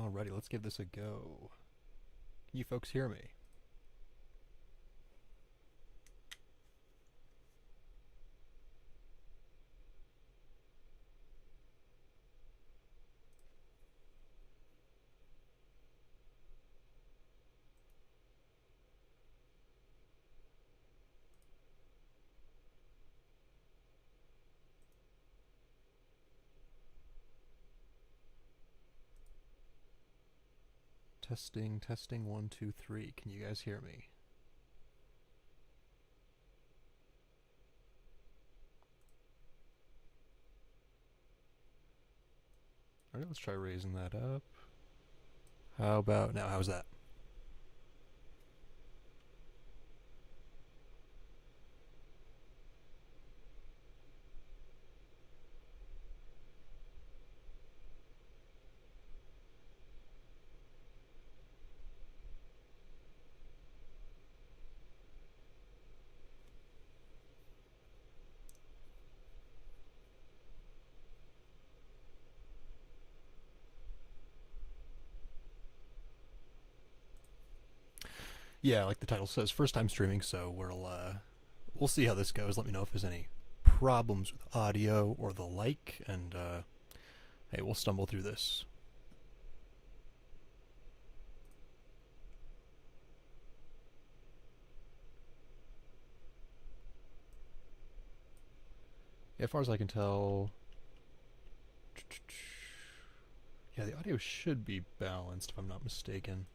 Alrighty, let's give this a go. Can you folks hear me? Testing, testing, 1, 2, 3. Can you guys hear me? Alright, let's try raising that up. How about now? How's that? Yeah, like the title says, first time streaming, so we'll see how this goes. Let me know if there's any problems with audio or the like, and hey, we'll stumble through this. Yeah, as far as I can tell, yeah, the audio should be balanced if I'm not mistaken.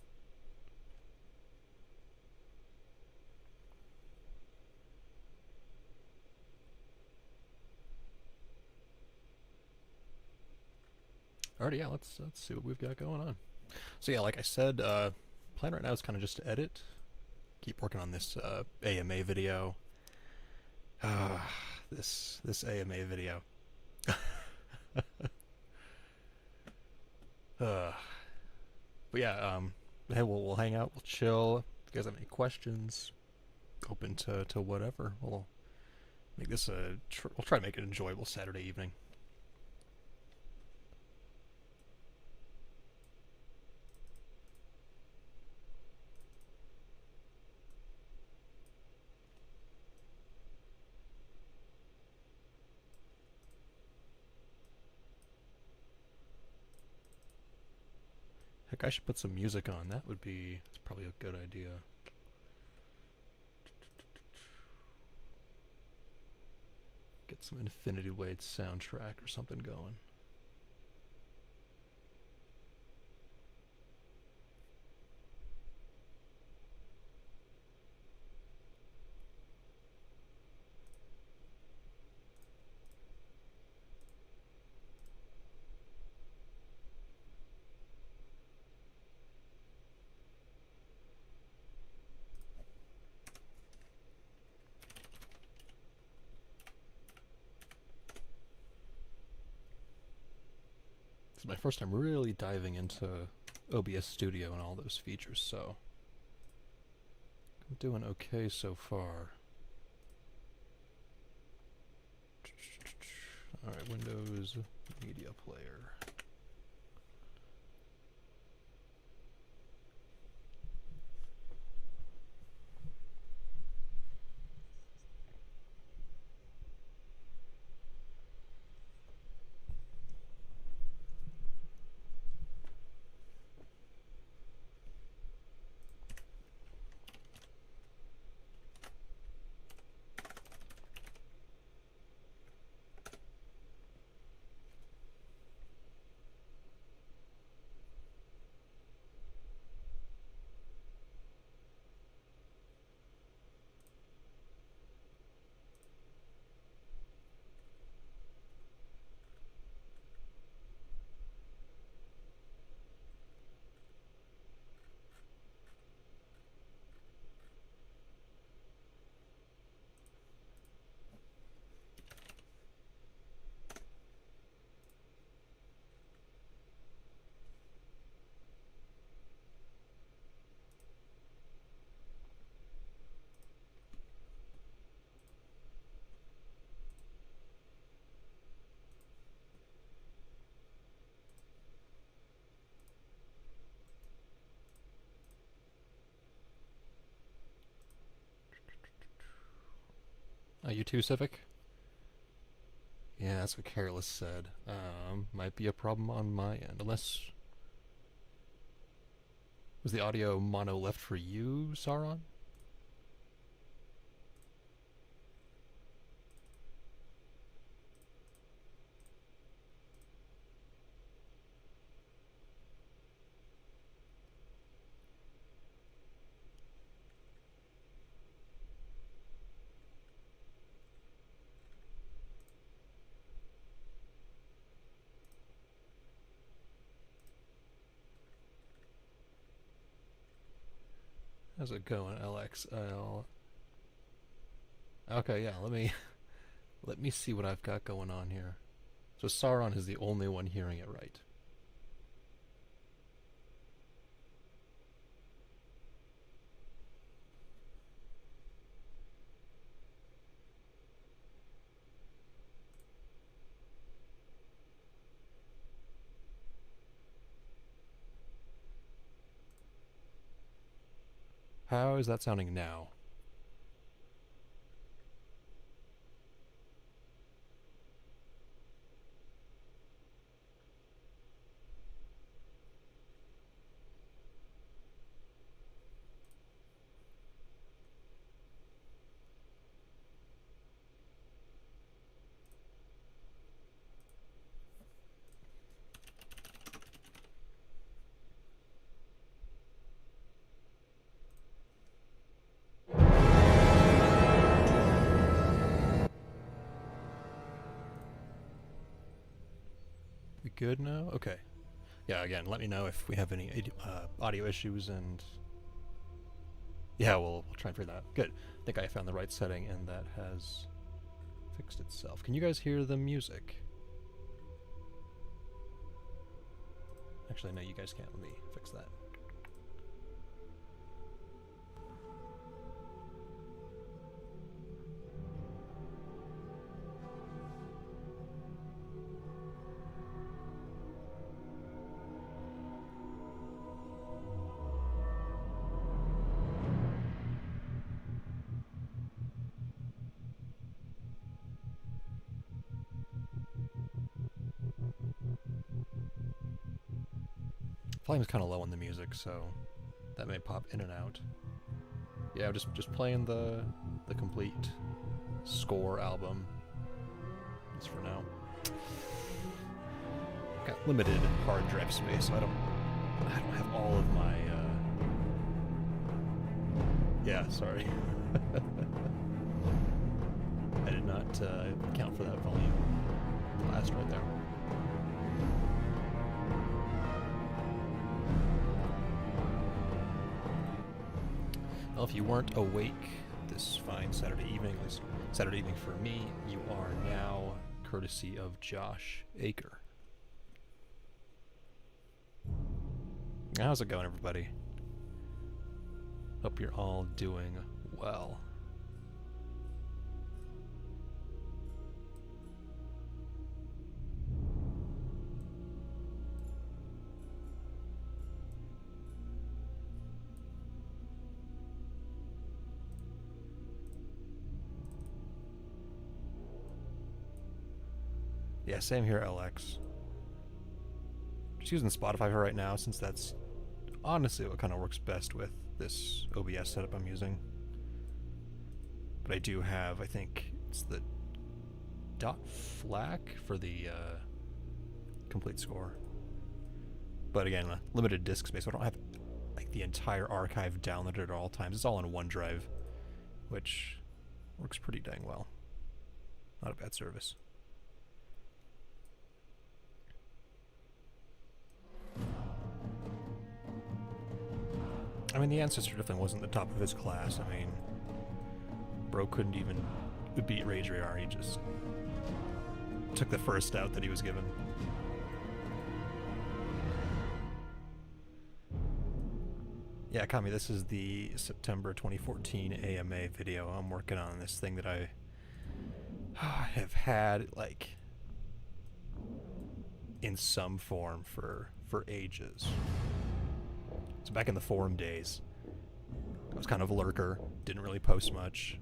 Alrighty, yeah, let's see what we've got going on. So yeah, like I said, plan right now is kind of just to edit, keep working on this AMA video. This AMA video. But yeah, hey, we'll hang out, we'll chill. If you guys have any questions, open to whatever. We'll make this we'll try to make it an enjoyable Saturday evening. Heck, I should put some music on. That's probably a good idea. Get some Infinity Wade soundtrack or something going. This is my first time really diving into OBS Studio and all those features, so I'm doing okay so far. Alright, Windows Media Player. you too, Civic? Yeah, that's what Careless said. Might be a problem on my end, unless... Was the audio mono left for you, Sauron? How's it going, LXL? Okay, yeah, let me see what I've got going on here. So Sauron is the only one hearing it right. How is that sounding now? We good now? Okay. Yeah, again, let me know if we have any audio issues, and yeah, we'll try and figure that out. Good. I think I found the right setting, and that has fixed itself. Can you guys hear the music? Actually, no, you guys can't. Let me fix that. Volume's kind of low on the music, so that may pop in and out. Yeah, just playing the complete score album. Just for now. Got limited hard drive space, so I don't have all of my. Yeah, sorry. I did not account for that volume blast right there. Well, if you weren't awake this fine Saturday evening, at least Saturday evening for me, you are now courtesy of Josh Aker. How's it going, everybody? Hope you're all doing well. Yeah, same here, LX. Just using Spotify for right now, since that's honestly what kind of works best with this OBS setup I'm using. But I do have, I think it's the .FLAC for the complete score. But again, limited disk space, so I don't have like the entire archive downloaded at all times. It's all on OneDrive, which works pretty dang well. Not a bad service. I mean, the Ancestor definitely wasn't the top of his class. I mean, bro couldn't even beat Rage Rayar. He just took the first out that he was given. Yeah, Kami, this is the September 2014 AMA video. I'm working on this thing that I have had, like, in some form for ages. So back in the forum days, I was kind of a lurker, didn't really post much.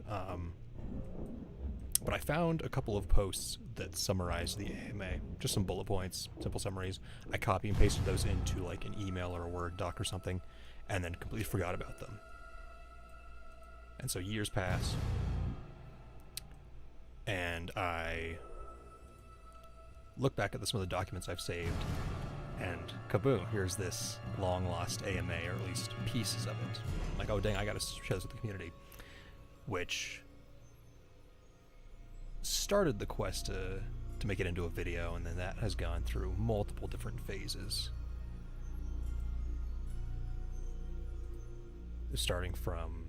But I found a couple of posts that summarize the AMA, just some bullet points, simple summaries. I copy and pasted those into like an email or a Word doc or something, and then completely forgot about them. And so years pass, and I look back at some of the documents I've saved, and kaboom, here's this long lost AMA, or at least pieces of it. I'm like, oh dang, I gotta share this with the community. Which started the quest to make it into a video, and then that has gone through multiple different phases. Starting from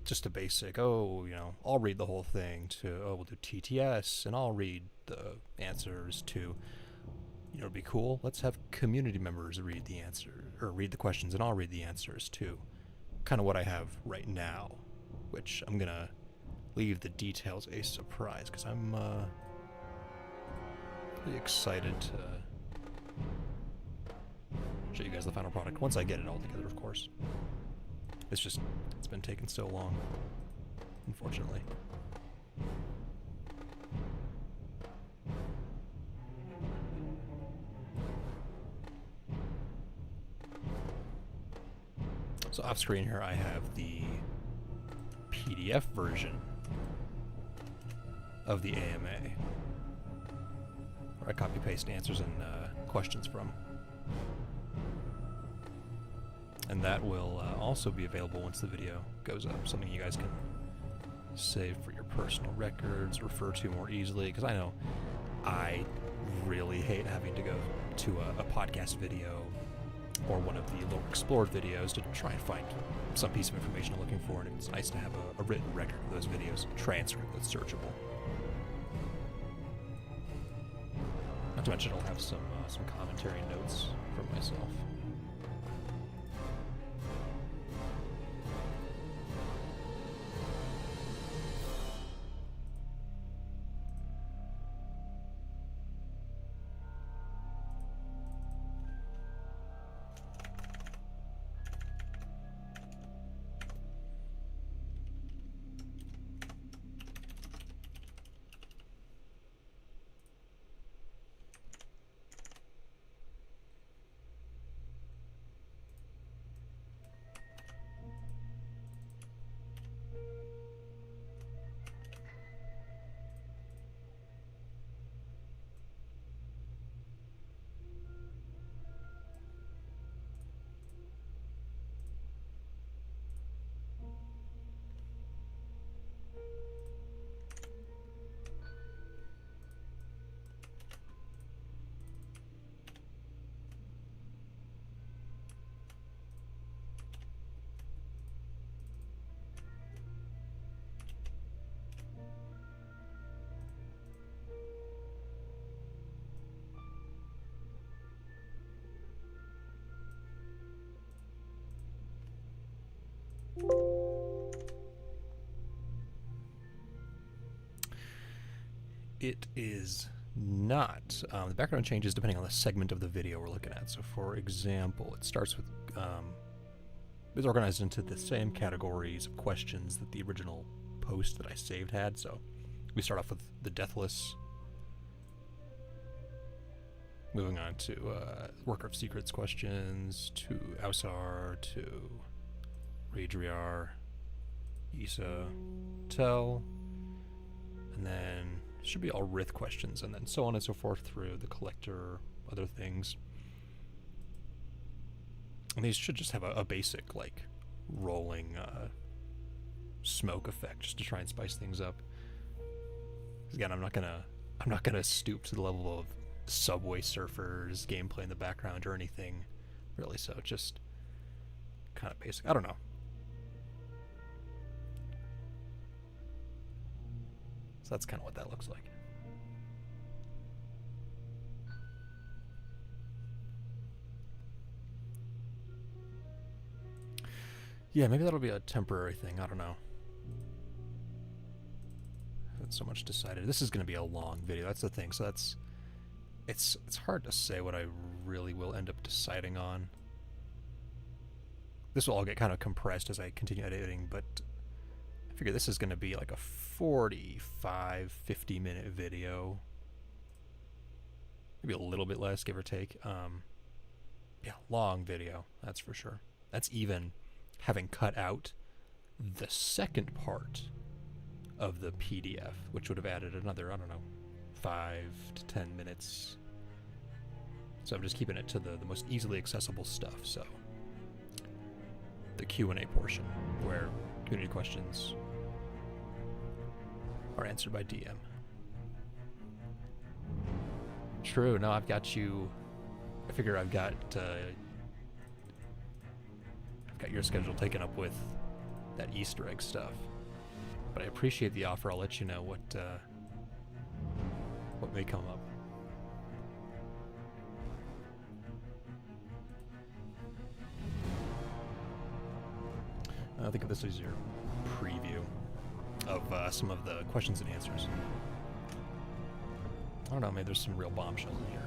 just a basic, oh, you know, I'll read the whole thing, to, oh, we'll do TTS, and I'll read the answers, to, you know, it'd be cool, let's have community members read the answer, or read the questions, and I'll read the answers, to kind of what I have right now, which I'm gonna leave the details a surprise, because I'm pretty excited to show you guys the final product, once I get it all together, of course. It's been taking so long, unfortunately. So off screen here I have the PDF version of the AMA, where I copy paste answers and questions from. And that will also be available once the video goes up, something you guys can save for your personal records, refer to more easily, because I know I really hate having to go to a podcast video or one of the lower explored videos to try and find some piece of information I'm looking for, and it's nice to have a written record of those videos, a transcript that's searchable. Not to mention I'll have some commentary notes from myself. It is not. The background changes depending on the segment of the video we're looking at. So for example, it starts with, it's organized into the same categories of questions that the original post that I saved had. So we start off with the Deathless, moving on to Worker of Secrets questions, to Ausar, to Radriar, Issa, Tell, and then should be all Rith questions, and then so on and so forth through the Collector, other things. And these should just have a basic, like, rolling smoke effect, just to try and spice things up. Again, I'm not gonna stoop to the level of Subway Surfers gameplay in the background or anything, really. So just kind of basic. I don't know. So that's kind of what that looks like. Yeah, maybe that'll be a temporary thing. I don't know. That's so much decided. This is going to be a long video. That's the thing. So that's it's hard to say what I really will end up deciding on. This will all get kind of compressed as I continue editing, but I figure this is going to be like a 45, 50-minute video. Maybe a little bit less, give or take. Yeah, long video, that's for sure. That's even having cut out the second part of the PDF, which would have added another, I don't know, 5 to 10 minutes. So I'm just keeping it to the most easily accessible stuff. So the Q&A portion, where community questions are answered by DM. True, no, I've got you. I figure I've got your schedule taken up with that Easter egg stuff. But I appreciate the offer. I'll let you know what may come up. I think of this as your preview of some of the questions and answers. I don't know, maybe there's some real bombshells in here.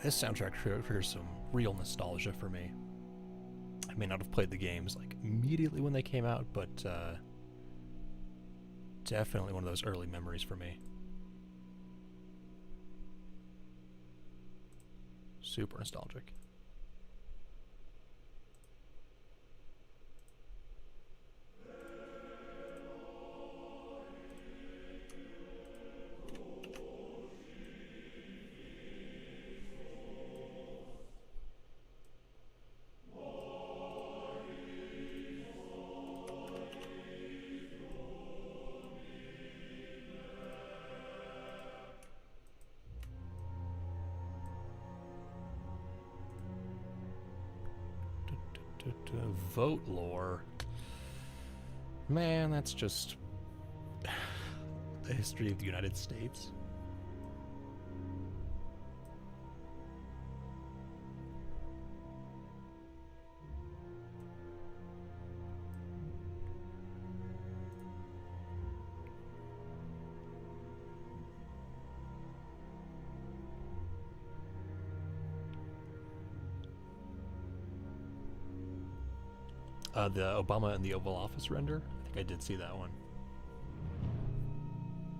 This soundtrack triggers some real nostalgia for me. I may not have played the games like immediately when they came out, but definitely one of those early memories for me. Super nostalgic. Vote lore. Man, that's just the history of the United States. The Obama and the Oval Office render? I think I did see that one.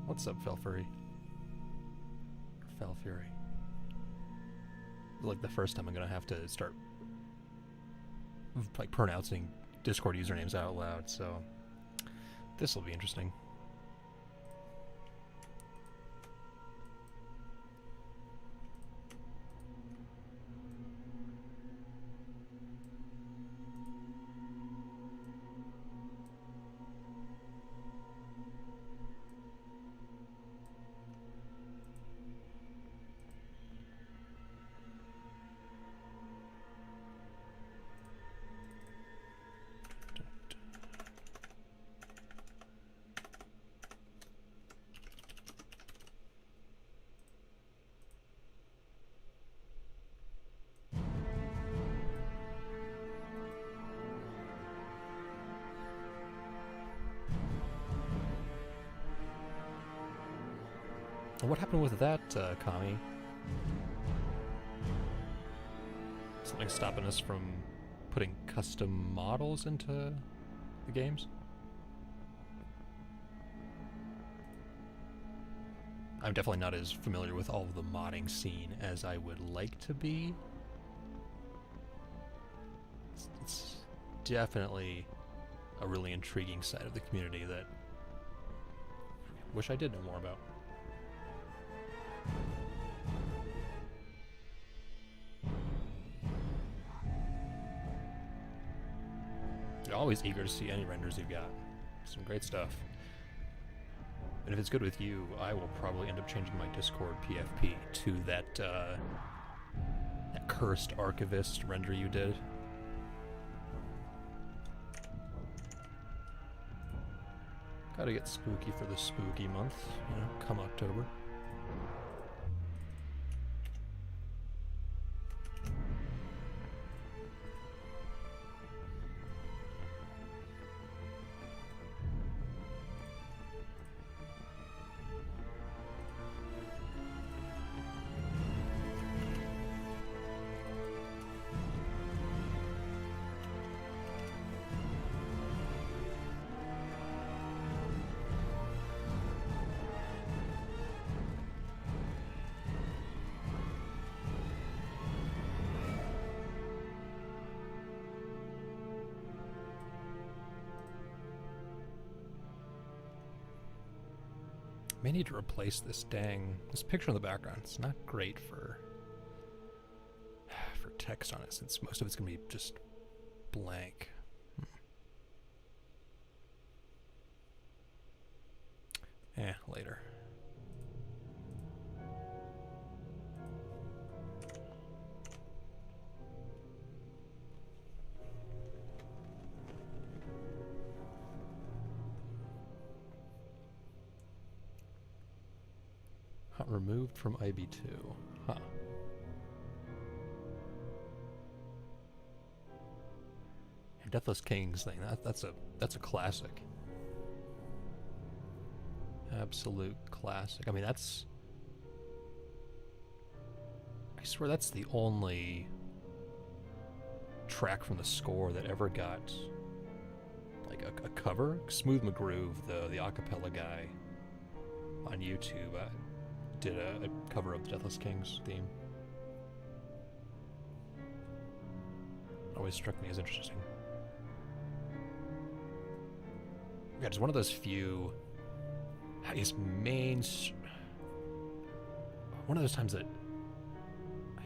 What's up, Felfury? Felfury. Like the first time I'm gonna have to start like pronouncing Discord usernames out loud, so this will be interesting. What happened with that, Kami? Something stopping us from putting custom models into the games? I'm definitely not as familiar with all of the modding scene as I would like to be. It's definitely a really intriguing side of the community that I wish I did know more about. Always eager to see any renders you've got. Some great stuff. And if it's good with you, I will probably end up changing my Discord PFP to that cursed Archivist render you did. Gotta get spooky for the spooky month, you know, come October. May need to replace this picture in the background. It's not great for text on it, since most of it's gonna be just blank. Later. Removed from IB2. Huh. Deathless Kings thing. That's a classic. Absolute classic. I mean, I swear that's the only track from the score that ever got like a cover. Smooth McGroove, the acapella guy on YouTube, did a cover of the Deathless Kings theme. Always struck me as interesting. Yeah, it's one of those few, I guess, one of those times that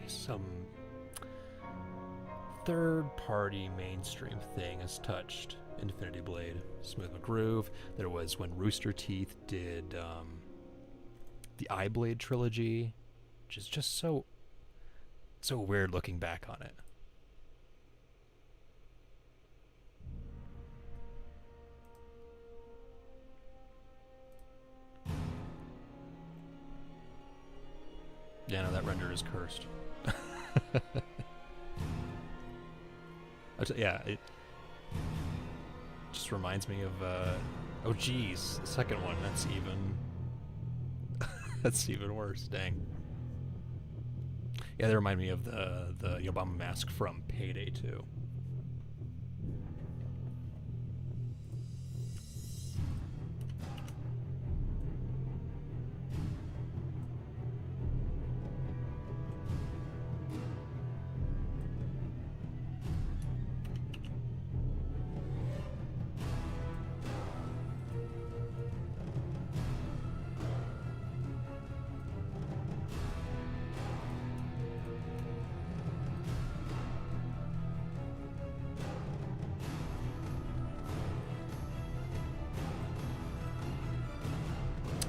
some third-party mainstream thing has touched Infinity Blade. Smooth McGroove. There was when Rooster Teeth did the Eye Blade trilogy, which is just so weird looking back on it. Yeah, no, that render is cursed. Yeah, it just reminds me of oh geez, the second one. That's even that's even worse. Dang. Yeah, they remind me of the Obama mask from Payday 2.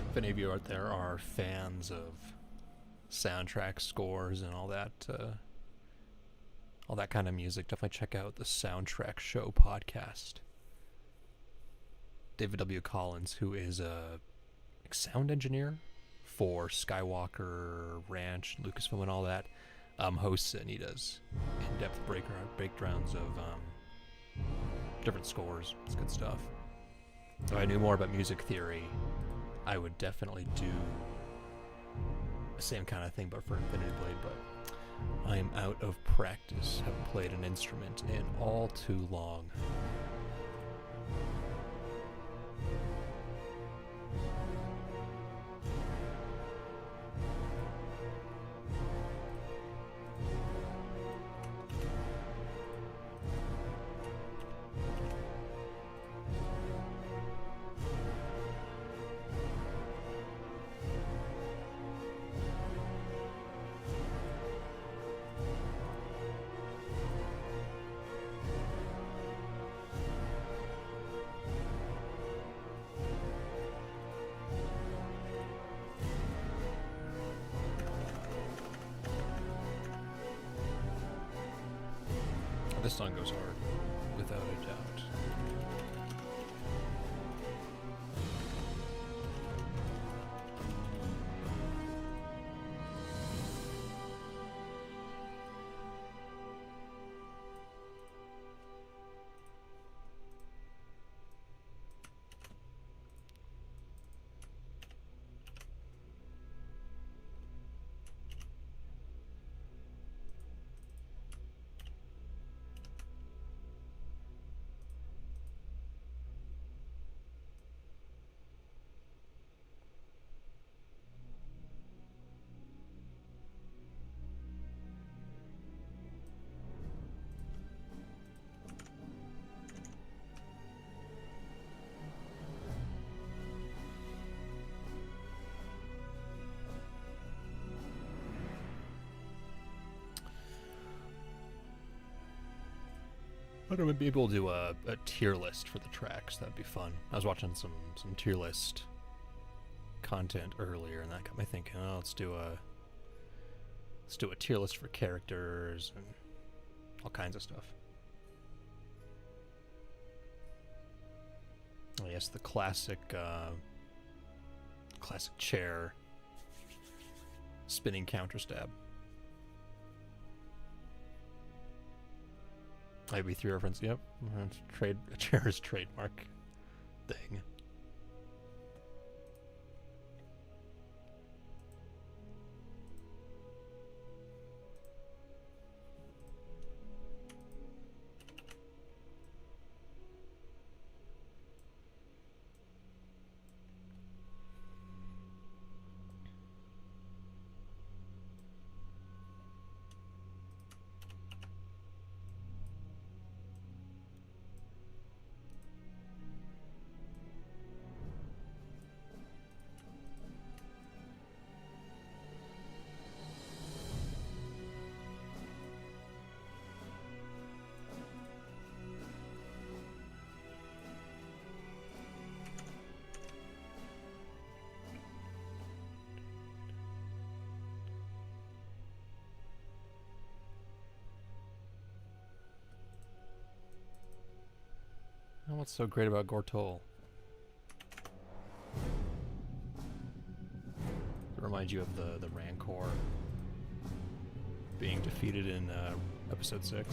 If any of you out there are fans of soundtrack scores and all that kind of music, definitely check out the Soundtrack Show podcast. David W. Collins, who is a sound engineer for Skywalker Ranch, Lucasfilm, and all that, hosts it, and he does in-depth breakdowns of different scores. It's good stuff. If I knew more about music theory, I would definitely do the same kind of thing, but for Infinity Blade, but I am out of practice. Haven't played an instrument in all too long. This song goes hard, without a doubt. I don't know, maybe we'll do a tier list for the tracks. That'd be fun. I was watching some tier list content earlier, and that got me thinking. Oh, let's do a tier list for characters and all kinds of stuff. Oh yes, the classic chair spinning counter stab. IB3 reference, yep. A chair's trademark thing. Oh, what's so great about Gortol? It reminds you of the Rancor being defeated in episode 6.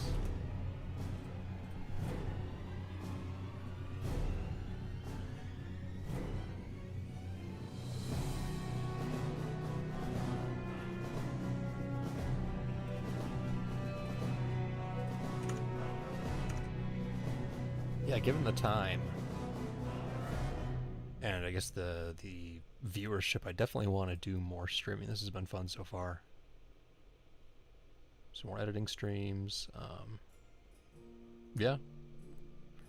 Yeah, given the time, and I guess the viewership, I definitely want to do more streaming. This has been fun so far. Some more editing streams. Yeah.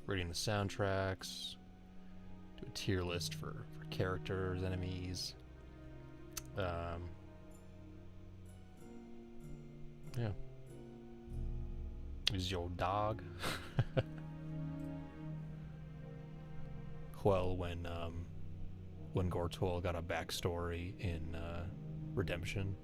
Reading the soundtracks. Do a tier list for characters, enemies. Yeah. Is your dog? Well, when Gortol got a backstory in Redemption.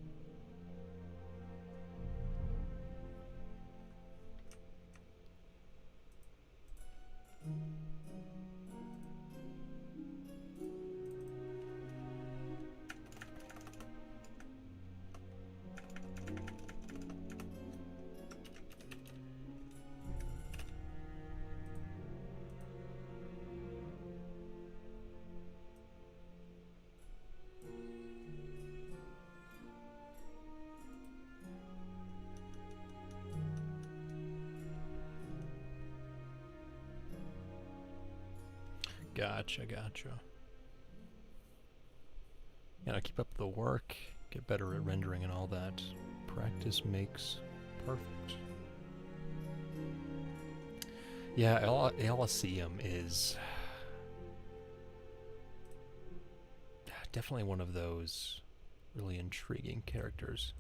Gotcha. You know, keep up the work, get better at rendering and all that. Practice makes perfect. Yeah, Elysium is definitely one of those really intriguing characters.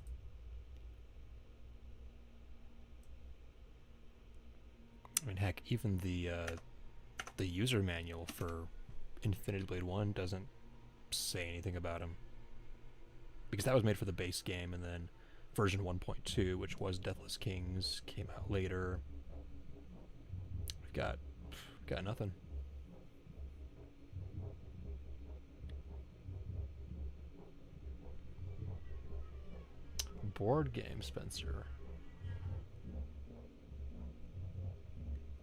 I mean, heck, even the user manual for Infinity Blade 1 doesn't say anything about him. Because that was made for the base game, and then version 1.2, which was Deathless Kings, came out later. We've got nothing. Board game, Spencer.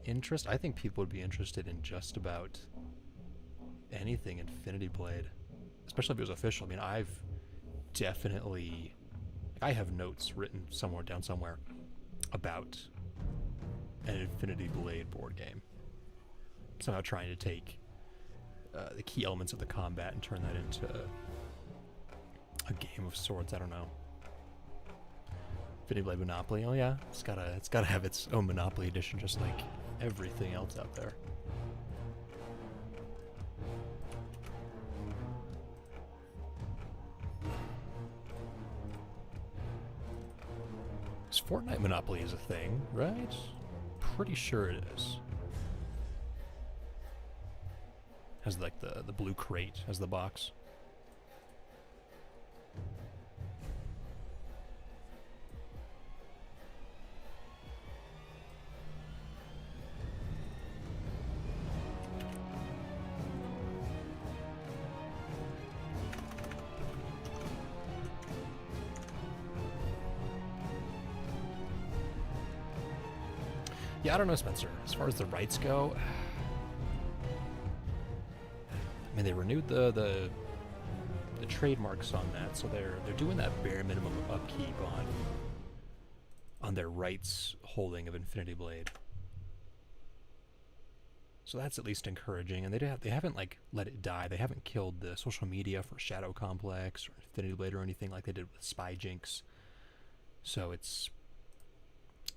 Interest? I think people would be interested in just about anything Infinity Blade, especially if it was official. I mean, I have notes written down somewhere about an Infinity Blade board game. Somehow trying to take the key elements of the combat and turn that into a game of sorts. I don't know. Infinity Blade Monopoly. Oh yeah, it's gotta have its own Monopoly edition, just like everything else out there. Fortnite Monopoly is a thing, right? Pretty sure it is. Has like the blue crate as the box. Yeah, I don't know, Spencer. As far as the rights go, I mean, they renewed the trademarks on that, so they're doing that bare minimum of upkeep on their rights holding of Infinity Blade. So that's at least encouraging, and they haven't like let it die. They haven't killed the social media for Shadow Complex or Infinity Blade or anything like they did with Spy Jinx. So it's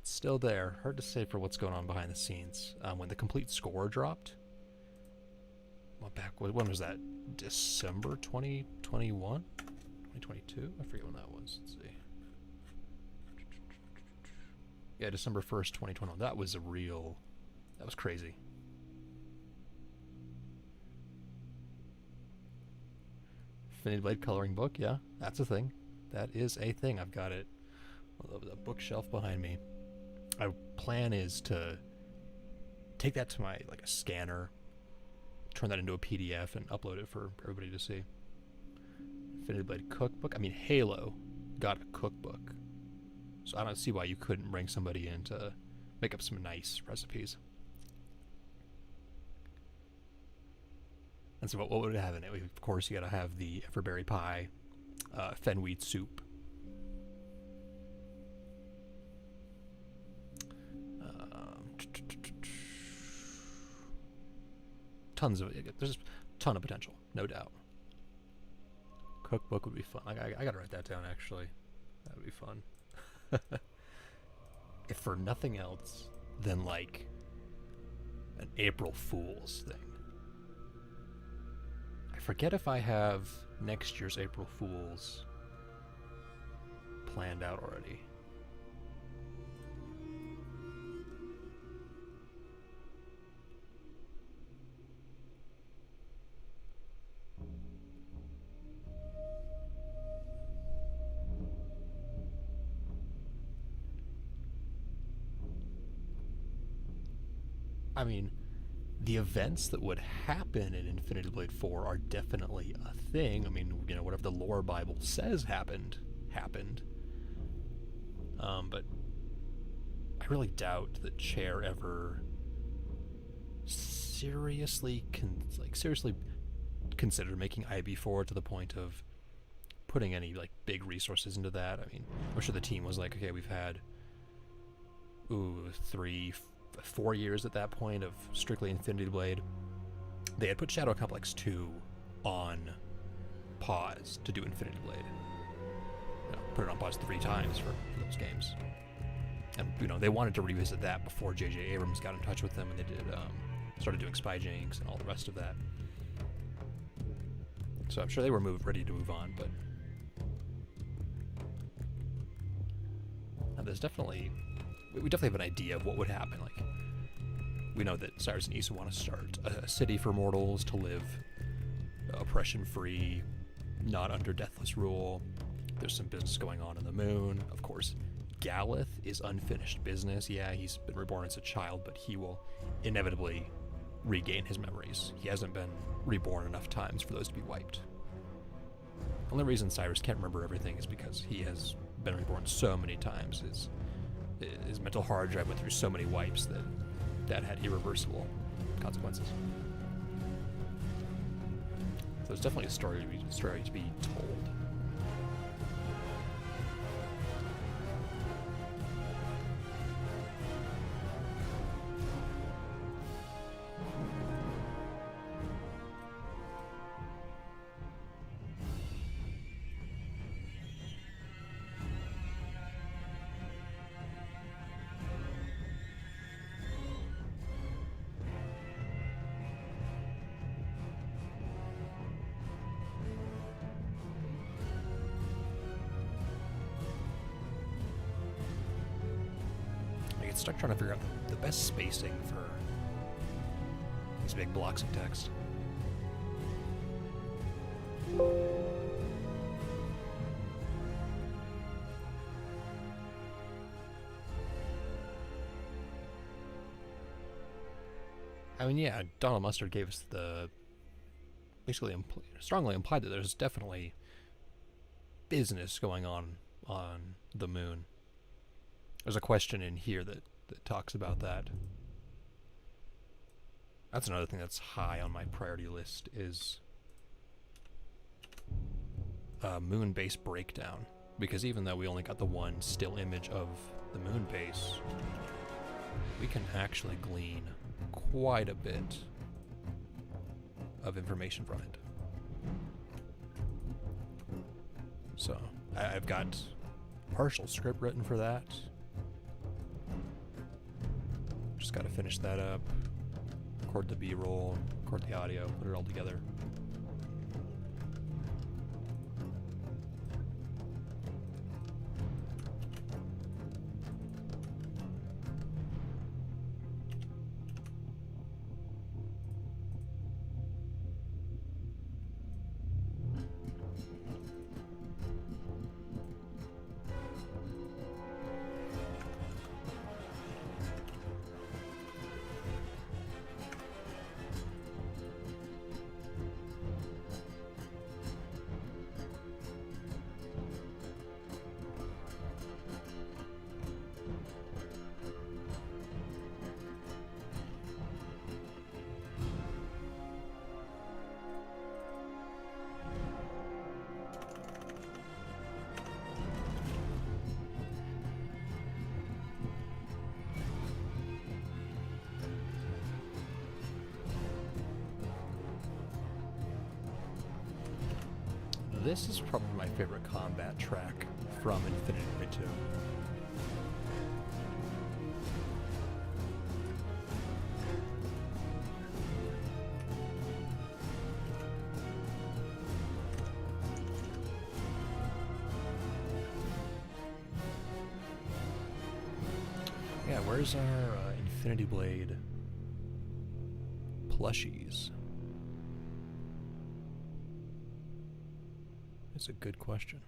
still there. Hard to say for what's going on behind the scenes. When the complete score dropped, when was that? December 2021? 2022? I forget when that was. Let's see. Yeah, December 1st, 2021. That was crazy. Infinity Blade coloring book, yeah, that's a thing. That is a thing. I've got it on the bookshelf behind me. My plan is to take that to a scanner, turn that into a PDF, and upload it for everybody to see. Infinity Blade cookbook. I mean, Halo got a cookbook, so I don't see why you couldn't bring somebody in to make up some nice recipes. And so what would it have in it? Of course, you got to have the everberry pie, fenwheat soup, there's a ton of potential, no doubt. Cookbook would be fun. I gotta write that down, actually. That would be fun. If for nothing else than like an April Fool's thing. I forget if I have next year's April Fool's planned out already. I mean, the events that would happen in Infinity Blade 4 are definitely a thing. I mean, whatever the lore Bible says happened. But I really doubt that Chair ever seriously considered making IB4 to the point of putting any big resources into that. I mean, I'm sure the team was like, okay, we've had 4 years at that point of strictly Infinity Blade. They had put Shadow Complex 2 on pause to do Infinity Blade. Put it on pause 3 times for those games. And they wanted to revisit that before J.J. Abrams got in touch with them, and they did started doing Spy Jinx and all the rest of that. So I'm sure they were ready to move on, but there's definitely we definitely have an idea of what would happen. We know that Cyrus and Issa want to start a city for mortals to live oppression-free, not under deathless rule. There's some business going on in the moon. Of course, Galeth is unfinished business. Yeah, he's been reborn as a child, but he will inevitably regain his memories. He hasn't been reborn enough times for those to be wiped. The only reason Cyrus can't remember everything is because he has been reborn so many times. His mental hard drive went through so many wipes that had irreversible consequences. So there's definitely a story to be told. Stuck trying to figure out the best spacing for these big blocks of text. I mean, yeah, Donald Mustard gave us basically strongly implied that there's definitely business going on the moon. There's a question in here that talks about that. That's another thing that's high on my priority list is moon base breakdown. Because even though we only got the one still image of the moon base, we can actually glean quite a bit of information from it. So I've got partial script written for that. Just got to finish that up, record the B-roll, record the audio, put it all together. This is probably my favorite combat track from Infinity Blade 2. Yeah, where's our Infinity Blade plushies? That's a good question.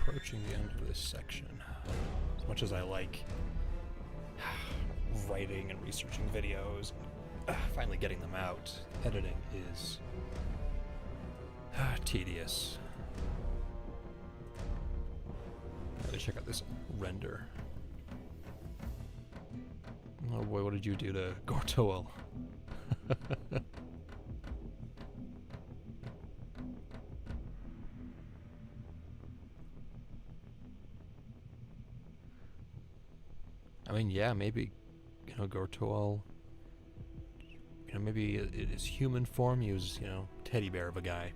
Approaching the end of this section. As much as I like writing and researching videos, finally getting them out, editing is tedious. Let's check out this render. Oh boy, what did you do to Gortoel? I mean, yeah, maybe, Gortoel maybe in his human form, he was, teddy bear of a guy.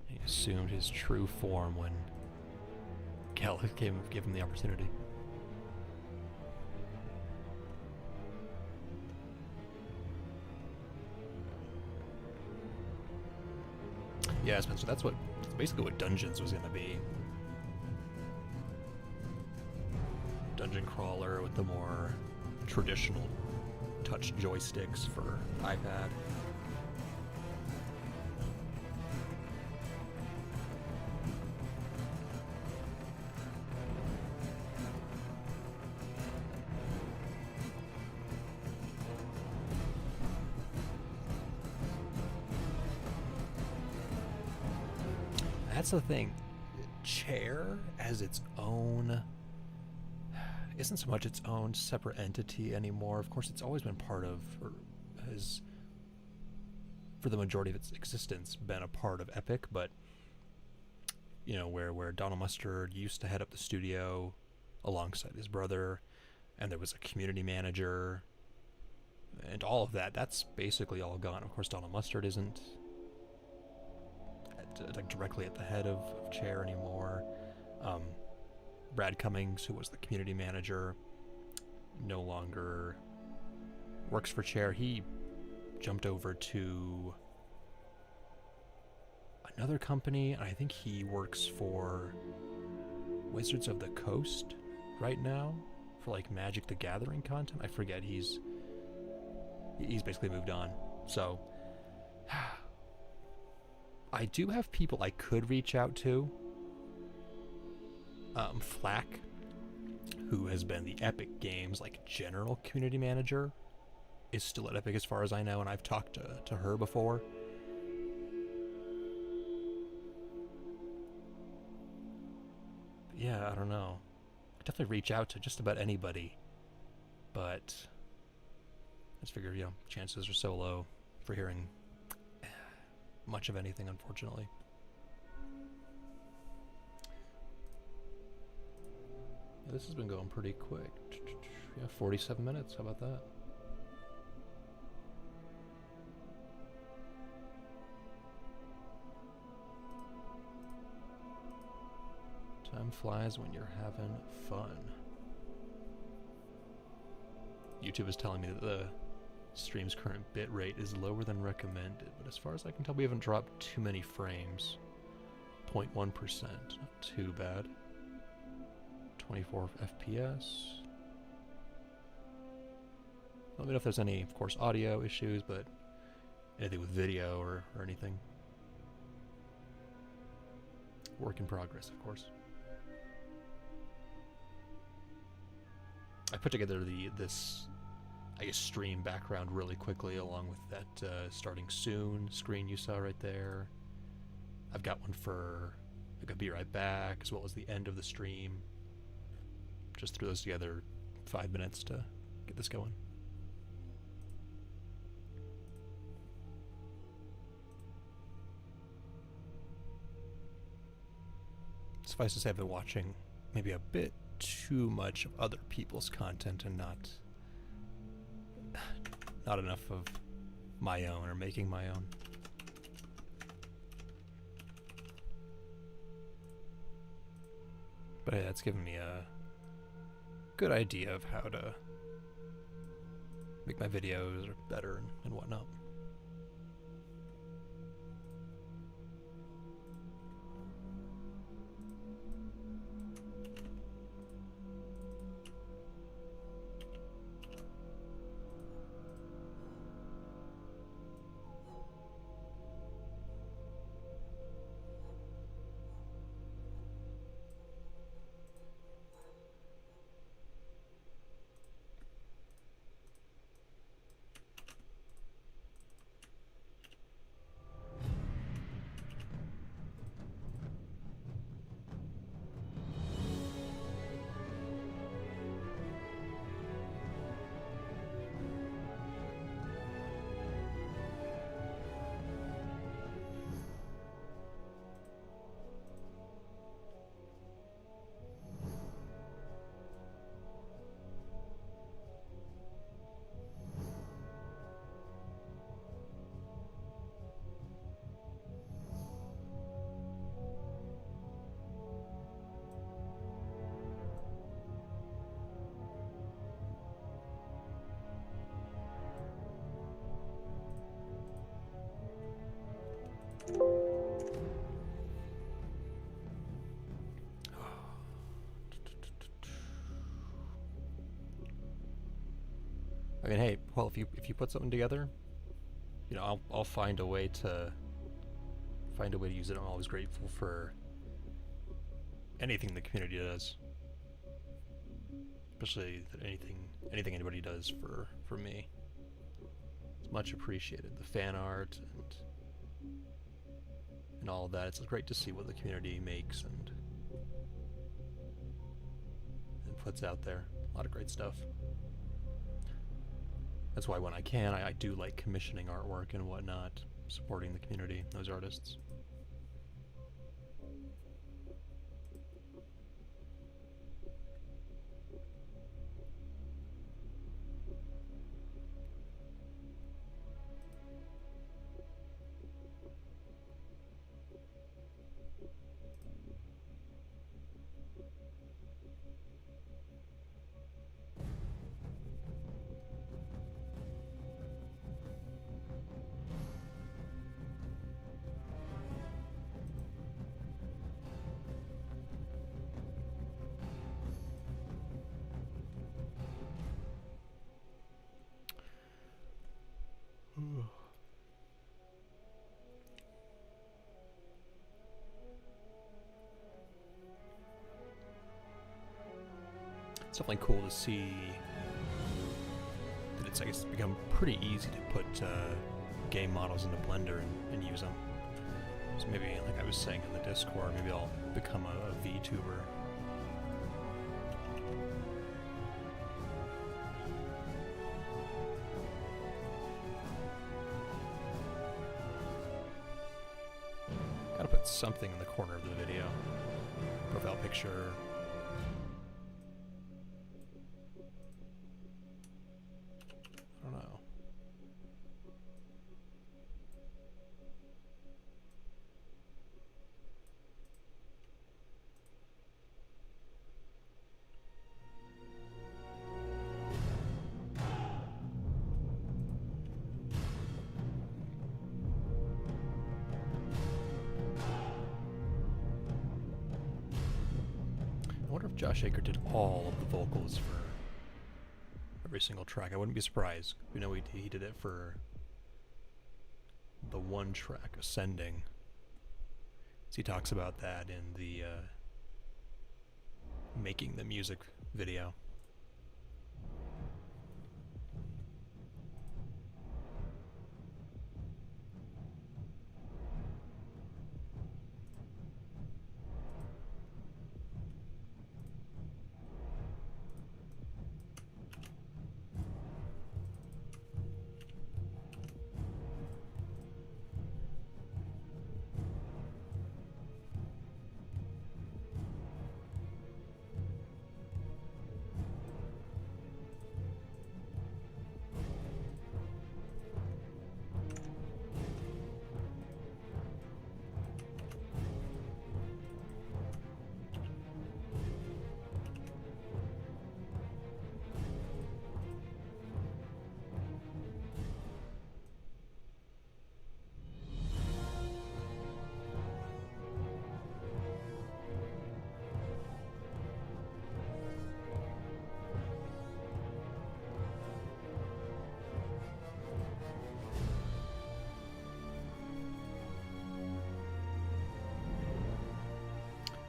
He assumed his true form when Kel gave him the opportunity. Yeah, Spencer, that's basically what Dungeons was going to be. Dungeon crawler with the more traditional touch joysticks for iPad. That's the thing. Chair as its own isn't so much its own separate entity anymore. Of course, it's always been part of, or has, for the majority of its existence, been a part of Epic, but, where Donald Mustard used to head up the studio alongside his brother, and there was a community manager, and all of that's basically all gone. Of course, Donald Mustard isn't directly at the head of Chair anymore. Brad Cummings, who was the community manager, no longer works for Chair. He jumped over to another company, and I think he works for Wizards of the Coast right now for like Magic the Gathering content. I forget. He's basically moved on. So I do have people I could reach out to. Flack, who has been the Epic Games general community manager, is still at Epic as far as I know, and I've talked to her before. But yeah, I don't know. I could definitely reach out to just about anybody, but I just figure, chances are so low for hearing much of anything, unfortunately. This has been going pretty quick. Yeah, 47 minutes. How about that? Time flies when you're having fun. YouTube is telling me that the stream's current bitrate is lower than recommended, but as far as I can tell, we haven't dropped too many frames. 0.1%. Not too bad. 24 FPS. Let me know if there's any, of course, audio issues, but anything with video or anything. Work in progress, of course. I put together this stream background really quickly, along with that starting soon screen you saw right there. I've got one for I'll be right back, as well as the end of the stream. Just threw those together 5 minutes to get this going. Suffice to say, I've been watching maybe a bit too much of other people's content and not enough of my own, or making my own. But hey, that's given me a good idea of how to make my videos better and whatnot. mean, hey, well, if you put something together, you know, I'll find a way to use it. I'm always grateful for anything the community does, especially anything anybody does for me. It's much appreciated. The fan art and all of that. It's great to see what the community makes and puts out there. A lot of great stuff. That's why when I can, I do like commissioning artwork and whatnot, supporting the community, those artists. It's definitely cool to see that it's, I guess, become pretty easy to put game models into Blender and use them. So maybe, like I was saying in the Discord, maybe I'll become a VTuber. Gotta put something in the corner of the video. Profile picture. I don't know. I wonder if Josh Aker did all of the vocals for every single track. I wouldn't be surprised. We know he did it for the one track, Ascending. So he talks about that in the making the music video.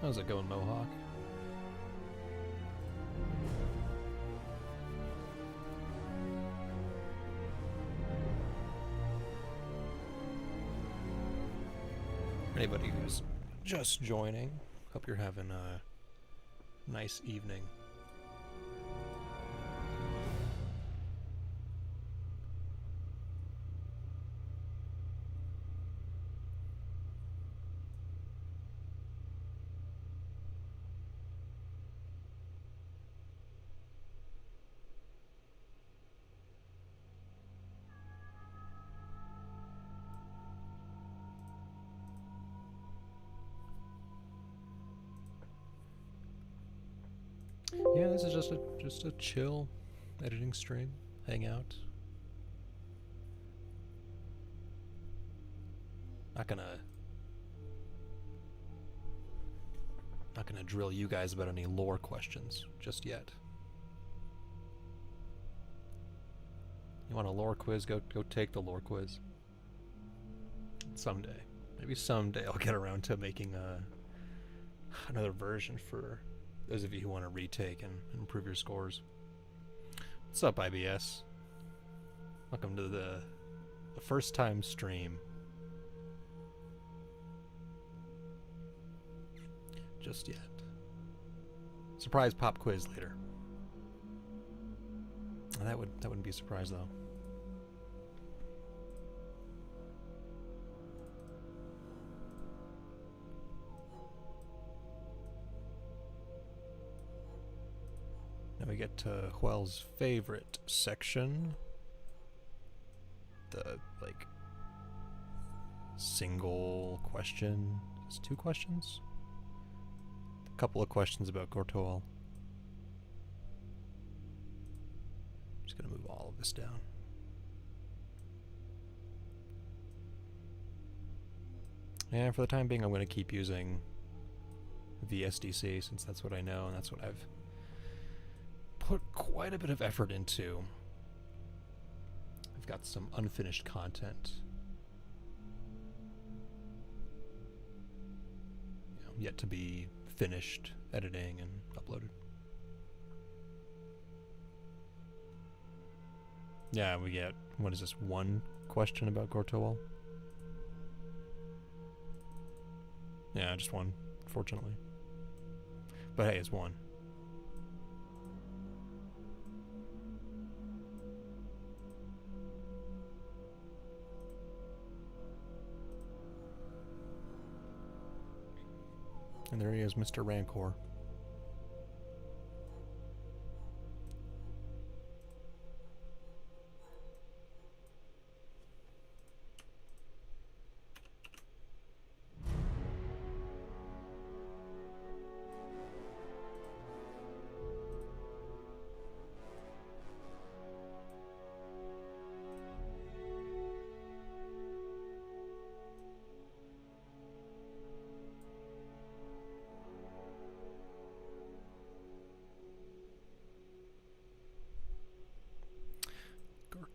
How's it going, Mohawk? Anybody who's just joining, hope you're having a nice evening. Yeah, this is just a chill editing stream, hang out. Not gonna drill you guys about any lore questions just yet. You want a lore quiz? Go take the lore quiz. Someday. Maybe someday I'll get around to making another version for those of you who want to retake and improve your scores. What's up, IBS? Welcome to the first time stream. Just yet. Surprise pop quiz later. That wouldn't be a surprise though. Now we get to Huel's favorite section. The, like, single question. It's 2 questions? A couple of questions about Gortoal. Just gonna move all of this down. And for the time being, I'm gonna keep using VSDC since that's what I know and that's what I've put quite a bit of effort into. I've got some unfinished content, yet to be finished editing and uploaded. Yeah, we get, what is this, 1 question about Gortoal? Yeah, just 1, fortunately. But hey, it's 1. And there he is, Mr. Rancor.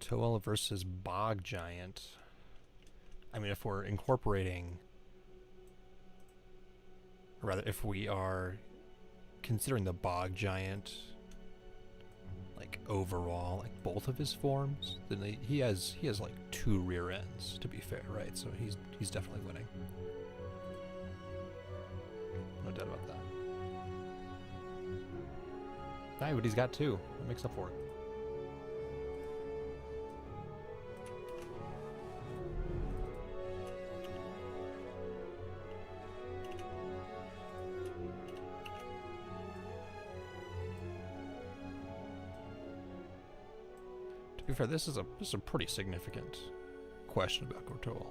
Gortoal versus Bog Giant. I mean, if we're incorporating, or rather, if we are considering the Bog Giant, like overall, like both of his forms, then he has like 2 rear ends. To be fair, right? So he's definitely winning. No doubt about that. Hey, but he's got 2. That makes up for it. To be fair, this is a pretty significant question about Gortoal.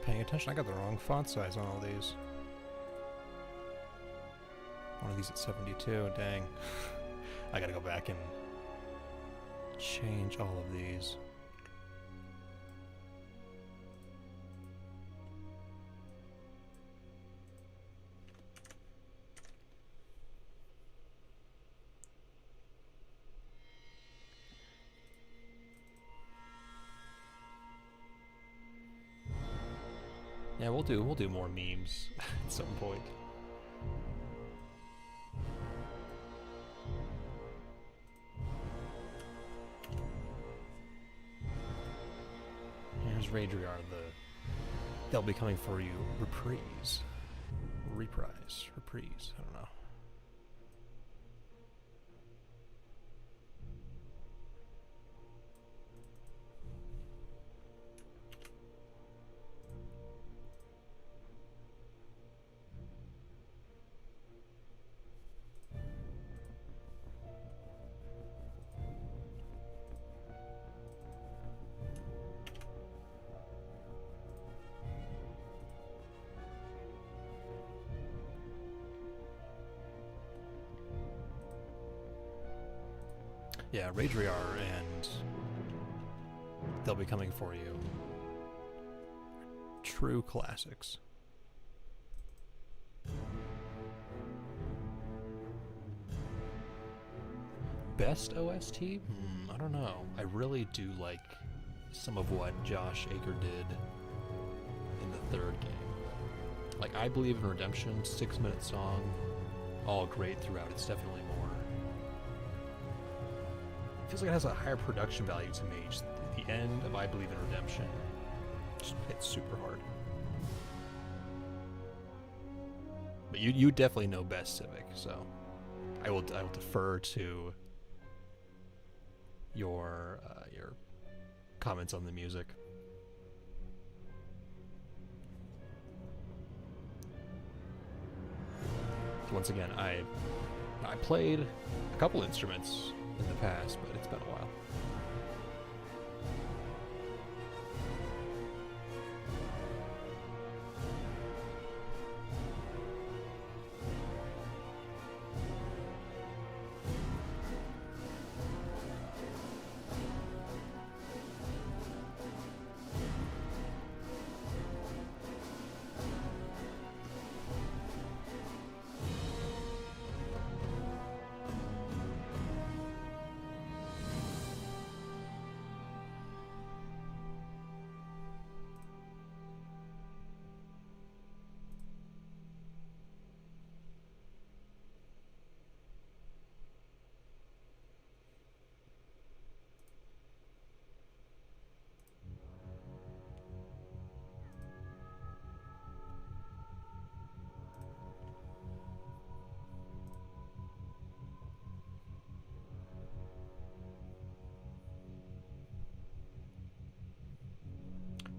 Paying attention, I got the wrong font size on all these. One of these at 72, dang. I gotta go back and change all of these. Yeah, we'll do more memes at some point. Here's Radriar, they'll be coming for you reprise. I don't know. Yeah, Raidriar and They'll Be Coming For You. True classics. Best OST? I don't know. I really do like some of what Josh Aker did in the third game. Like, I Believe in Redemption, 6-minute song, all great throughout. It's definitely more. It feels like it has a higher production value to me. Just the end of I Believe in Redemption just hits super hard. But you definitely know best Civic, so I will defer to your comments on the music. Once again, I played a couple instruments in the past, but it's been a while.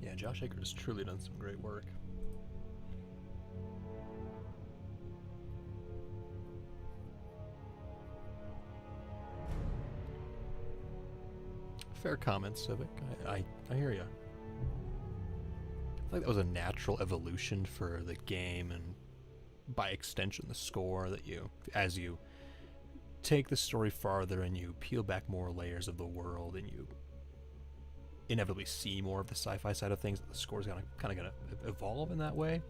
Yeah, Josh Aker has truly done some great work. Fair comment, Civic. I hear you. I feel like that was a natural evolution for the game, and by extension the score, that as you take the story farther and you peel back more layers of the world and you inevitably see more of the sci-fi side of things, that the score is kind of gonna evolve in that way.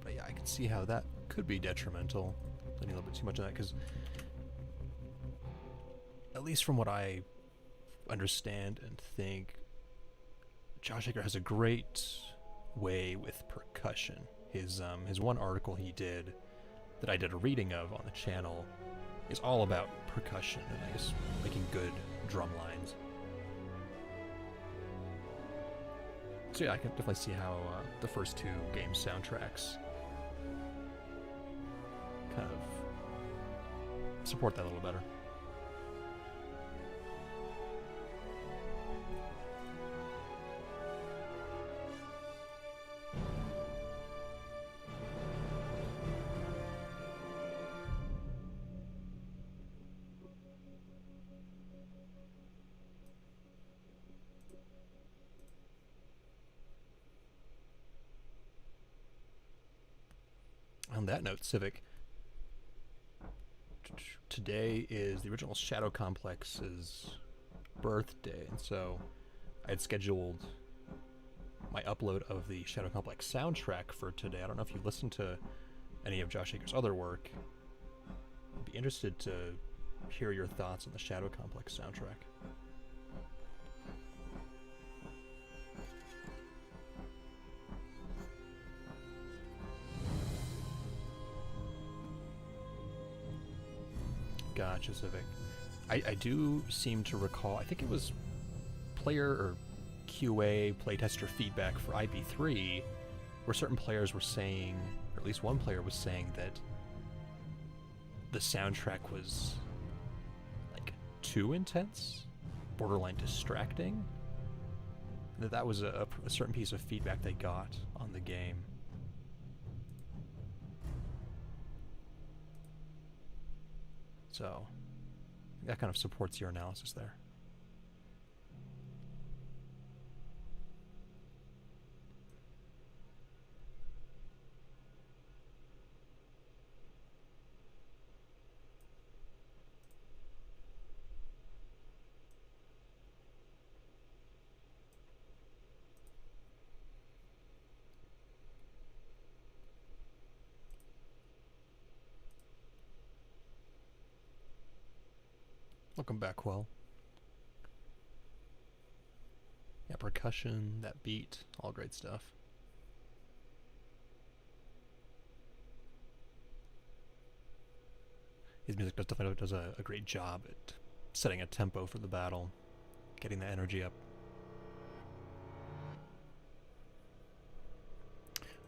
But yeah, I can see how that could be detrimental. Letting a little bit too much of that, because at least from what I understand and think, Josh Aker has a great way with percussion. His one article he did that I did a reading of on the channel is all about percussion and I guess making good drum lines. So yeah, I can definitely see how the first two game soundtracks kind of support that a little better. On that note, Civic, today is the original Shadow Complex's birthday, and so I had scheduled my upload of the Shadow Complex soundtrack for today. I don't know if you listened to any of Josh Aker's other work. I'd be interested to hear your thoughts on the Shadow Complex soundtrack. Gotcha, Civic. I do seem to recall, I think it was player or QA playtester feedback for IB3, where certain players were saying, or at least one player was saying, that the soundtrack was like too intense, borderline distracting. That was a certain piece of feedback they got on the game. So that kind of supports your analysis there. Welcome back, Quell. Yeah, percussion, that beat, all great stuff. His music definitely does a great job at setting a tempo for the battle, getting the energy up.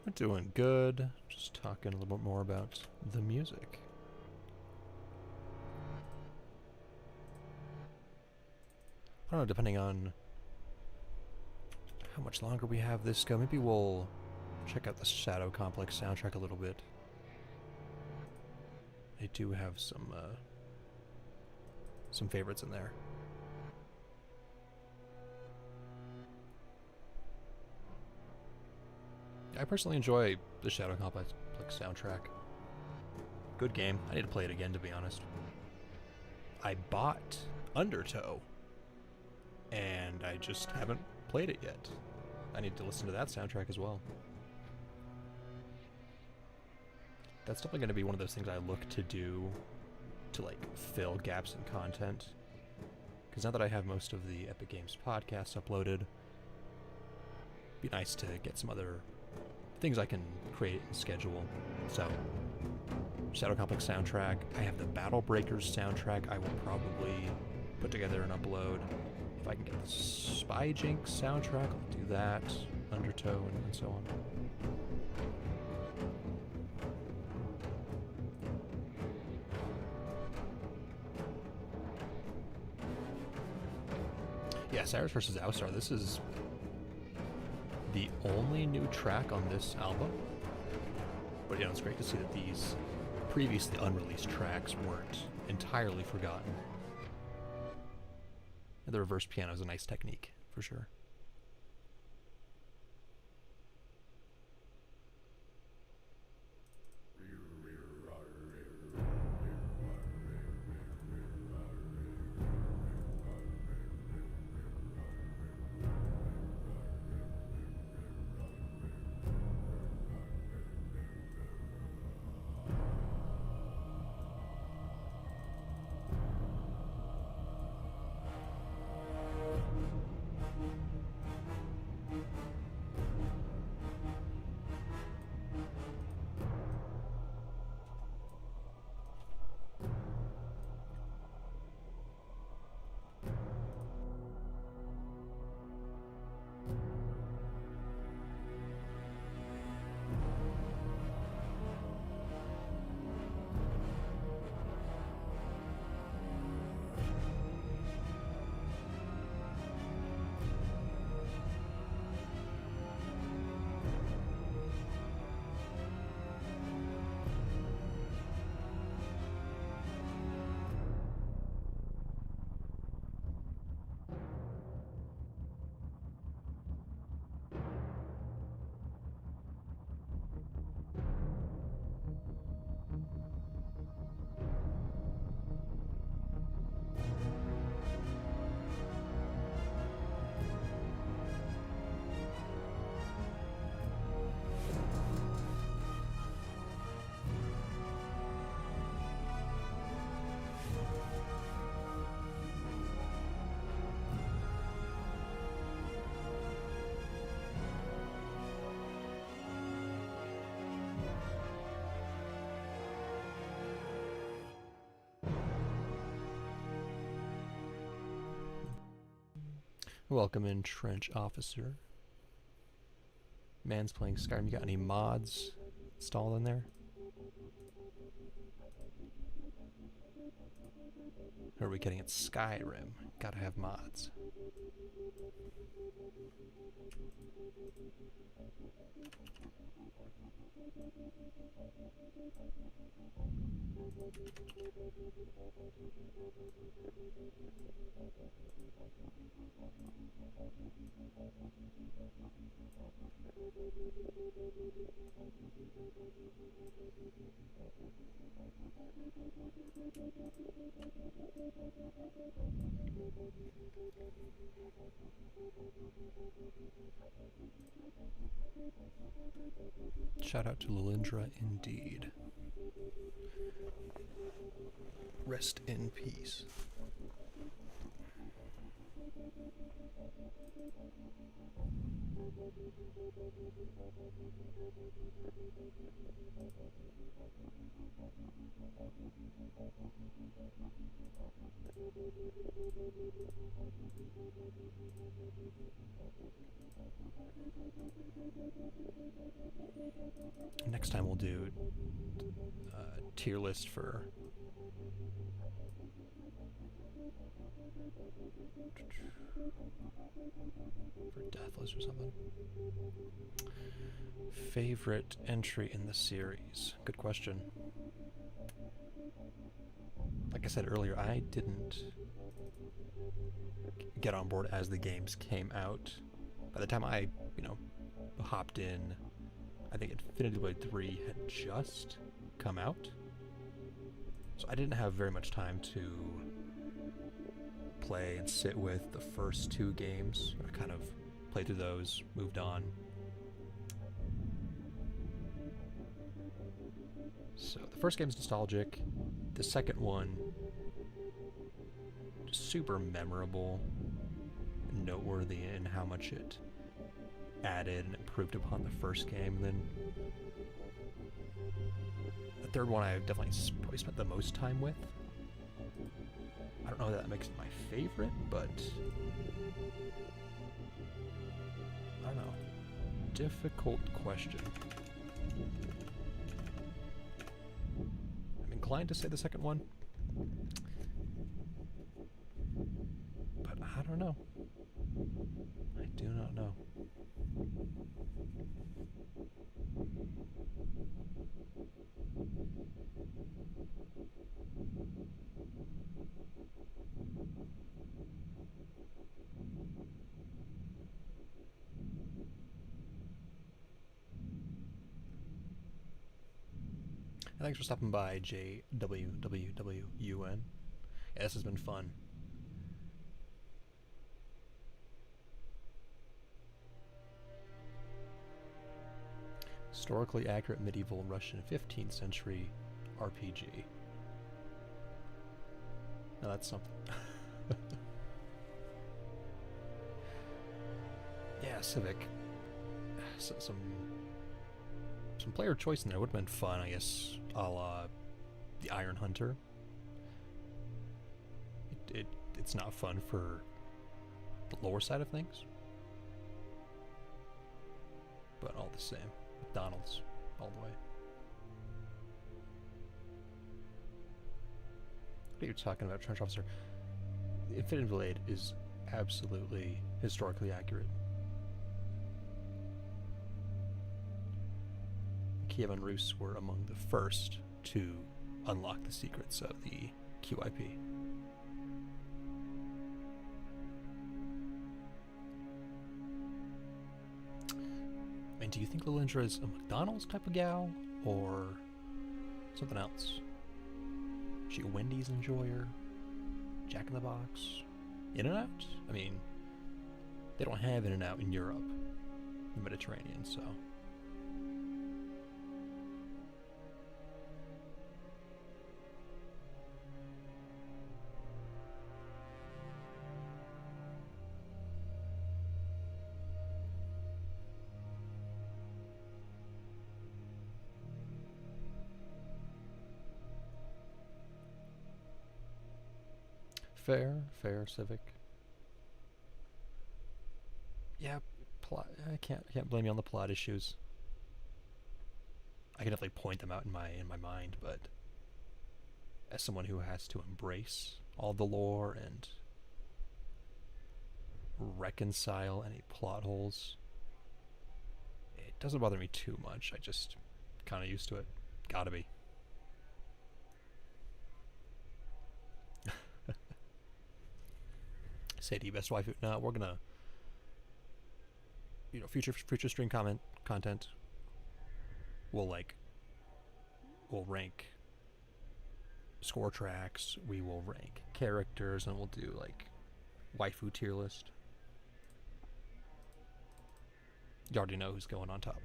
We're doing good. Just talking a little bit more about the music. I don't know, depending on how much longer we have this go, maybe we'll check out the Shadow Complex soundtrack a little bit. They do have some favorites in there. I personally enjoy the Shadow Complex soundtrack. Good game. I need to play it again, to be honest. I bought Undertow, and I just haven't played it yet. I need to listen to that soundtrack as well. That's definitely going to be one of those things I look to do to, like, fill gaps in content. Because now that I have most of the Epic Games podcast uploaded, it'd be nice to get some other things I can create and schedule. So, Shadow Complex soundtrack. I have the Battle Breakers soundtrack I will probably put together and upload. If I can get the Spy Jinx soundtrack, I'll do that. Undertow and so on. Yeah, Cyrus vs. Oustar. This is the only new track on this album. But you know, it's great to see that these previously unreleased tracks weren't entirely forgotten. And the reverse piano is a nice technique, for sure. Welcome in, Trench Officer. Man's playing Skyrim. You got any mods installed in there? Or are we getting it Skyrim? Gotta have mods. Shout out to Lilindra indeed. Rest in peace. Next time we'll do tier list for Deathless or something. Favorite entry in the series? Good question. Like I said earlier, I didn't get on board as the games came out. By the time I, hopped in, I think Infinity Blade 3 had just come out. So I didn't have very much time to play and sit with the first two games. I kind of played through those, moved on. So the first game's nostalgic. The second one, just super memorable, noteworthy in how much it added and improved upon the first game. And then the third one I definitely probably spent the most time with. I don't know that makes it my favorite, but I don't know. Difficult question. I'm inclined to say the second one, but I don't know. I do not know. Thanks for stopping by, JWWWUN. Yeah, this has been fun. Historically accurate medieval Russian 15th century RPG. Now that's something. Yeah, Civic. So, some player choice in there would have been fun, I guess, a la the Iron Hunter. It's not fun for the lower side of things, but all the same, McDonald's all the way. What are you talking about, Trench Officer? Infinity Blade is absolutely historically accurate. Kiev and Rus were among the first to unlock the secrets of the QIP. And do you think Lilindra is a McDonald's type of gal, or something else? Is she a Wendy's enjoyer? Jack in the Box? In-N-Out? I mean, they don't have In-N-Out in Europe, the Mediterranean, so... Fair, Civic. Yeah, plot. I can't blame you on the plot issues. I can definitely point them out in my mind, but as someone who has to embrace all the lore and reconcile any plot holes, it doesn't bother me too much. I just kind of used to it. Gotta be. Sadie, best waifu. No, we're gonna, future stream content. We'll rank score tracks. We will rank characters, and we'll do waifu tier list. You already know who's going on top.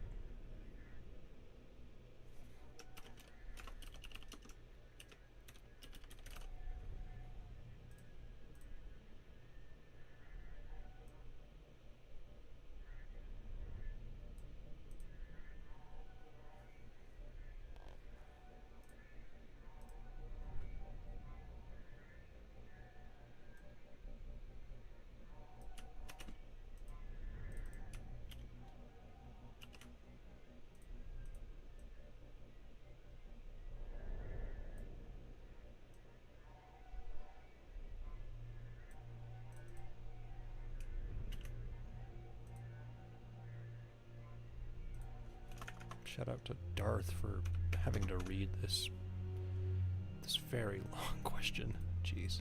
Shout out to Darth for having to read this very long question. Jeez.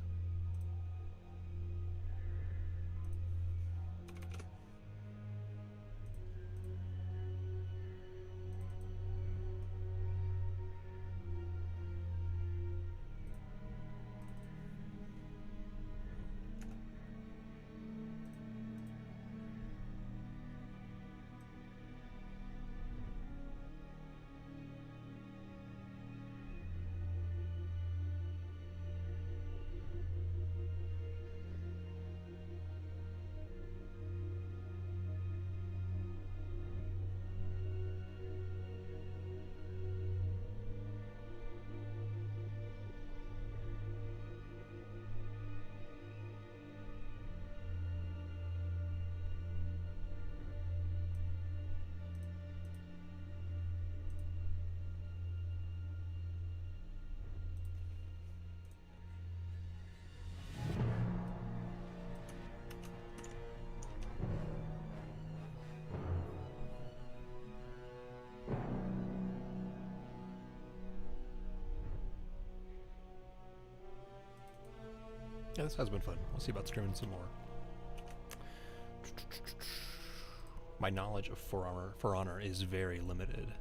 Yeah, this has been fun. We'll see about streaming some more. My knowledge of For Honor is very limited,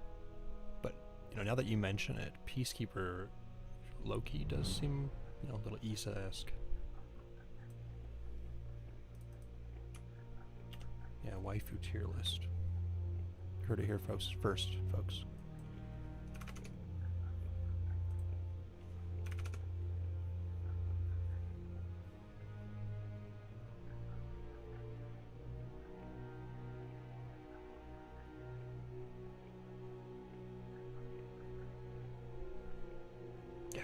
but now that you mention it, Peacekeeper low-key does seem a little Issa-esque. Yeah, waifu tier list. Heard it here first, folks.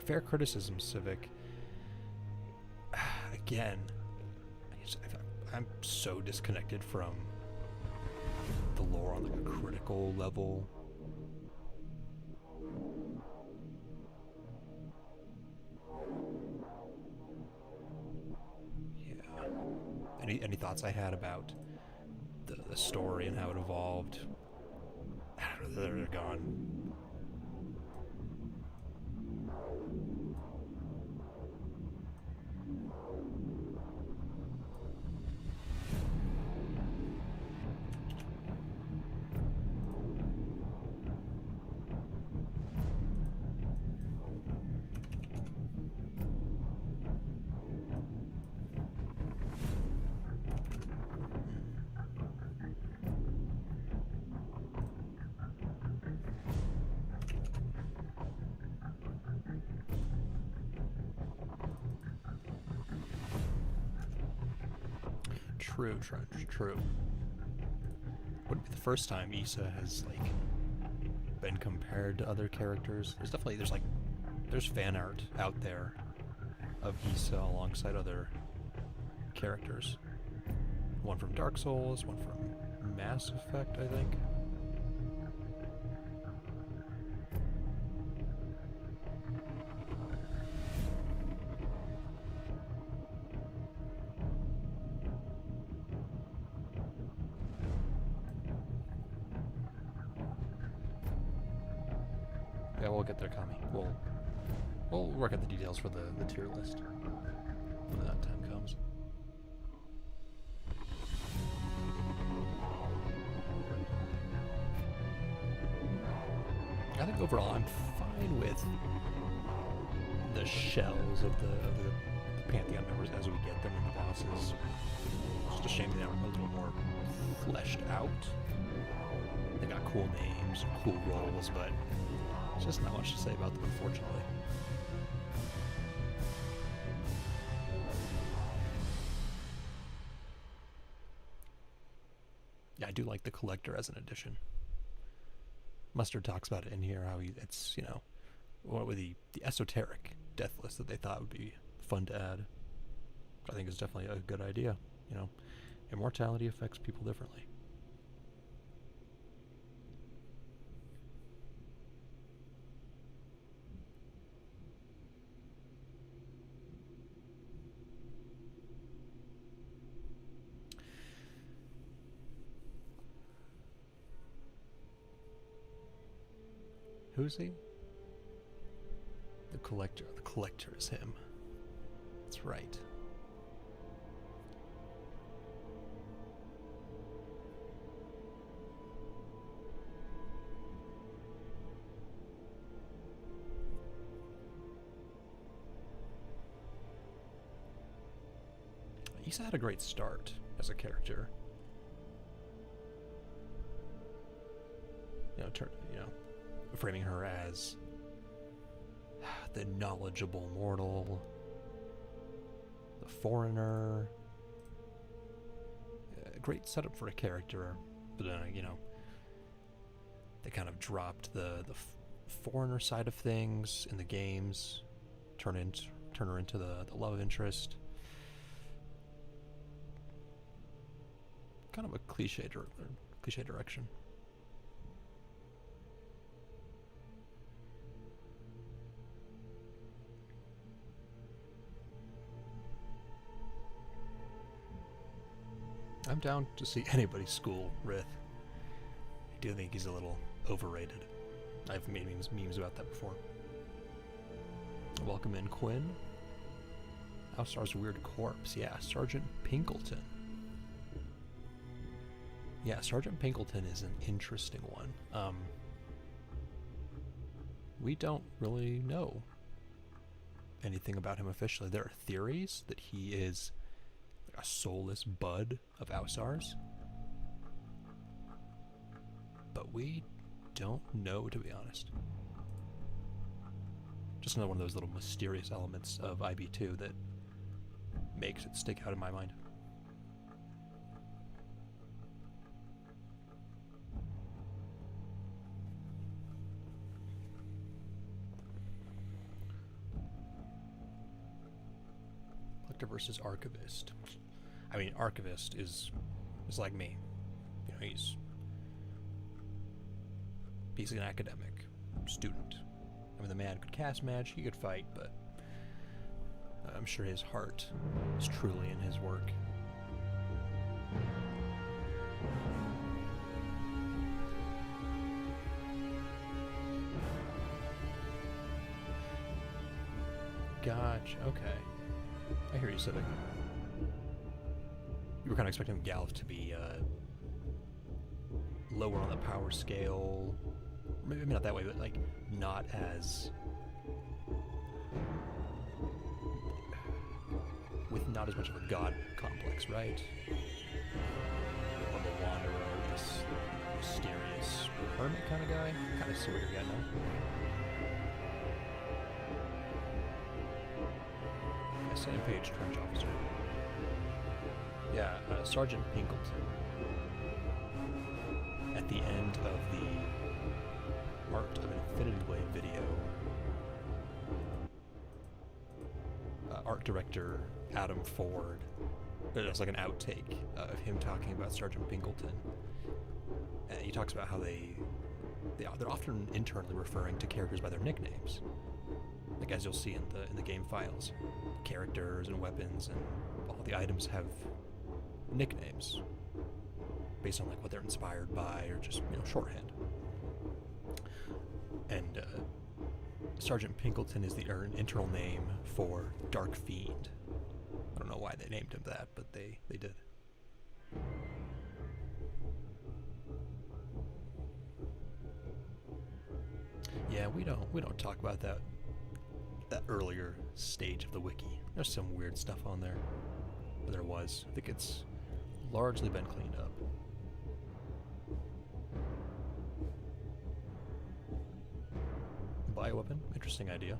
Fair criticism, Civic. Again, I'm so disconnected from the lore on like a critical level. Yeah. Any thoughts I had about the story and how it evolved? I don't know, they're gone. True. Wouldn't be the first time Issa has been compared to other characters. There's fan art out there of Issa alongside other characters. One from Dark Souls, one from Mass Effect, I think. Yeah, we'll get there, Kami. We'll work out the details for the tier list when that time comes. I think overall I'm fine with the shells of the Pantheon members as we get them in the bosses. It's just a shame they aren't a little more fleshed out. They got cool names, cool roles, but there's just not much to say about them, unfortunately. Yeah, I do like the Collector as an addition. Mustard talks about it in here, how it's, what with the esoteric death list that they thought would be fun to add. I think it's definitely a good idea. Immortality affects people differently. Who's he? The collector. The collector is him. That's right. He's had a great start as a character. Framing her as the knowledgeable mortal, the foreigner. A great setup for a character, but then they kind of dropped the foreigner side of things in the games, turn her into the love interest. Kind of a cliche direction. I'm down to see anybody school Rith. I do think he's a little overrated. I've made memes about that before. Welcome in, Quinn. Owstar's weird corpse. Yeah, Sergeant Pinkleton. Yeah, Sergeant Pinkleton is an interesting one. We don't really know anything about him officially. There are theories that he is a soulless bud of Owstar's, but we don't know, to be honest. Just another one of those little mysterious elements of IB2 that makes it stick out in my mind. Collector versus Archivist. I mean, Archivist is like me. He's an academic student. I mean, the man could cast magic, he could fight, but I'm sure his heart is truly in his work. Gotcha, okay. I hear you, Civic. You were kind of expecting Galv to be lower on the power scale. Maybe not that way, but like not as with not as much of a god complex, right? Or the wanderer, this mysterious hermit kind of guy. Kind of see what you're getting at. Same page, trench officer. Yeah, Sergeant Pinkleton. At the end of the Art of an Infinity Blade video, art director Adam Ford, it was like an outtake of him talking about Sergeant Pinkleton. And he talks about how they're often internally referring to characters by their nicknames. Like, as you'll see in the game files, characters and weapons and all the items have nicknames based on like what they're inspired by or just shorthand. And Sergeant Pinkleton is the internal name for Dark Fiend. I don't know why they named him that, but they did. Yeah, we don't talk about that earlier stage of the wiki. There's some weird stuff on there. Or there was. I think it's largely been cleaned up. Bioweapon, interesting idea.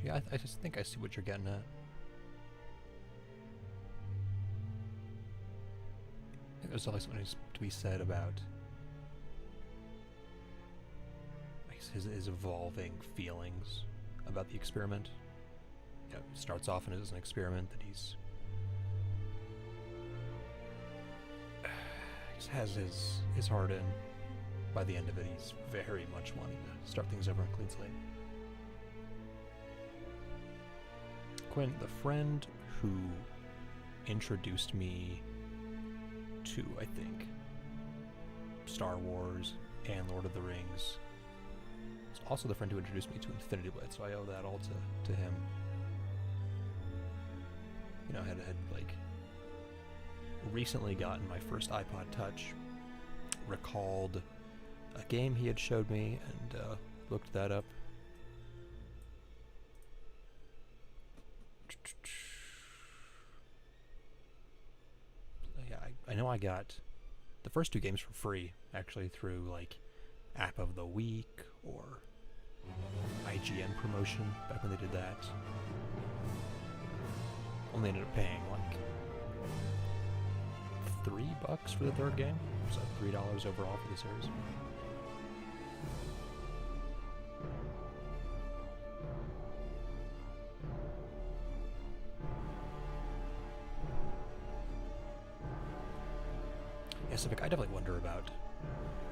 Gotcha. Yeah, I just think I see what you're getting at. I think there's always something to be said about his evolving feelings about the experiment. You know, it starts off as an experiment that he has his heart in. By the end of it, he's very much wanting to start things over on clean slate. Quinn, the friend who introduced me to, I think, Star Wars and Lord of the Rings, is also the friend who introduced me to Infinity Blade, so I owe that all to him. You know, I had like recently gotten my first iPod Touch, recalled a game he had showed me, and looked that up. Yeah, I know I got the first 2 games for free, actually, through like App of the Week or IGN promotion back when they did that. Only ended up paying like $3 for the 3rd game, so $3 overall for the series. Yeah, Civic, I definitely wonder about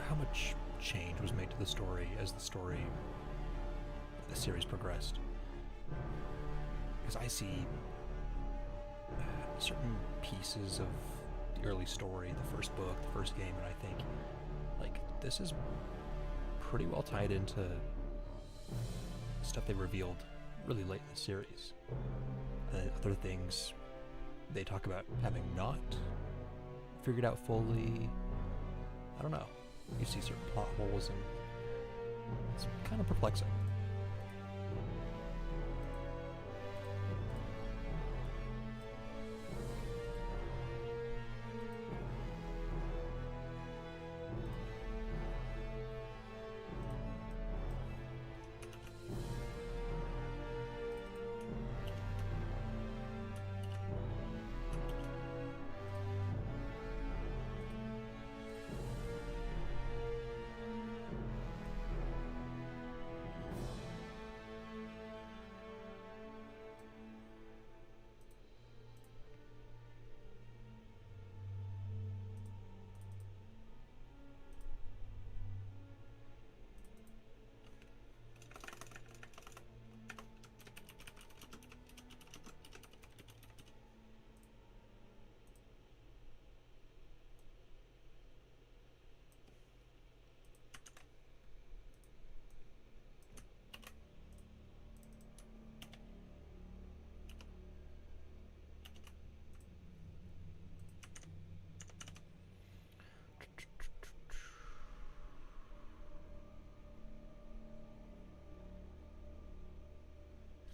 how much change was made to the story as the series progressed. Because I see certain pieces of the early story, the first book, the first game, and I think, like, this is pretty well tied into stuff they revealed really late in the series. Other things they talk about having not figured out fully. I don't know. You see certain plot holes, and it's kind of perplexing.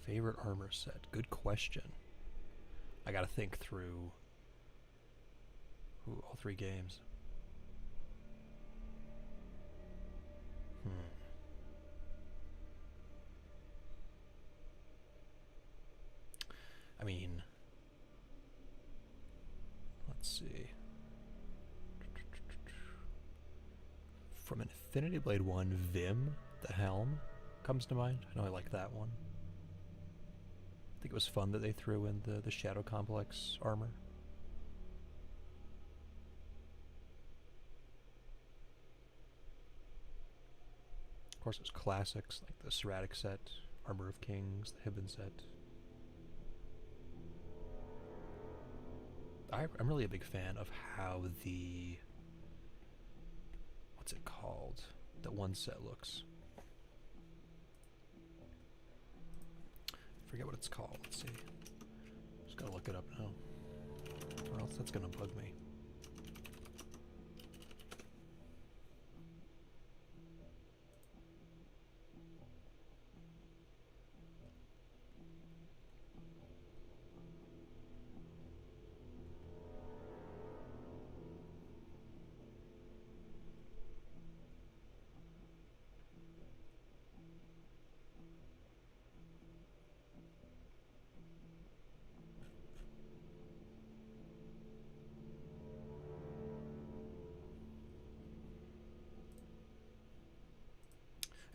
Favorite armor set? Good question. I gotta think through all 3 games. I mean, let's see. From Infinity Blade 1, Vim, the helm, comes to mind. I know I like that one. I think it was fun that they threw in the Shadow Complex armor. Of course, there's classics like the Serratic set, Armor of Kings, the Hibben set. I'm really a big fan of how the... what's it called? That one set looks. I forget what it's called. Let's see. Just gotta look it up now. Or else that's gonna bug me.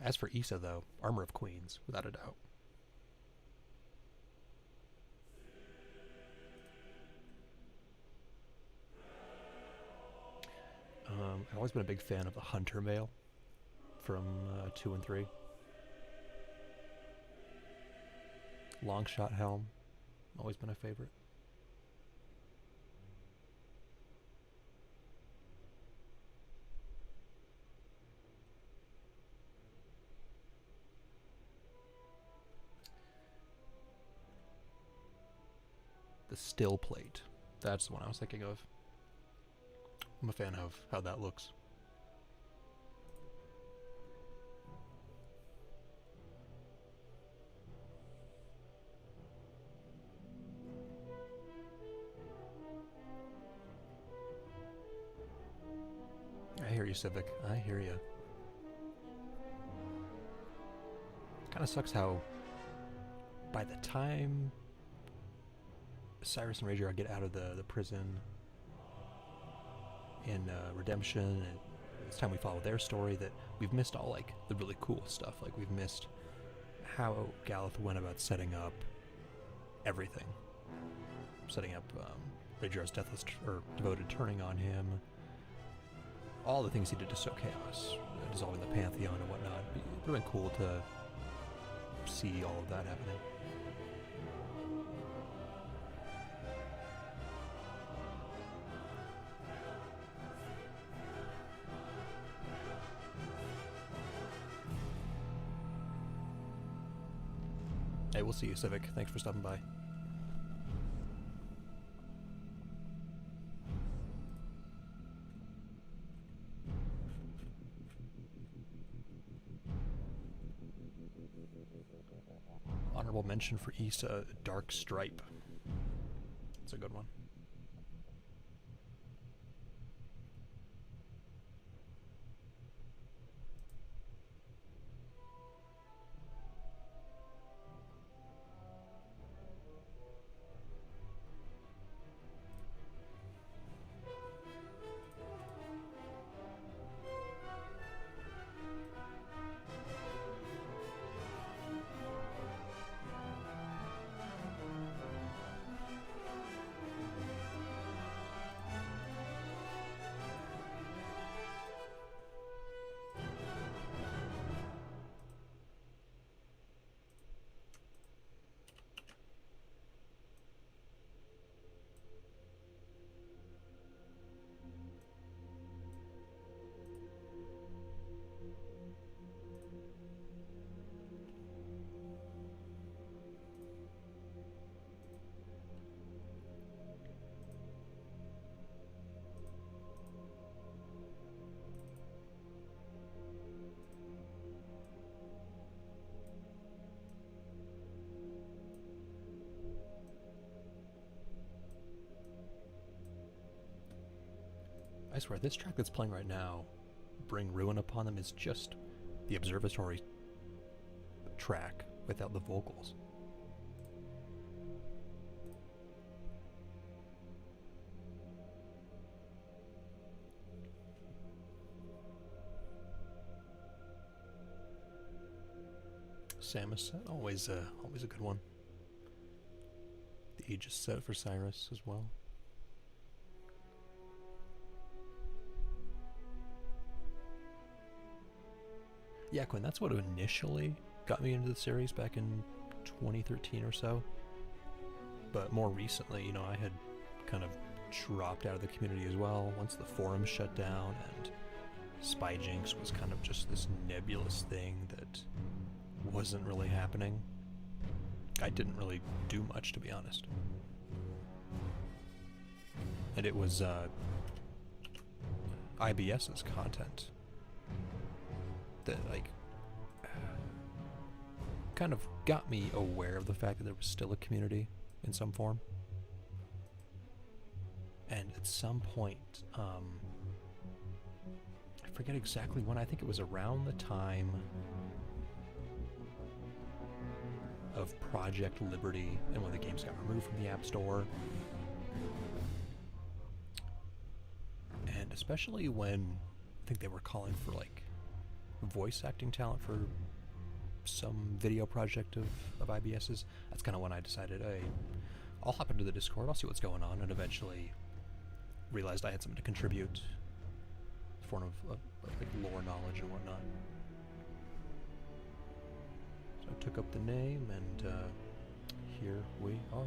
As for Issa, though, Armor of Queens, without a doubt. I've always been a big fan of the Hunter Mail from 2 and 3. Longshot Helm, always been a favorite. The Still Plate, that's the one I was thinking of. I'm a fan of how that looks. I hear you, Civic. I hear you. Kind of sucks how by the time Cyrus and Rager get out of the prison in Redemption, and it's time we follow their story, that we've missed all like the really cool stuff. Like we've missed how Galeth went about setting up everything, setting up Rager's deathless or devoted turning on him, all the things he did to sow chaos, dissolving the Pantheon and whatnot. It would have been cool to see all of that happening. Hey, we'll see you, Civic. Thanks for stopping by. Honorable mention for Issa, Dark Stripe. That's a good one. I swear, this track that's playing right now, Bring Ruin Upon Them, is just the Observatory track without the vocals. Samus set, always a good one. The Aegis set for Cyrus as well. Yeah, Quinn, that's what initially got me into the series back in 2013 or so. But more recently, you know, I had kind of dropped out of the community as well once the forums shut down, and Spyjinx was kind of just this nebulous thing that wasn't really happening. I didn't really do much, to be honest. And it was IBS's content that like kind of got me aware of the fact that there was still a community in some form. And at some point, I forget exactly when, I think it was around the time of Project Liberty and when the games got removed from the App Store. And especially when I think they were calling for like voice acting talent for some video project of IBS's. That's kind of when I decided, hey, I'll hop into the Discord, I'll see what's going on, and eventually realized I had something to contribute, form of like lore knowledge and whatnot. So I took up the name, and here we are.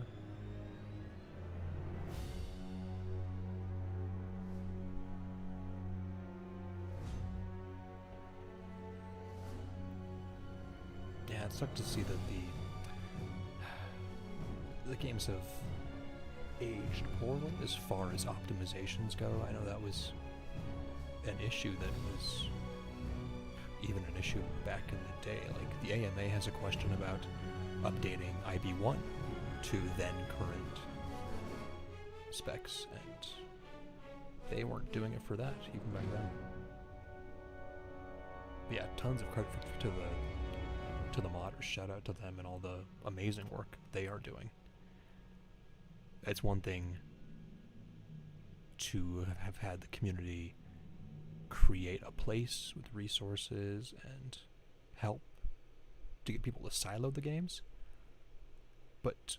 Yeah, it sucked to see that the games have aged poorly as far as optimizations go. I know that was an issue that was even an issue back in the day. Like, the AMA has a question about updating IB1 to then current specs, and they weren't doing it for that even back then. But yeah, tons of credit to the modders. Shout out to them and all the amazing work they are doing. It's one thing to have had the community create a place with resources and help to get people to silo the games, but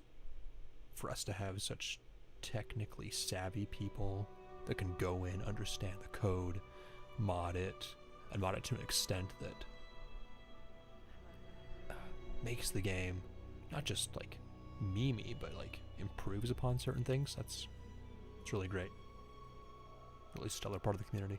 for us to have such technically savvy people that can go in, understand the code, mod it, and mod it to an extent that makes the game not just like memey, but like improves upon certain things. It's really great. Really stellar part of the community.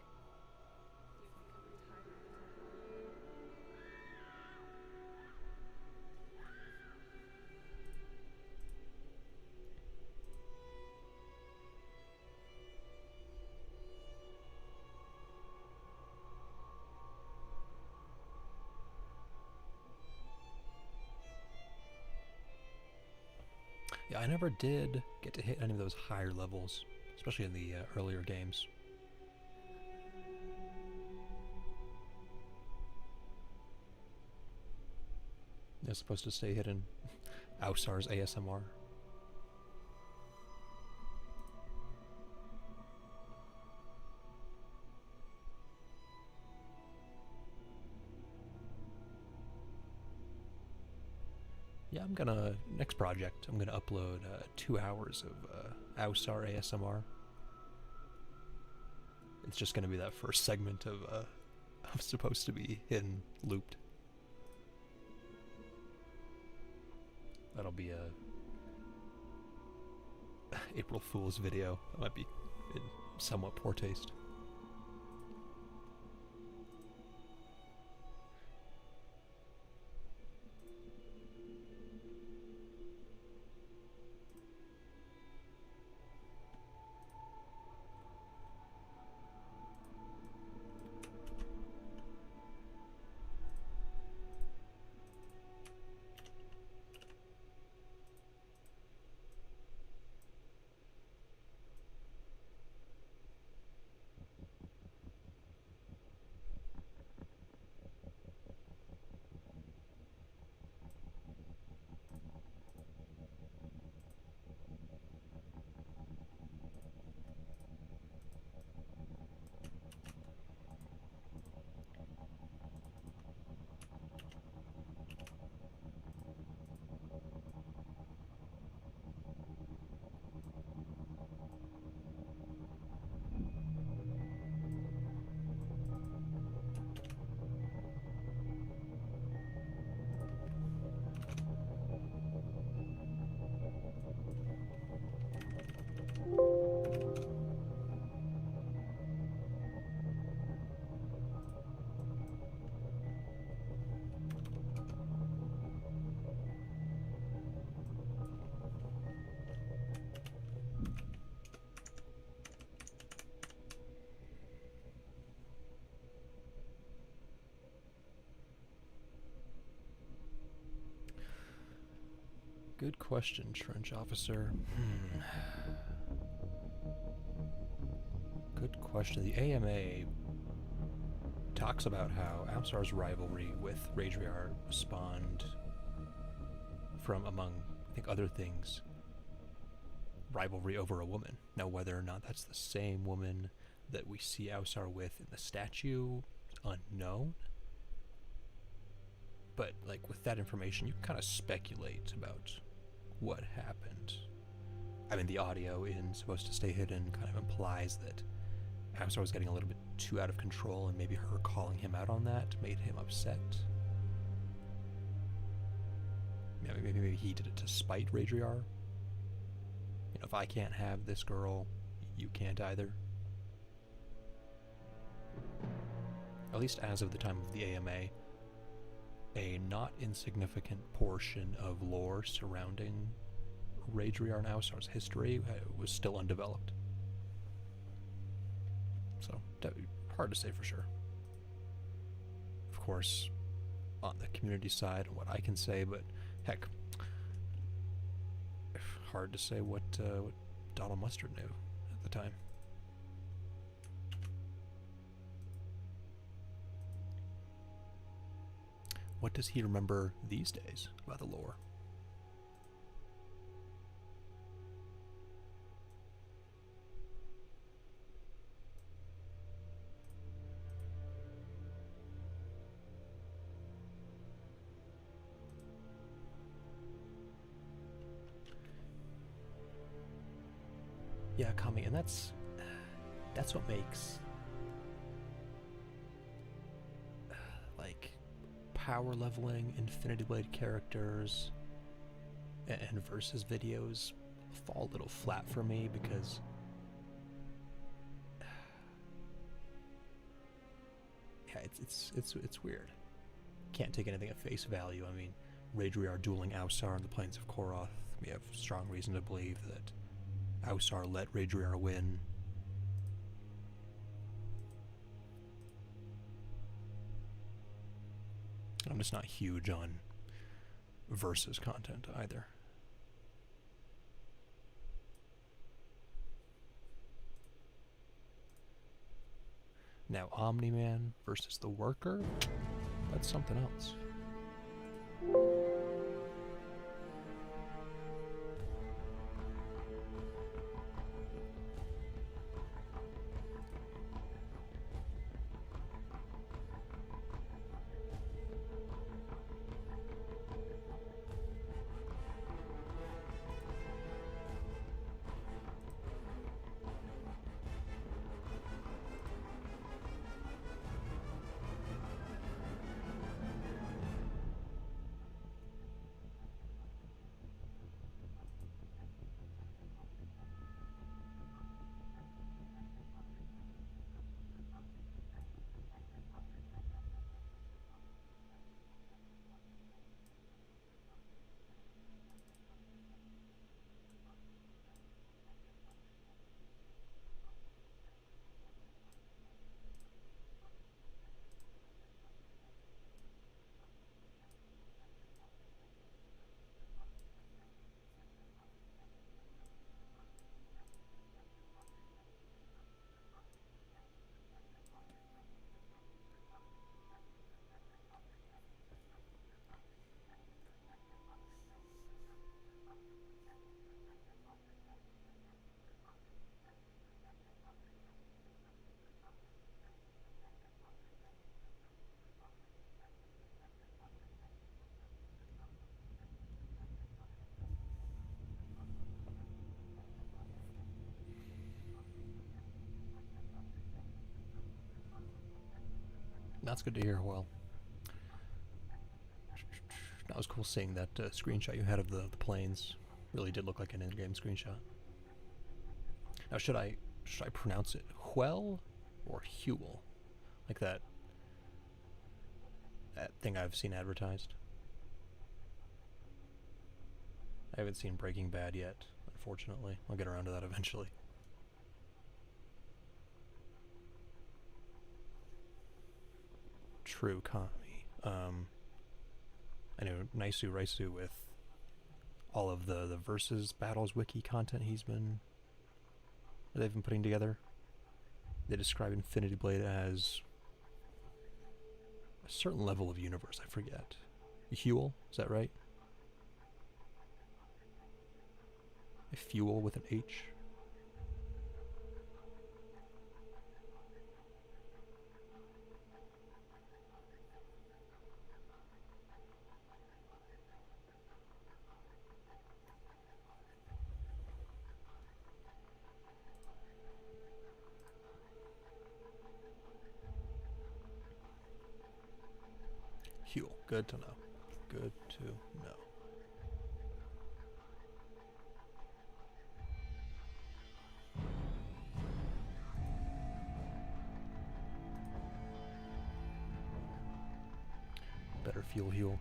Yeah, I never did get to hit any of those higher levels, especially in the earlier games. It's supposed to stay hidden. Ausar's ASMR. Yeah, next project, I'm gonna upload 2 hours of Ausar ASMR. It's just gonna be that first segment of supposed to be hidden, looped. That'll be a April Fool's video. That might be in somewhat poor taste. Good question, Trench Officer. Good question. The AMA talks about how Amsar's rivalry with Radriar spawned from, among, I think, other things, rivalry over a woman. Now, whether or not that's the same woman that we see Ausar with in the statue, unknown. But, like, with that information, you can kind of speculate about what happened. I mean, the audio in Supposed to Stay Hidden kind of implies that Amstar was getting a little bit too out of control, and maybe her calling him out on that made him upset. Yeah, maybe he did it to spite Radriar. You know, if I can't have this girl, you can't either. At least as of the time of the AMA, a not insignificant portion of lore surrounding Radriar and Ausar's history was still undeveloped. So, hard to say for sure. Of course, on the community side, what I can say, but heck, hard to say what Donald Mustard knew at the time. What does he remember these days about the lore? Yeah, Kami, and that's what makes like power leveling Infinity Blade characters and versus videos fall a little flat for me, because yeah, it's weird. Can't take anything at face value. I mean, Radriar dueling Ausar on the plains of Koroth. We have strong reason to believe that Ausar let Radriar win. I'm just not huge on versus content either. Now, Omni-Man versus the Worker, that's something else. That's good to hear. Well, that was cool seeing that screenshot you had of the planes. Really did look like an in-game screenshot. Now, should I pronounce it Huel or Huel, like that thing I've seen advertised? I haven't seen Breaking Bad yet, unfortunately. I'll get around to that eventually. True, Kami. I know Naisu Raisu with all of the Versus Battles wiki content they've been putting together. They describe Infinity Blade as a certain level of universe, I forget. Huel, is that right? A fuel with an H. Good to know. Good to know. Better fuel heal.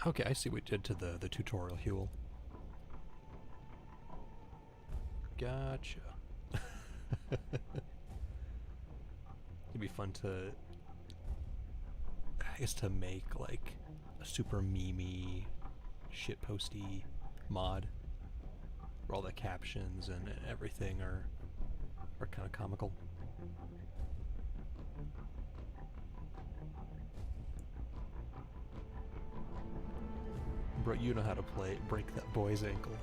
Okay, I see what you did to the tutorial Huel. Gotcha. It'd be fun to, I guess, to make like a super memey, shitposty mod where all the captions and everything are kind of comical. Bro, you know how to break that boy's ankle.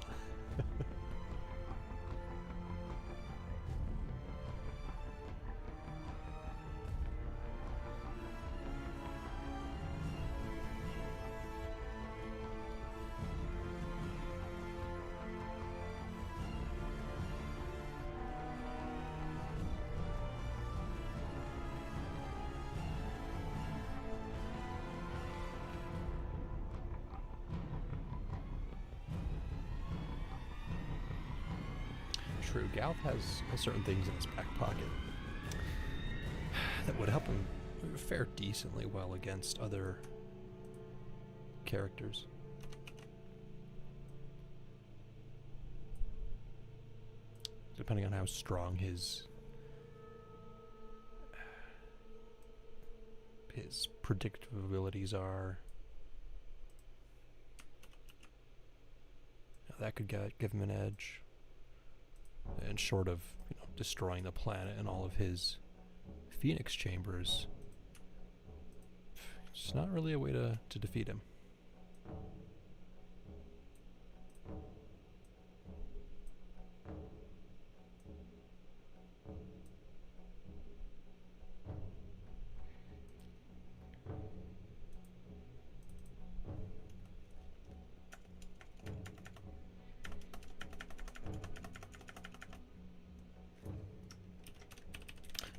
True, Galth has certain things in his back pocket that would help him fare decently well against other characters. Depending on how strong his predictive abilities are. That could give him an edge. And short of, destroying the planet and all of his Phoenix chambers, it's not really a way to defeat him.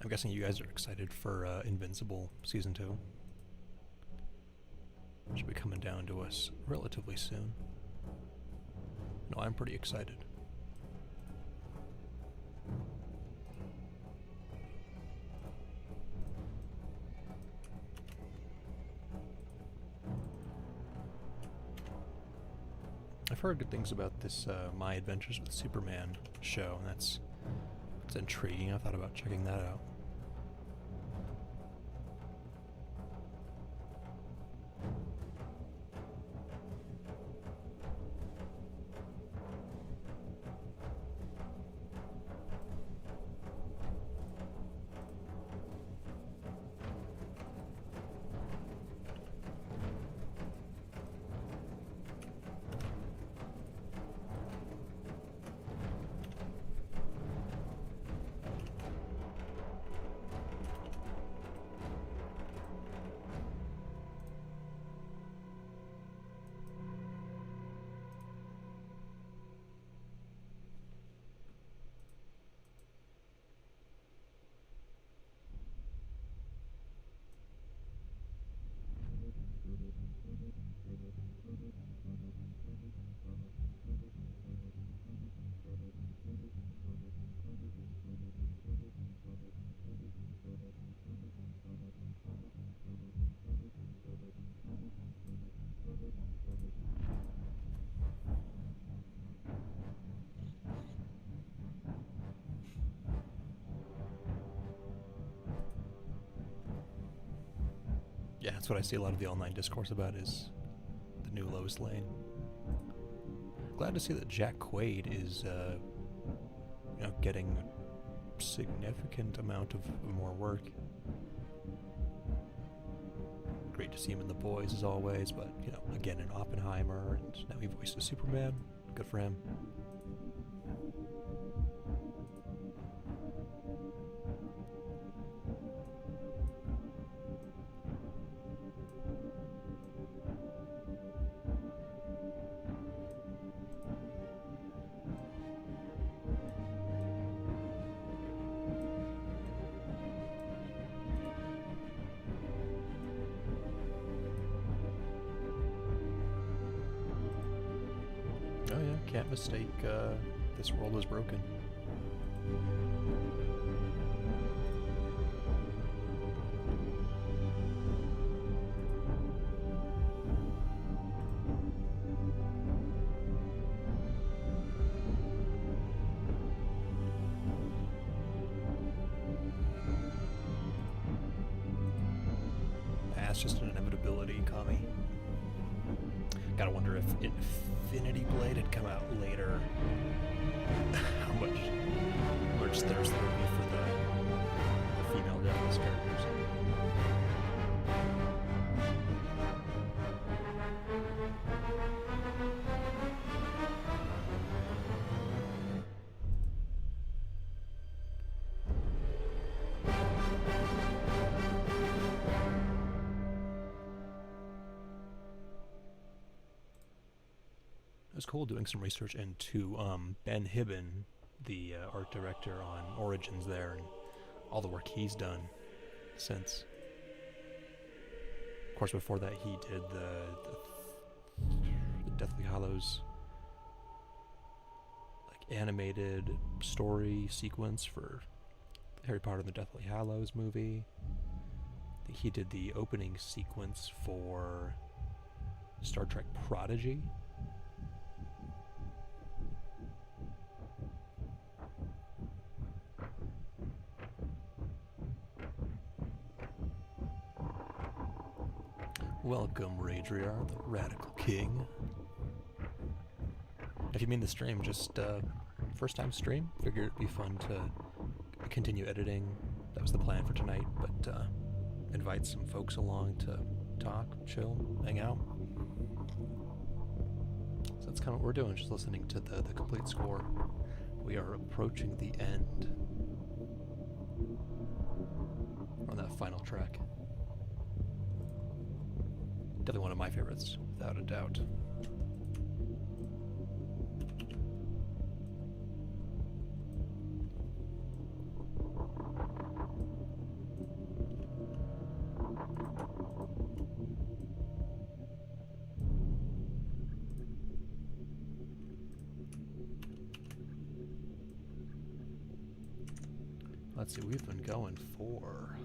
I'm guessing you guys are excited for Invincible Season 2. Which will be coming down to us relatively soon. No, I'm pretty excited. I've heard good things about this My Adventures with Superman show, and that's intriguing. I thought about checking that out. Yeah, that's what I see a lot of the online discourse about is the new Lois Lane. Glad to see that Jack Quaid is, getting a significant amount of more work. Great to see him in The Boys as always, but, again in Oppenheimer, and now he voices Superman. Good for him. Oh yeah, can't mistake this world is broken. It's just an inevitability, Kami. Gotta wonder if Infinity Blade had come out later, how much thirst there would be for the female Deathless characters. It was cool doing some research into Ben Hibben, the art director on Origins there, and all the work he's done since. Of course, before that he did the Deathly Hallows animated story sequence for Harry Potter and the Deathly Hallows movie. He did the opening sequence for Star Trek Prodigy. Welcome, Radriar, the Radical King. If you mean the stream, just first time stream, figured it'd be fun to continue editing. That was the plan for tonight, but invite some folks along to talk, chill, hang out. So that's kind of what we're doing, just listening to the complete score. We are approaching the end on that final track. Definitely one of my favorites, without a doubt. Let's see, we've been going for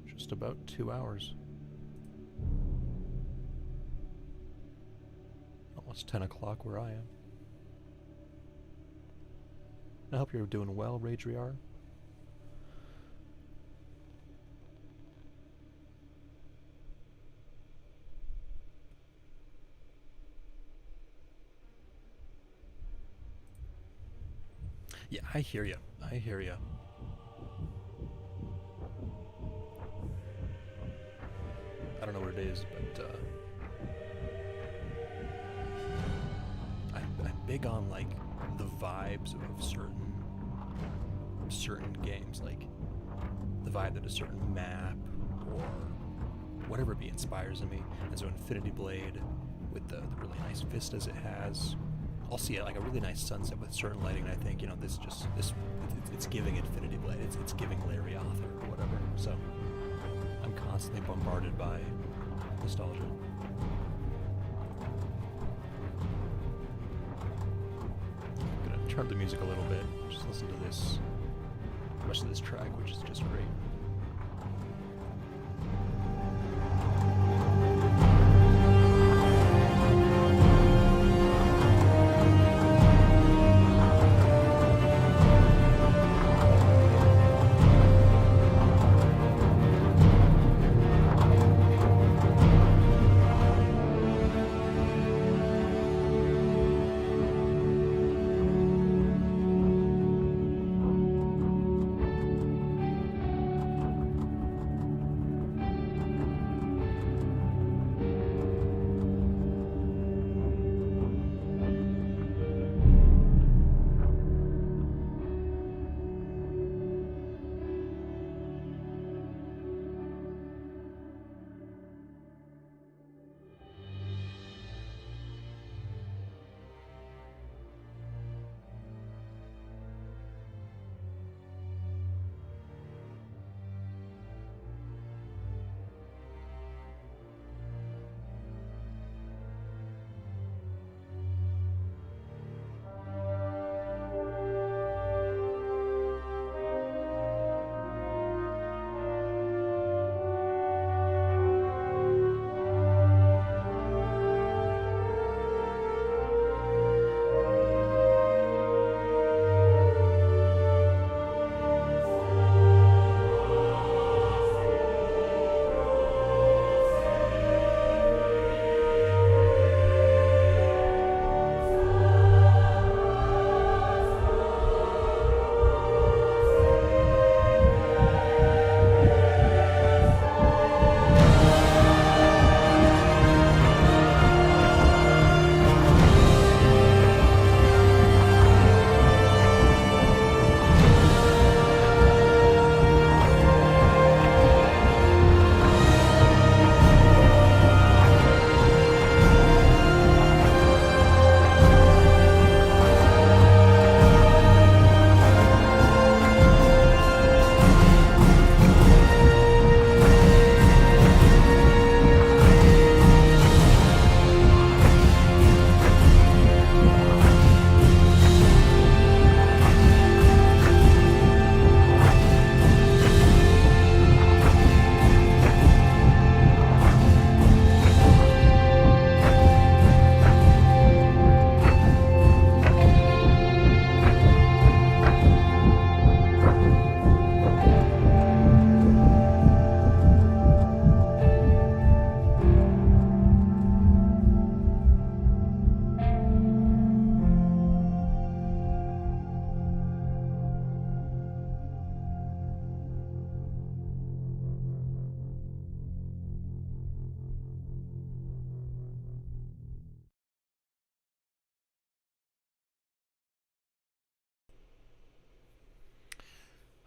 just about 2 hours. Almost 10 o'clock where I am. I hope you're doing well, Radriar. Yeah, I hear you. I hear you. I don't know what it is, but I'm big on like the vibes of certain games, like the vibe that a certain map or whatever it be inspires in me. And so Infinity Blade, with the really nice vistas it has, I'll see it like a really nice sunset with certain lighting, and I think, it's giving Infinity Blade, it's giving Larry Arthur or whatever. So I'm constantly bombarded by nostalgia. I'm gonna turn up the music a little bit, just listen to this, the rest of this track, which is just great.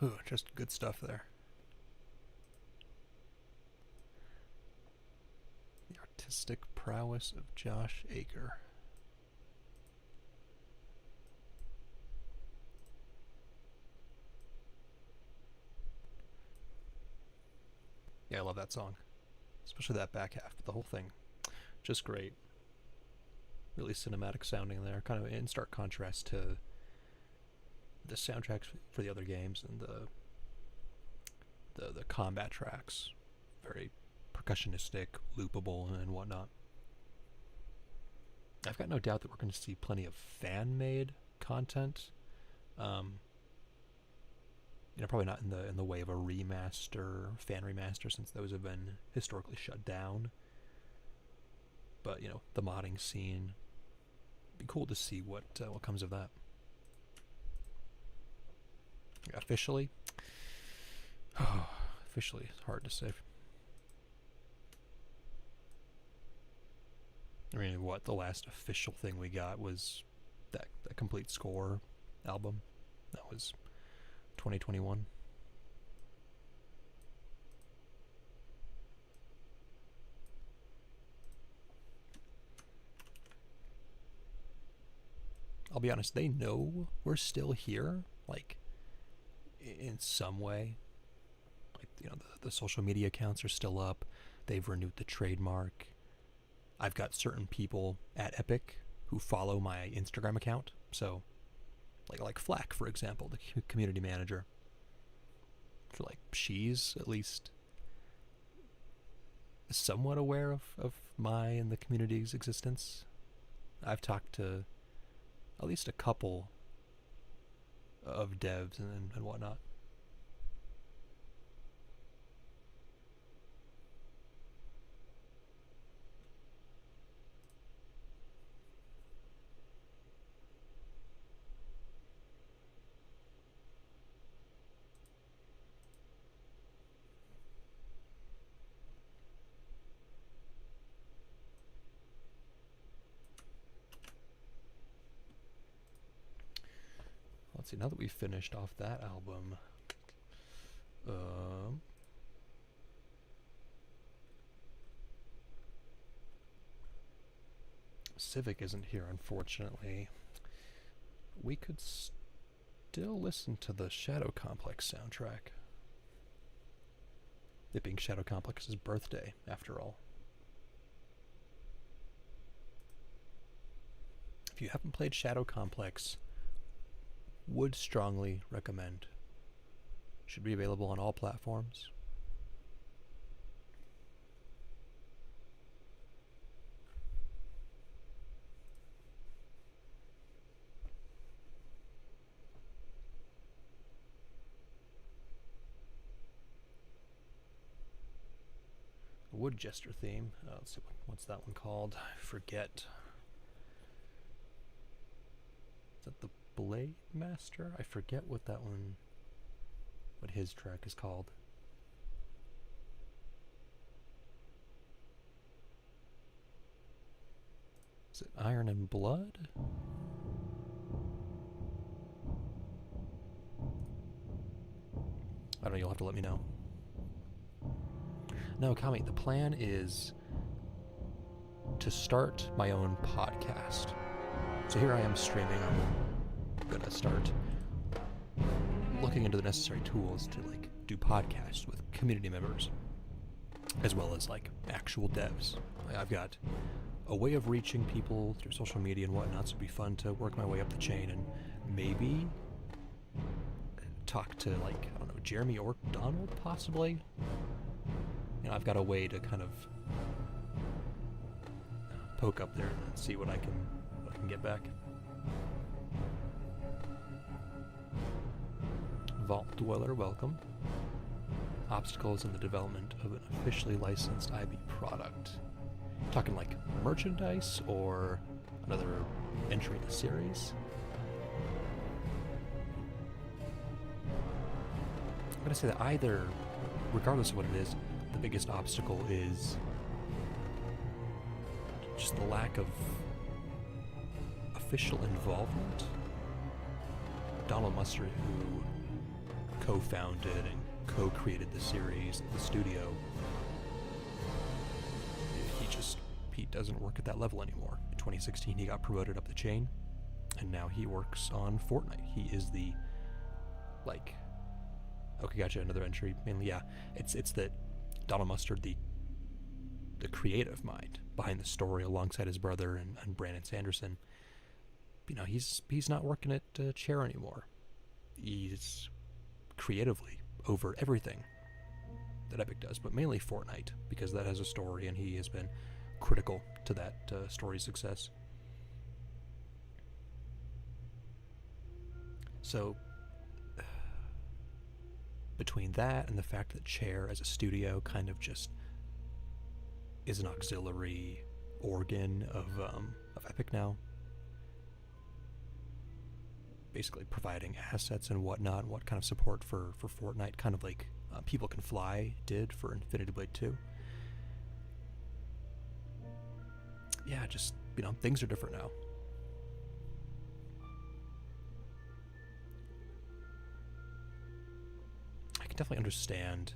Ooh, just good stuff there. The artistic prowess of Josh Aker. Yeah, I love that song. Especially that back half, but the whole thing, just great. Really cinematic sounding there, kind of in stark contrast to the soundtracks for the other games and the combat tracks. Very percussionistic, loopable, and whatnot. I've got no doubt that we're going to see plenty of fan-made content. Probably not in the way of a remaster, fan remaster, since those have been historically shut down. But the modding scene, it'd be cool to see what comes of that. Officially, it's hard to say. I mean, the last official thing we got was that complete score album. That was 2021. I'll be honest, they know we're still here, like, in some way. Like, the social media accounts are still up. They've renewed the trademark. I've got certain people at Epic who follow my Instagram account, so like Flack, for example, the community manager. So she's at least somewhat aware of my and the community's existence. I've talked to at least a couple of devs and whatnot. Let's see, now that we've finished off that album, Civic isn't here, unfortunately. We could still listen to the Shadow Complex soundtrack. It being Shadow Complex's birthday, after all. If you haven't played Shadow Complex, would strongly recommend. Should be available on all platforms. Wood Jester theme. Let's see, what's that one called? I forget. Is that the Blade Master? I forget what his track is called. Is it Iron and Blood? I don't know, you'll have to let me know. No, Kami, the plan is to start my own podcast. So here I am streaming. I'm gonna start looking into the necessary tools to do podcasts with community members, as well as actual devs. I've got a way of reaching people through social media and whatnot, so it'd be fun to work my way up the chain and maybe talk to I don't know, Jeremy or Donald possibly. I've got a way to kind of poke up there and see what I can get back. Vault Dweller, welcome. Obstacles in the development of an officially licensed IB product. Talking merchandise or another entry in the series? I'm gonna say that either, regardless of what it is, the biggest obstacle is just the lack of official involvement. Donald Mustard, who co-founded and co-created the series at the studio, he doesn't work at that level anymore. In 2016, he got promoted up the chain, and now he works on Fortnite. He is the, like, okay, gotcha, another entry. Mainly, yeah, it's that Donald Mustard, the creative mind behind the story, alongside his brother and Brandon Sanderson. You know, he's not working at Chair anymore. He's creatively over everything that Epic does, but mainly Fortnite, because that has a story, and he has been critical to that story's success. So, between that and the fact that Chair as a studio kind of just is an auxiliary organ of Epic now, basically providing assets and whatnot, and what kind of support for Fortnite, kind of like People Can Fly did for Infinity Blade 2. Yeah, just, you know, things are different now. I can definitely understand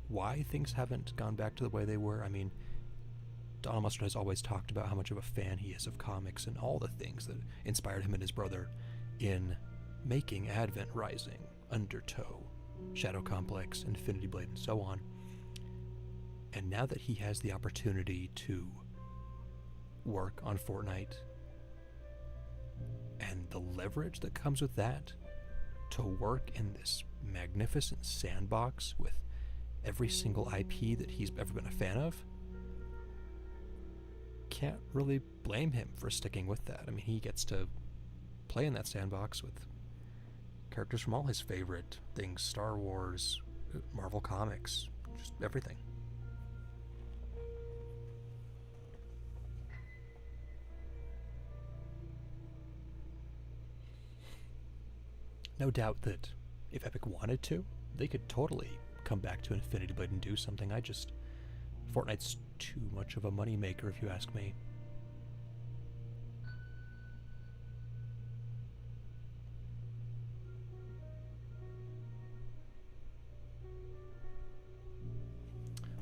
why things haven't gone back to the way they were. I mean, Donald Mustard has always talked about how much of a fan he is of comics and all the things that inspired him and his brother in making Advent Rising, Undertow, Shadow Complex, Infinity Blade, and so on. And now that he has the opportunity to work on Fortnite and the leverage that comes with that, to work in this magnificent sandbox with every single IP that he's ever been a fan of, can't really blame him for sticking with that. I mean, he gets to play in that sandbox with characters from all his favorite things, Star Wars, Marvel Comics, just everything. No doubt that if Epic wanted to, they could totally come back to Infinity Blade and do something. Fortnite's too much of a moneymaker, if you ask me.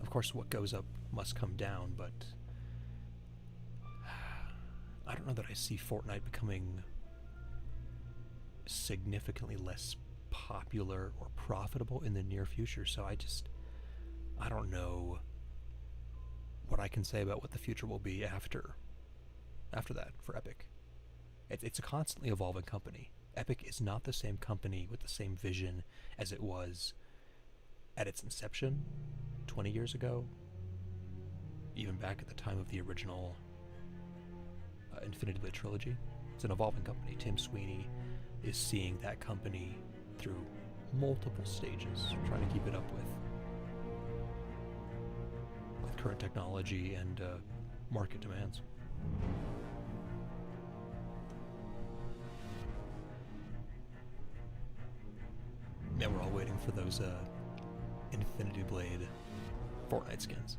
Of course, what goes up must come down, but I don't know that I see Fortnite becoming significantly less popular or profitable in the near future, so I don't know what I can say about what the future will be after that for Epic. It's a constantly evolving company. Epic is not the same company with the same vision as it was at its inception 20 years ago, even back at the time of the original Infinity Blade trilogy. It's an evolving company. Tim Sweeney is seeing that company through multiple stages, trying to keep it up with current technology and market demands. Yeah, we're all waiting for those Infinity Blade Fortnite skins.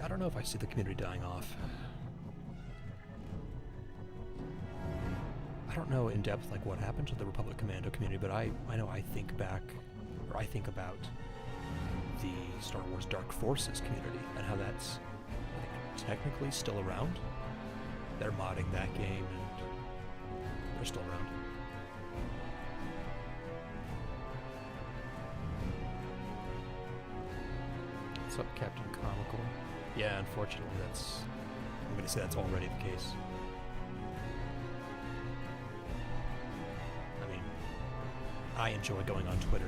I don't know if I see the community dying off. I don't know in depth like what happened to the Republic Commando community, but I know I think about the Star Wars Dark Forces community and how that's, I think, technically still around. They're modding that game and they're still around. What's up, Captain Comical? Yeah, unfortunately, I'm going to say that's already the case. I mean, I enjoy going on Twitter,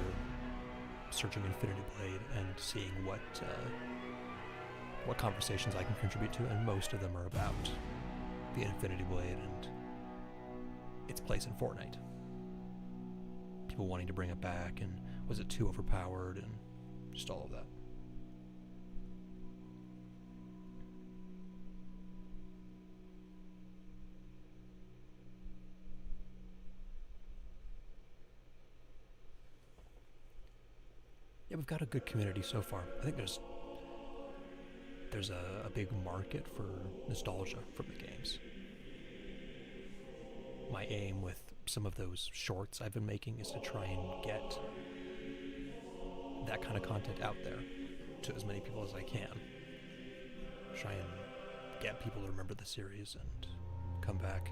searching Infinity Blade, and seeing what conversations I can contribute to, and most of them are about the Infinity Blade and its place in Fortnite. People wanting to bring it back, and was it too overpowered, and just all of that. we've got a good community so far. I think there's a big market for nostalgia from the games. My aim with some of those shorts I've been making is to try and get that kind of content out there to as many people as I can. Try and get people to remember the series and come back.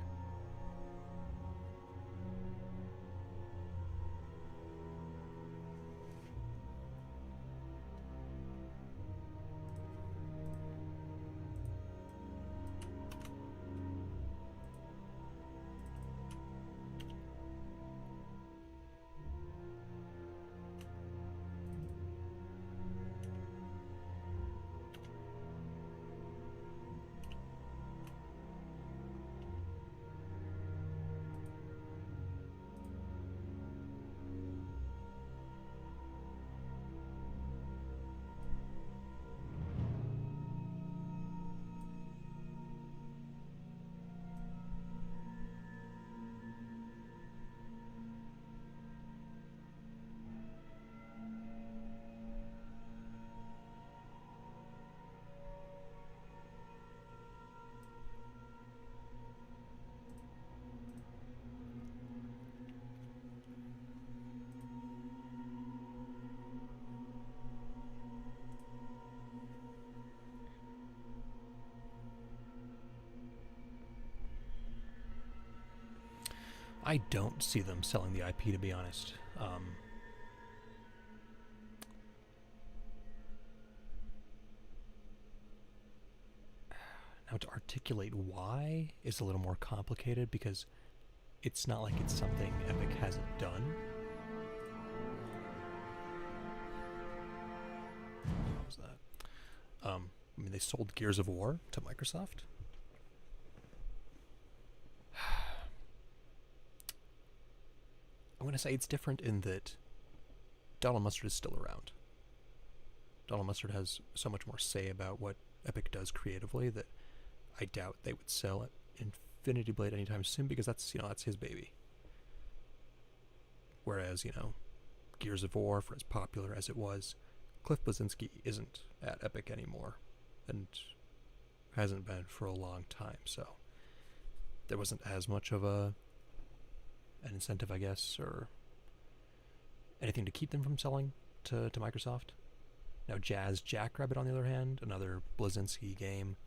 I don't see them selling the IP, to be honest. Now, to articulate why is a little more complicated because it's not like it's something Epic hasn't done. What was that? I mean, they sold Gears of War to Microsoft. I'm going to say it's different in that Donald Mustard is still around. Donald Mustard has so much more say about what Epic does creatively that I doubt they would sell Infinity Blade anytime soon because that's his baby. Whereas, Gears of War, for as popular as it was, Cliff Bleszinski isn't at Epic anymore and hasn't been for a long time, so there wasn't as much of an incentive, I guess, or anything to keep them from selling to Microsoft. Now, Jazz Jackrabbit, on the other hand, another Bleszinski game,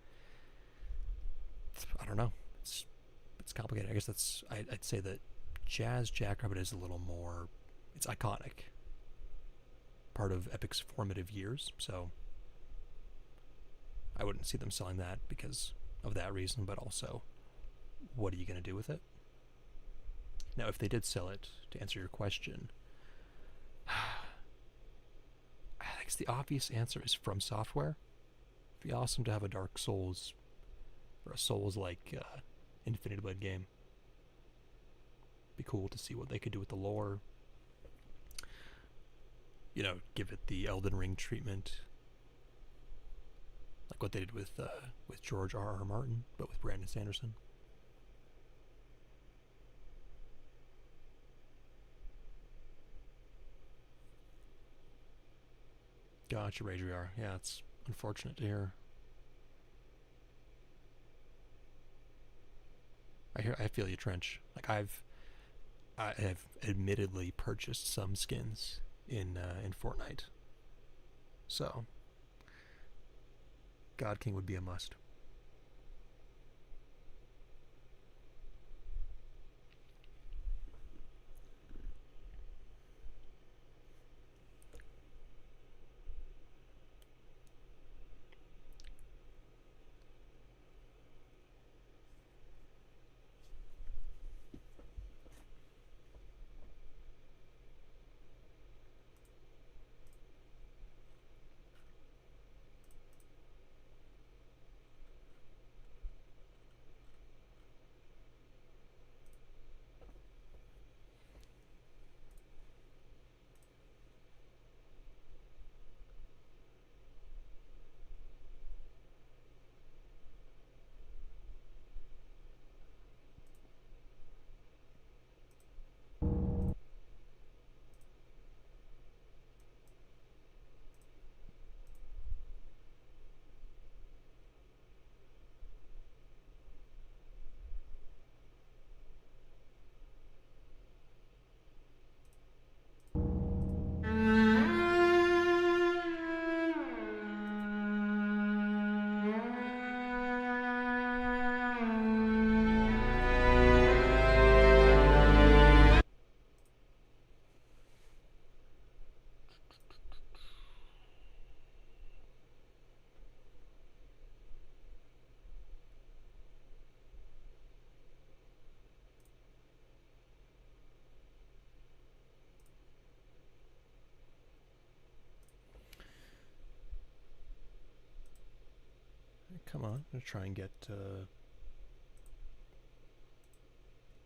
I don't know. It's complicated. I guess I'd say that Jazz Jackrabbit is a little more. It's iconic. Part of Epic's formative years, so I wouldn't see them selling that because of that reason, but also, what are you going to do with it? Now, if they did sell it, to answer your question, I think the obvious answer is From Software. It'd be awesome to have a Dark Souls or a Souls-like Infinity Blade game. Be cool to see what they could do with the lore. Give it the Elden Ring treatment, like what they did with George R.R. Martin, but with Brandon Sanderson. Gotcha, Ragear. Yeah, it's unfortunate to hear. I feel you, Trench. Like I have admittedly purchased some skins in Fortnite, so God King would be a must. Come on, I'm gonna try and get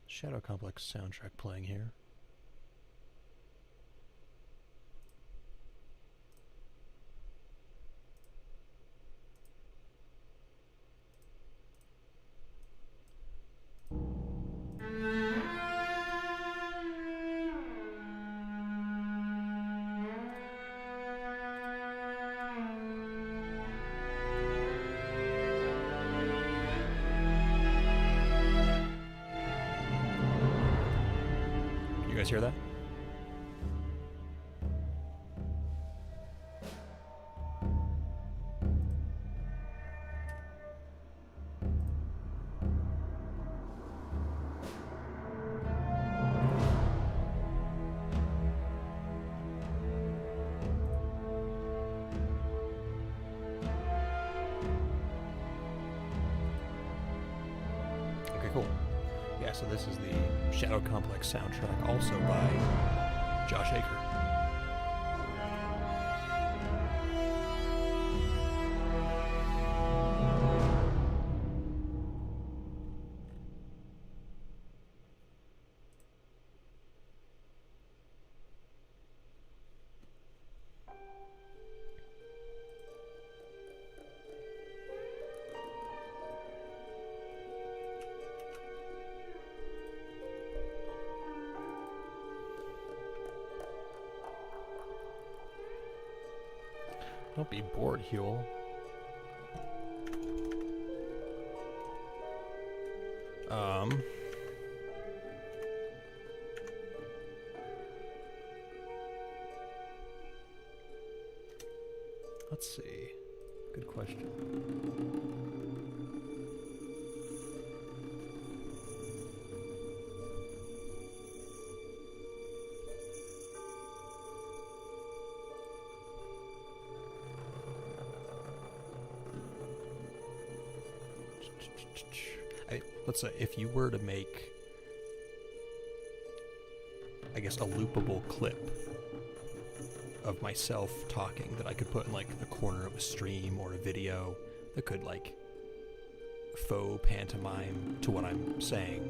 Shadow Complex soundtrack playing here. You guys hear that? Okay, cool. Yeah, so this is the Shadow Complex soundtrack, also by Josh Aker. Don't be bored, Huel. Let's see. Good question. Let's say if you were to make, I guess, a loopable clip of myself talking that I could put in like the corner of a stream or a video that could like faux pantomime to what I'm saying,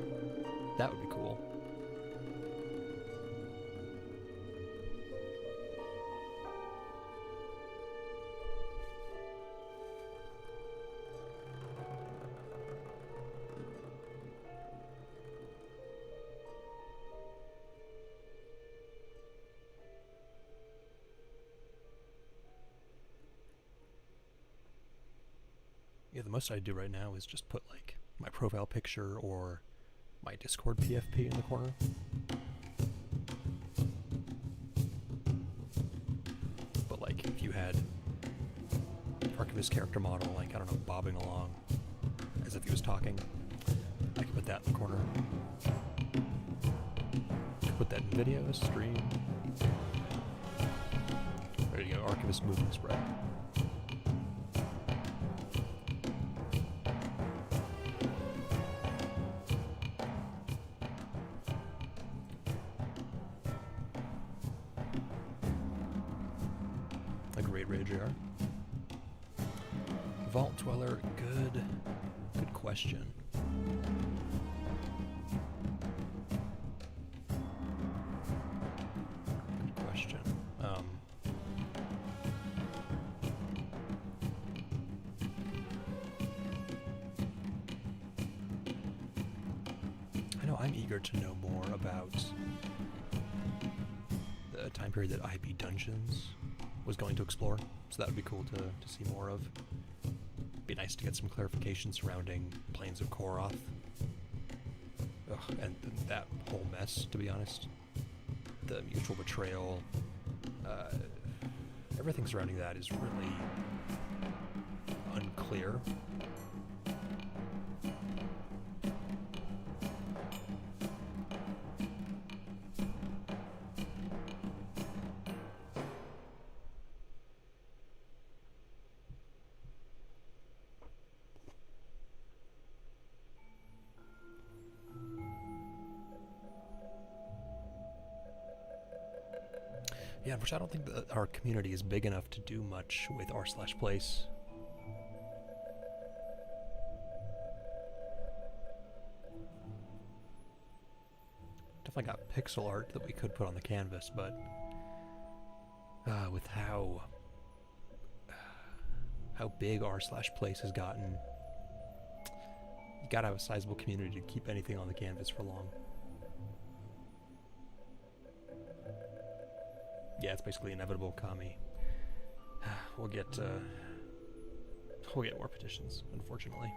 that would be cool. Yeah, the most I do right now is just put like my profile picture or my Discord PFP in the corner. But like if you had Archivist character model, like, I don't know, bobbing along as if he was talking, I could put that in the corner. Could put that in video, stream. There you go, Archivist movement spread. Vault Dweller, good question. Good question. I know I'm eager to know more about the time period that IB Dungeons was going to explore, so that would be cool to see more of. Be nice to get some clarification surrounding Plains of Koroth. Ugh, and that whole mess, to be honest. The mutual betrayal, everything surrounding that is really unclear. Yeah, which I don't think that our community is big enough to do much with r/place. definitely got pixel art that we could put on the canvas, but with how big r/place has gotten, you gotta have a sizable community to keep anything on the canvas for long. Yeah, it's basically inevitable, Kami. We'll get more petitions, unfortunately.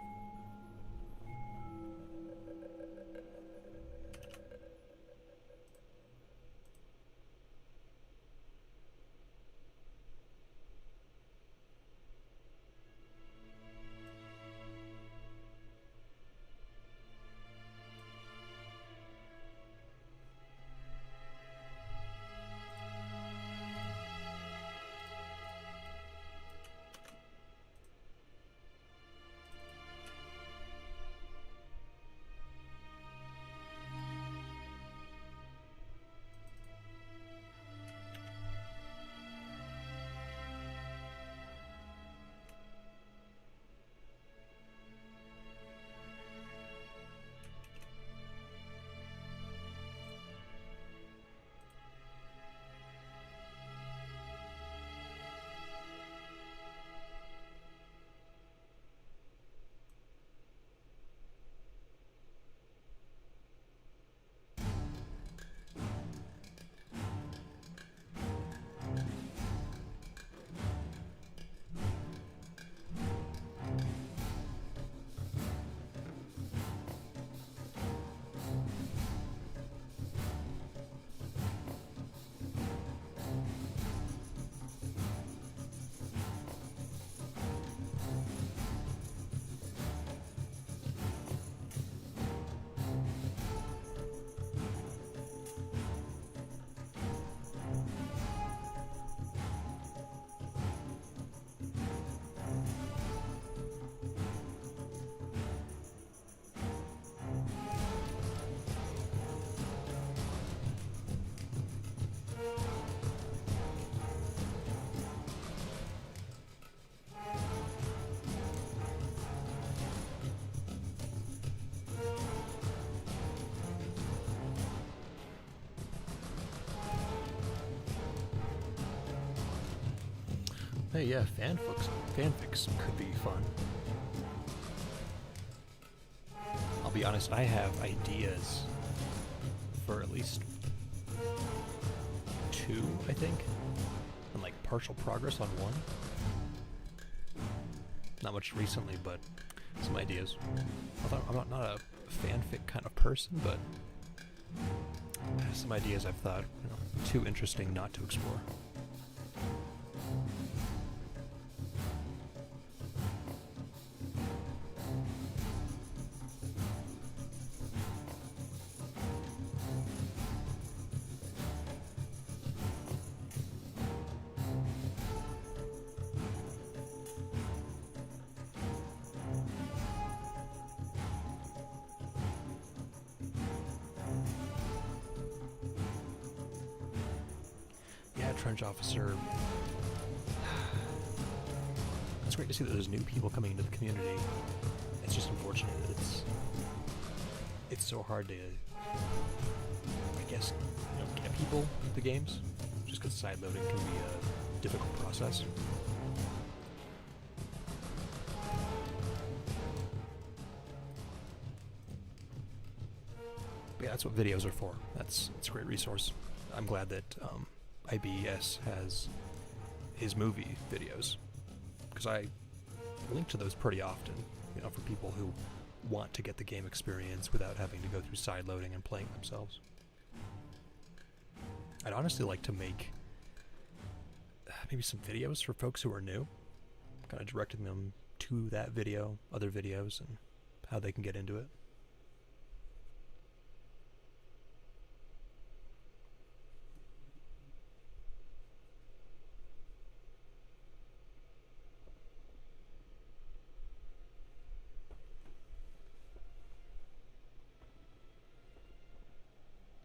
Hey, yeah, fanfics could be fun. I'll be honest, I have ideas for at least 2, I think, and like partial progress on 1. Not much recently, but some ideas. I'm not a fanfic kind of person, but some ideas I've thought too interesting not to explore. Trench officer. It's great to see that there's new people coming into the community. It's just unfortunate that it's so hard to, I guess, get people the games, just because side loading can be a difficult process. But yeah, that's what videos are for. It's a great resource. I'm glad that IBS has his movie videos, because I link to those pretty often, for people who want to get the game experience without having to go through side loading and playing themselves. I'd honestly like to make maybe some videos for folks who are new, kind of directing them to that video, other videos, and how they can get into it.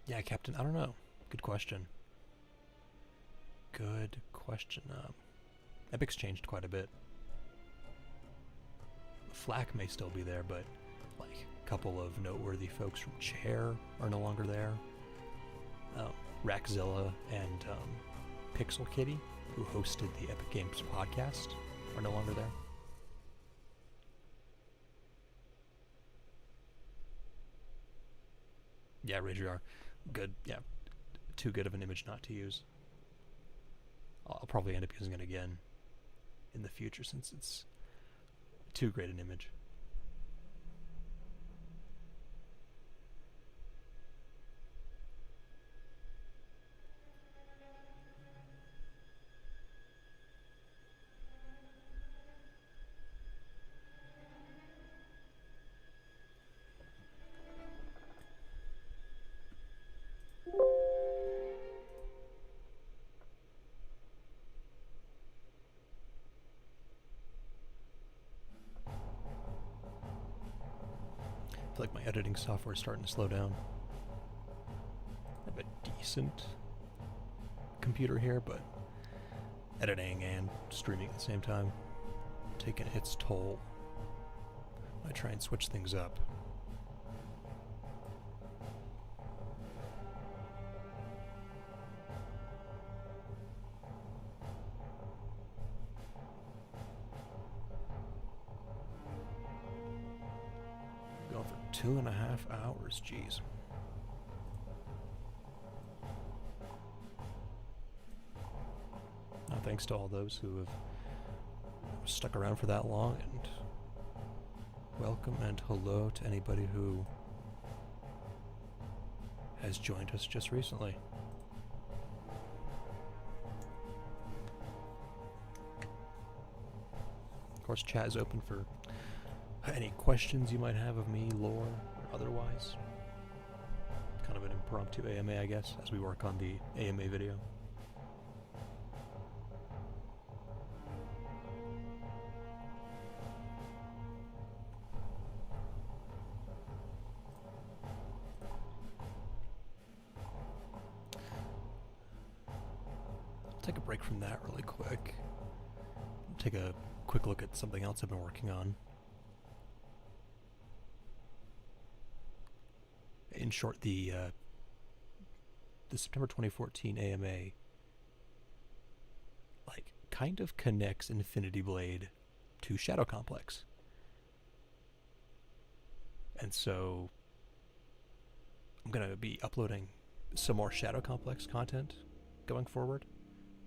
Yeah, Captain, I don't know. Good question. Good question. Epic's changed quite a bit. Flak may still be there, but like a couple of noteworthy folks from Chair are no longer there. Rackzilla and Pixel Kitty, who hosted the Epic Games podcast, are no longer there. Yeah, RageR. Good. Yeah, too good of an image not to use. I'll probably end up using it again in the future since it's too great an image. I feel like my editing software is starting to slow down. I have a decent computer here, but editing and streaming at the same time taking its toll. I try and switch things up. Going for 2.5 hours, jeez. Now, thanks to all those who have stuck around for that long, and welcome and hello to anybody who has joined us just recently. Of course, chat is open for any questions you might have of me, lore, or otherwise. Kind of an impromptu AMA, I guess, as we work on the AMA video. Take a break from that really quick. Take a quick look at something else I've been working on. In short, the September 2014 AMA kind of connects Infinity Blade to Shadow Complex. And so I'm going to be uploading some more Shadow Complex content going forward.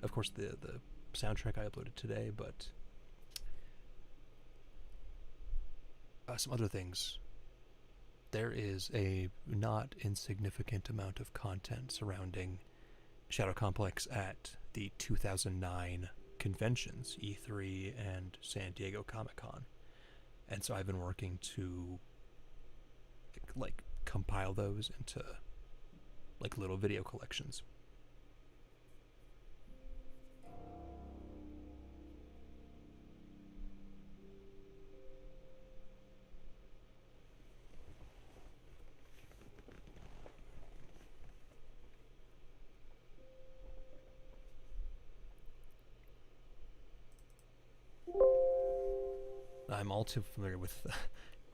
Of course, the soundtrack I uploaded today, but some other things. There is a not insignificant amount of content surrounding Shadow Complex at the 2009 conventions, E3 and San Diego Comic-Con. And so I've been working to compile those into little video collections. I'm all too familiar with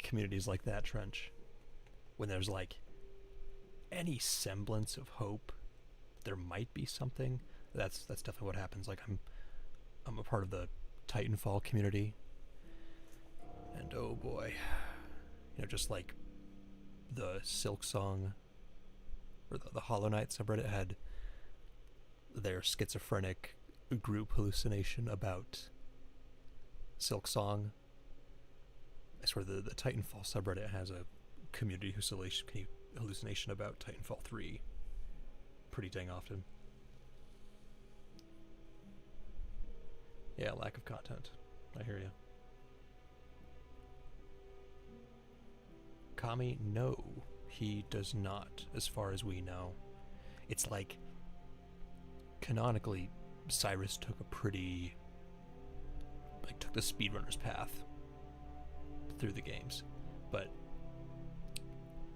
communities like that, Trench. When there's any semblance of hope, there might be something. That's definitely what happens. I'm a part of the Titanfall community, and oh boy, just like the Silksong or the Hollow Knight subreddit had their schizophrenic group hallucination about Silksong. I swear the Titanfall subreddit has a community hallucination about Titanfall 3 pretty dang often. Yeah, lack of content. I hear you. Kami, no, he does not, as far as we know. It's canonically, Cyrus took a pretty, took the speedrunner's path through the games, but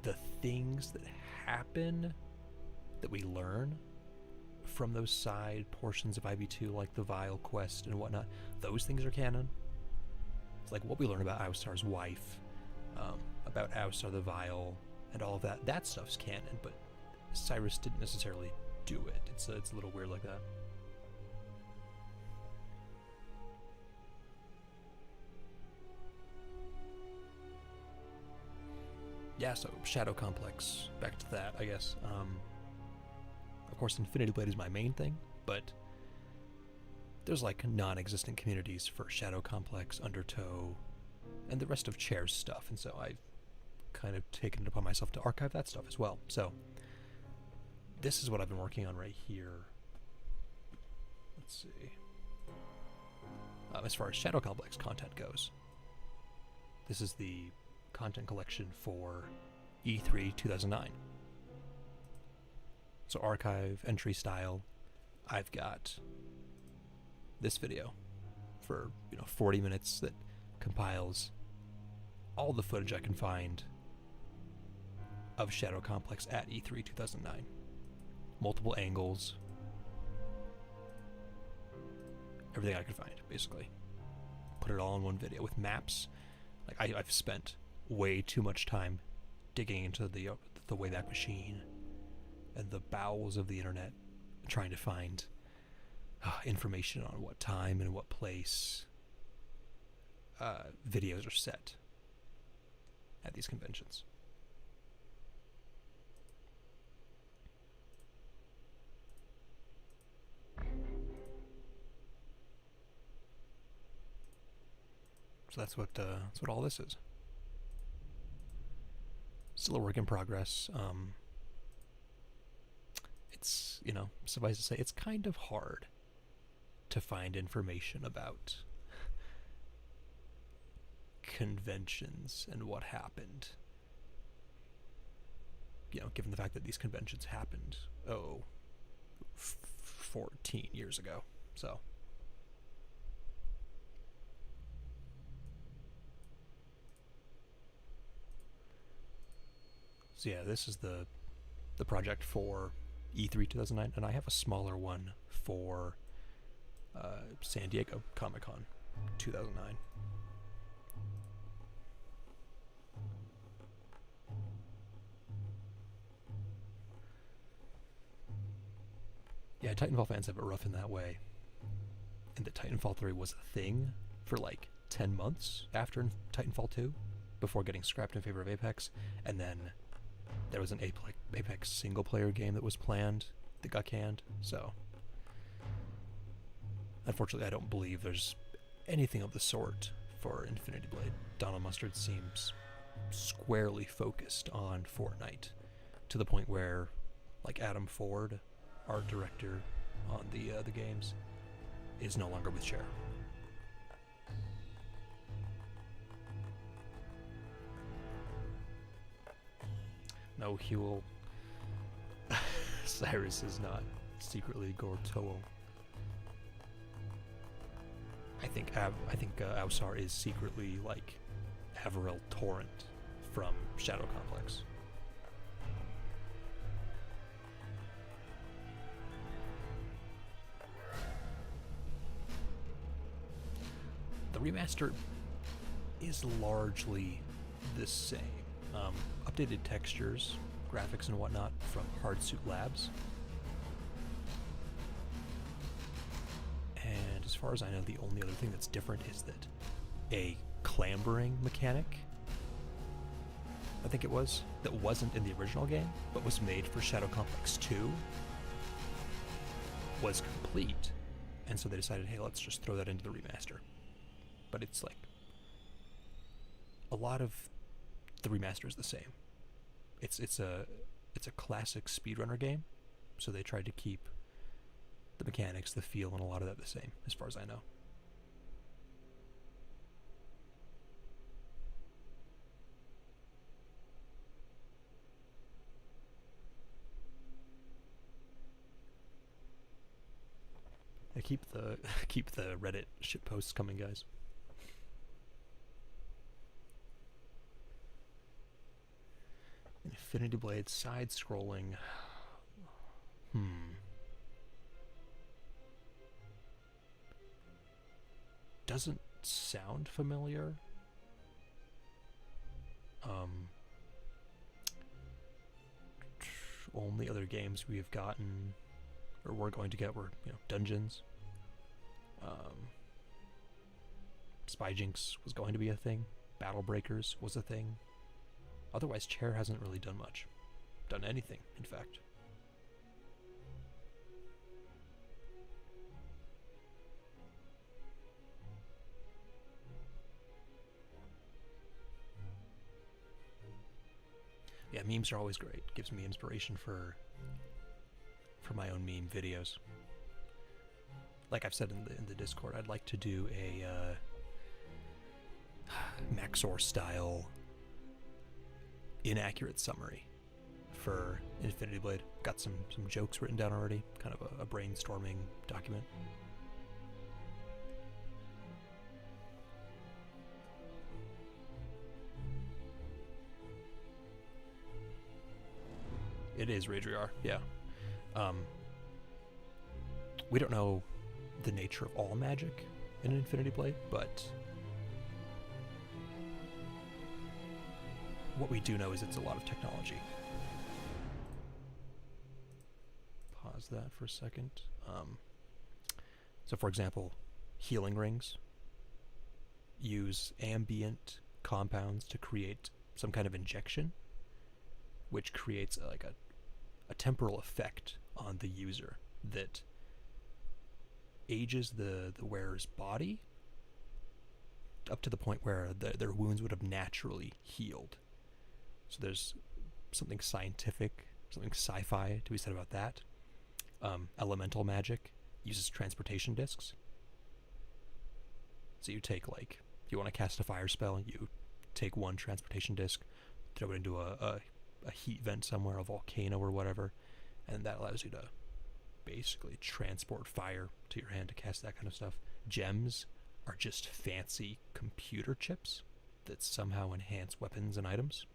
the things that happen that we learn from those side portions of IB2, like the Vile quest and whatnot, those things are canon. It's what we learn about Austar's wife, about Austar the Vile, and all of that. That stuff's canon, but Cyrus didn't necessarily do it. It's a little weird like that. Yeah, so Shadow Complex, back to that, I guess. Of course, Infinity Blade is my main thing, but there's like non-existent communities for Shadow Complex, Undertow, and the rest of Chair's stuff, and so I've kind of taken it upon myself to archive that stuff as well. So this is what I've been working on right here. Let's see. As far as Shadow Complex content goes, this is the content collection for E3 2009. So archive, entry style, I've got this video for 40 minutes that compiles all the footage I can find of Shadow Complex at E3 2009. Multiple angles, everything I could find, basically. Put it all in one video with maps. Like I've spent way too much time digging into the Wayback Machine and the bowels of the internet, trying to find information on what time and what place videos are set at these conventions. So that's what all this is. Still a work in progress. It's, suffice to say, it's kind of hard to find information about conventions and what happened. Given the fact that these conventions happened, 14 years ago. So yeah, this is the project for E3 2009, and I have a smaller one for San Diego Comic-Con 2009. Yeah, Titanfall fans have it rough in that way. And that Titanfall 3 was a thing for like 10 months after Titanfall 2, before getting scrapped in favor of Apex, and then there was an Apex single-player game that was planned that got canned, so unfortunately I don't believe there's anything of the sort for Infinity Blade. Donald Mustard seems squarely focused on Fortnite, to the point where, like, Adam Ford, art director on the games, is no longer with Cher. No, Huel. Cyrus is not secretly Gortoa. I think Ausar is secretly like Averell Torrent from Shadow Complex. The remaster is largely the same. Updated textures, graphics, and whatnot from Hardsuit Labs. And as far as I know, the only other thing that's different is that a clambering mechanic, I think it was, that wasn't in the original game, but was made for Shadow Complex 2, was complete. And so they decided, hey, let's just throw that into the remaster. But it's like, a lot of the remaster is the same. It's a classic speedrunner game, so they tried to keep the mechanics, the feel, and a lot of that the same, as far as I know. Yeah, keep the Reddit shit posts coming, guys. Infinity Blade side-scrolling. Doesn't sound familiar. only other games we have gotten, or we're going to get, were dungeons. Spy Jinx was going to be a thing. Battle Breakers was a thing. Otherwise, Chair hasn't really done much. Done anything, in fact. Yeah, memes are always great. Gives me inspiration for my own meme videos. Like I've said in the Discord, I'd like to do a Maxor style inaccurate summary for Infinity Blade. Got some jokes written down already, kind of a brainstorming document. It is Radriar, yeah. We don't know the nature of all magic in Infinity Blade, but what we do know is it's a lot of technology. Pause that for a second. So for example, healing rings use ambient compounds to create some kind of injection, which creates like a temporal effect on the user that ages the wearer's body up to the point where their wounds would have naturally healed. So there's something scientific, something sci-fi to be said about that. Elemental magic uses transportation discs. So you take, like, if you want to cast a fire spell, you take one transportation disc, throw it into a heat vent somewhere, a volcano or whatever, and that allows you to basically transport fire to your hand to cast that kind of stuff. Gems are just fancy computer chips that somehow enhance weapons and items.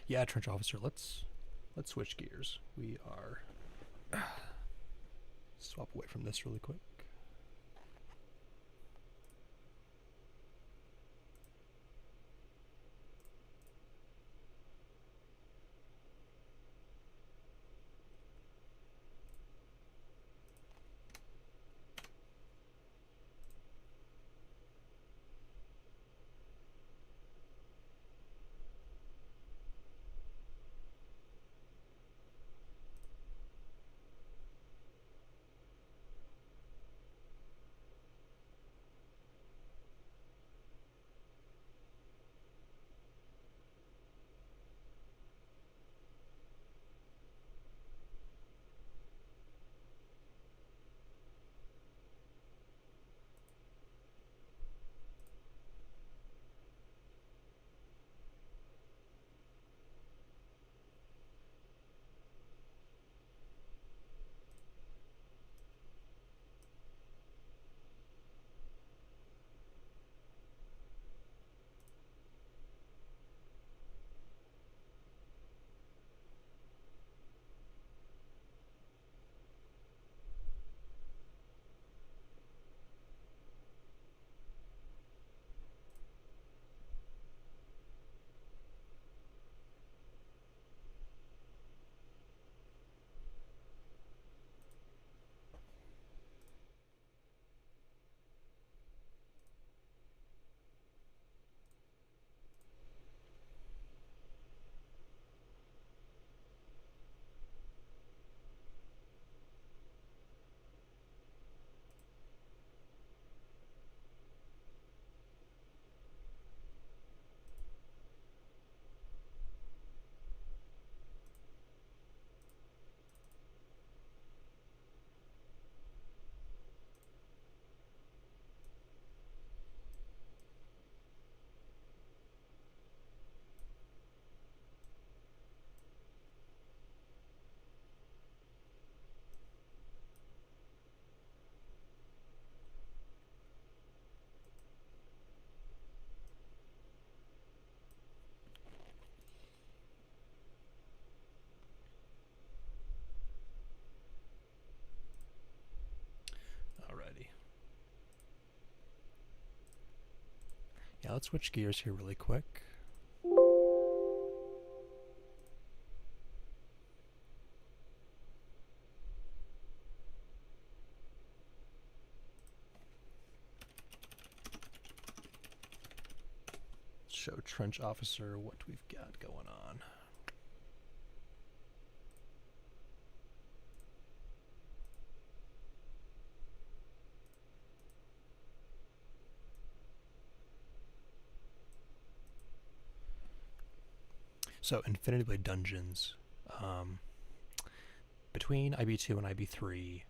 Yeah, Trench Officer, let's switch gears. We are swap away from this really quick. Yeah, let's switch gears here really quick. show Trench Officer what we've got going on. So, Infinity Blade Dungeons. Between IB2 and IB3,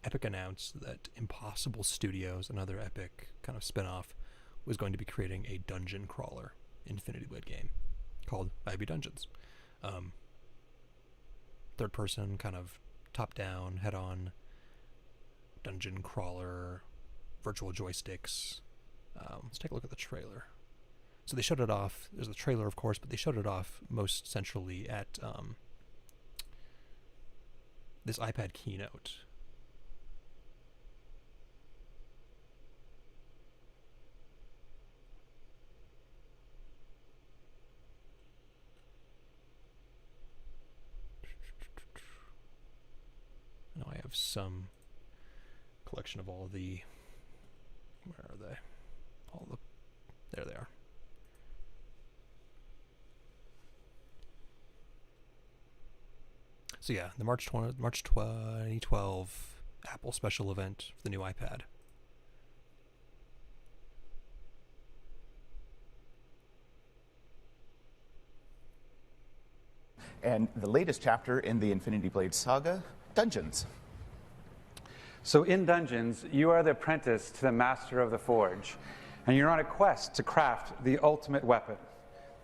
Epic announced that Impossible Studios, another Epic kind of spin-off, was going to be creating a dungeon crawler Infinity Blade game called IB Dungeons. Third person, kind of top-down, head-on, dungeon crawler, virtual joysticks. Let's take a look at the trailer. So they showed it off. There's the trailer, of course, but they showed it off most centrally at this iPad keynote. Now I have some collection of all the... Where are they? All the... There they are. So yeah, the March 2012 Apple special event for the new iPad. And the latest chapter in the Infinity Blade saga, Dungeons. So in Dungeons, you are the apprentice to the master of the forge, and you're on a quest to craft the ultimate weapon,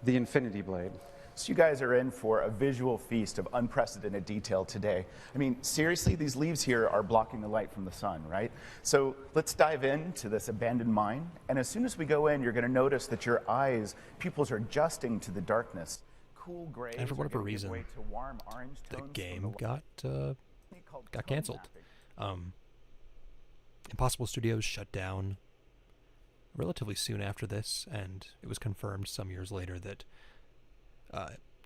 the Infinity Blade. So you guys are in for a visual feast of unprecedented detail today. I mean, seriously, these leaves here are blocking the light from the sun, right? So let's dive into this abandoned mine, and as soon as we go in, you're going to notice that your pupils are adjusting to the darkness. Cool grays, and for whatever reason, to warm orange the tones game got canceled. Impossible Studios shut down relatively soon after this, and it was confirmed some years later that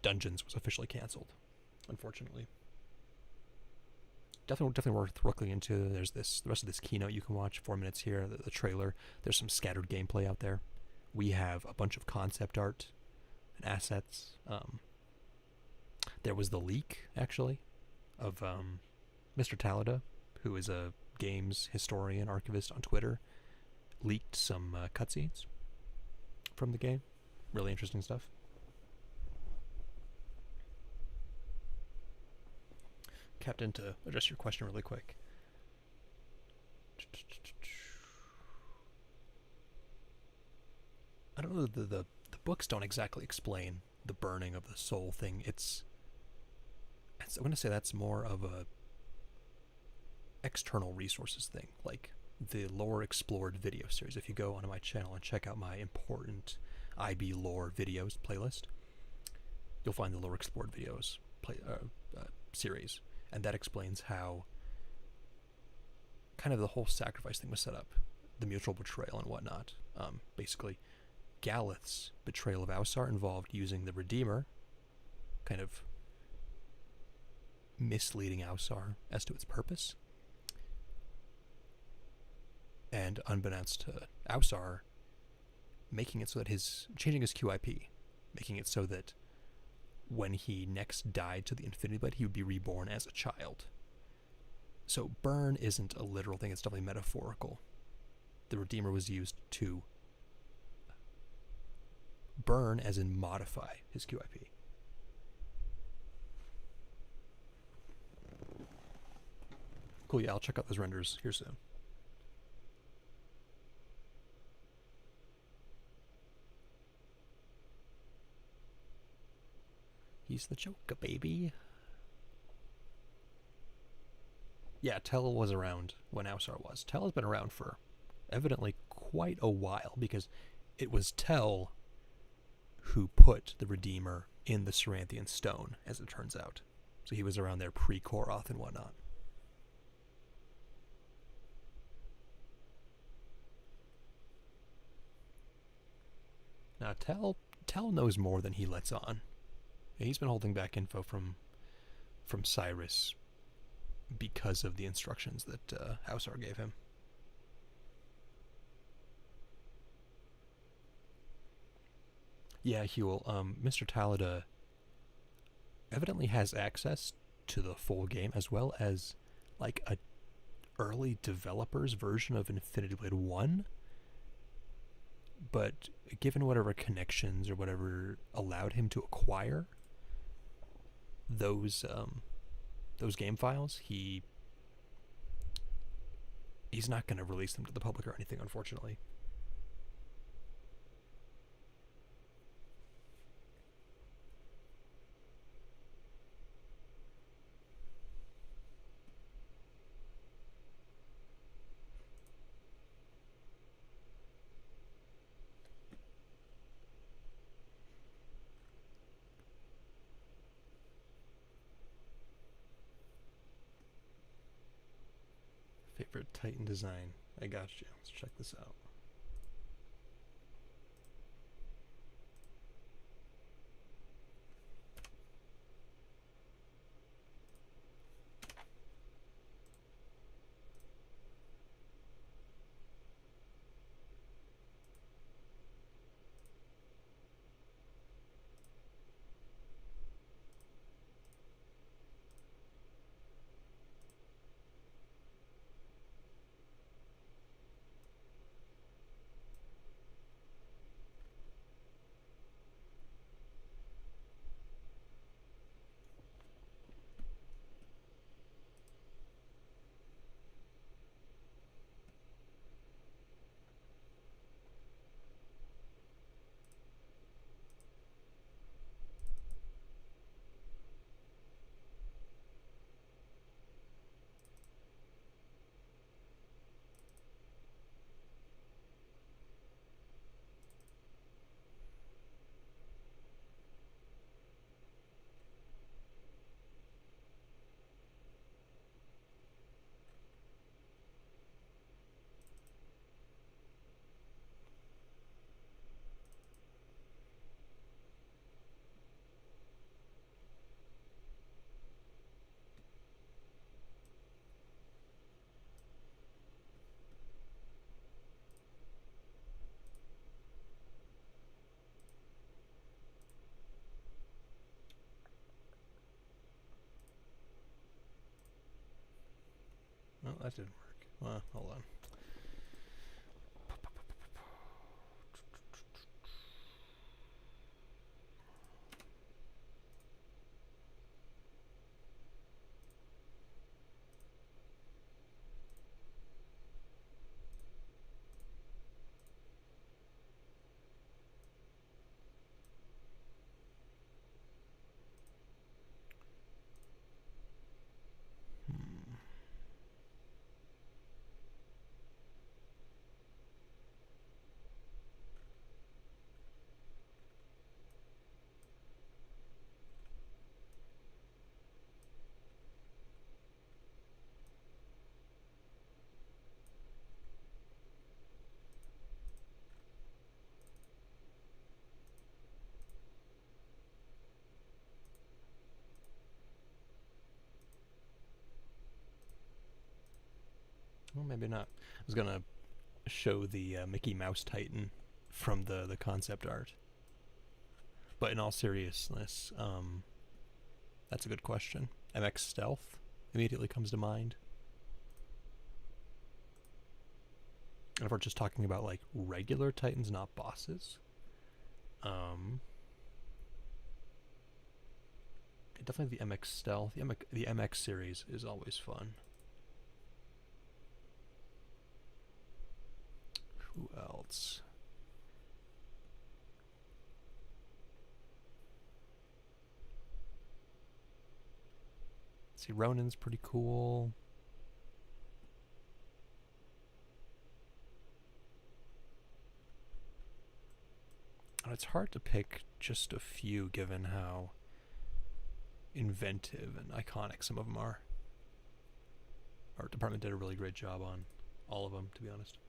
Dungeons was officially canceled, unfortunately. Definitely worth looking into. There's the rest of this keynote you can watch, 4 minutes here, the trailer. There's some scattered gameplay out there. We have a bunch of concept art and assets. There was the leak, actually, of Mr. Talada, who is a games historian, archivist on Twitter, leaked some cutscenes from the game. Really interesting stuff. Captain, to address your question really quick. I don't know, the books don't exactly explain the burning of the soul thing. I'm going to say that's more of a external resources thing, like the Lore Explored video series. If you go onto my channel and check out my important IB Lore videos playlist, you'll find the Lore Explored videos series. And that explains how kind of the whole sacrifice thing was set up, the mutual betrayal and whatnot. Basically, Galeth's betrayal of Ausar involved using the Redeemer, kind of misleading Ausar as to its purpose. And unbeknownst to Ausar, making it so that changing his QIP, making it so that when he next died to the Infinity Blade, he would be reborn as a child. So burn isn't a literal thing, it's definitely metaphorical. The Redeemer was used to burn, as in modify, his QIP. Cool, yeah, I'll check out those renders here soon. He's the Joker, baby. Yeah, Tell was around when Ausar was. Tell has been around for evidently quite a while, because it was Tell who put the Redeemer in the Ceranthian Stone, as it turns out. So he was around there pre-Koroth and whatnot. Now, Tell knows more than he lets on. He's been holding back info from Cyrus because of the instructions that Ausar gave him. Yeah, Huel. Mr. Talada evidently has access to the full game as well as like a early developer's version of Infinity Blade 1, but given whatever connections or whatever allowed him to acquire those game files, he's not going to release them to the public or anything, unfortunately. Favorite Titan design. I got you. Let's check this out. No, that didn't work. Hold on. Well, maybe not. I was gonna show the Mickey Mouse Titan from the concept art, but in all seriousness, that's a good question. MX Stealth immediately comes to mind. And if we're just talking about like regular Titans, not bosses, definitely the MX Stealth. The MX series is always fun. Who else? Let's see, Ronin's pretty cool. It's hard to pick just a few given how inventive and iconic some of them are. Art department did a really great job on all of them, to be honest.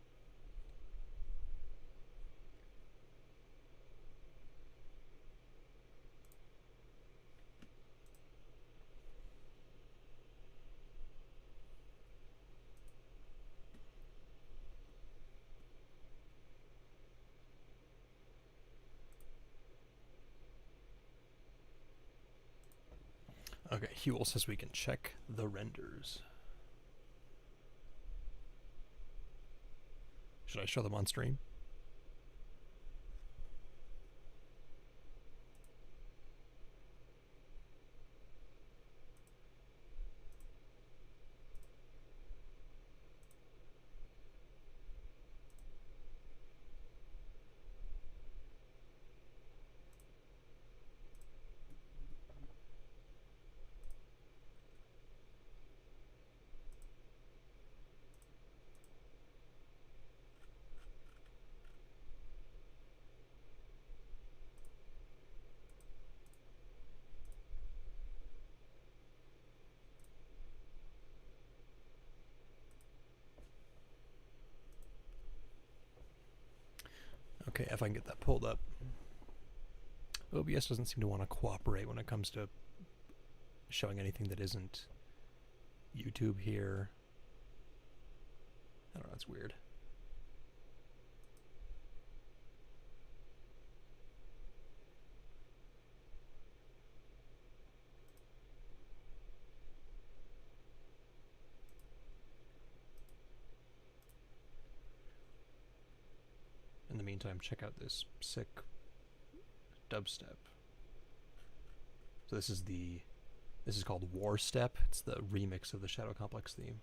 Okay, Huel says we can check the renders. Should I show them on stream? Okay, if I can get that pulled up. OBS doesn't seem to want to cooperate when it comes to showing anything that isn't YouTube here. I don't know, it's weird. In the meantime, check out this sick dubstep. So this is called War Step. It's the remix of the Shadow Complex theme.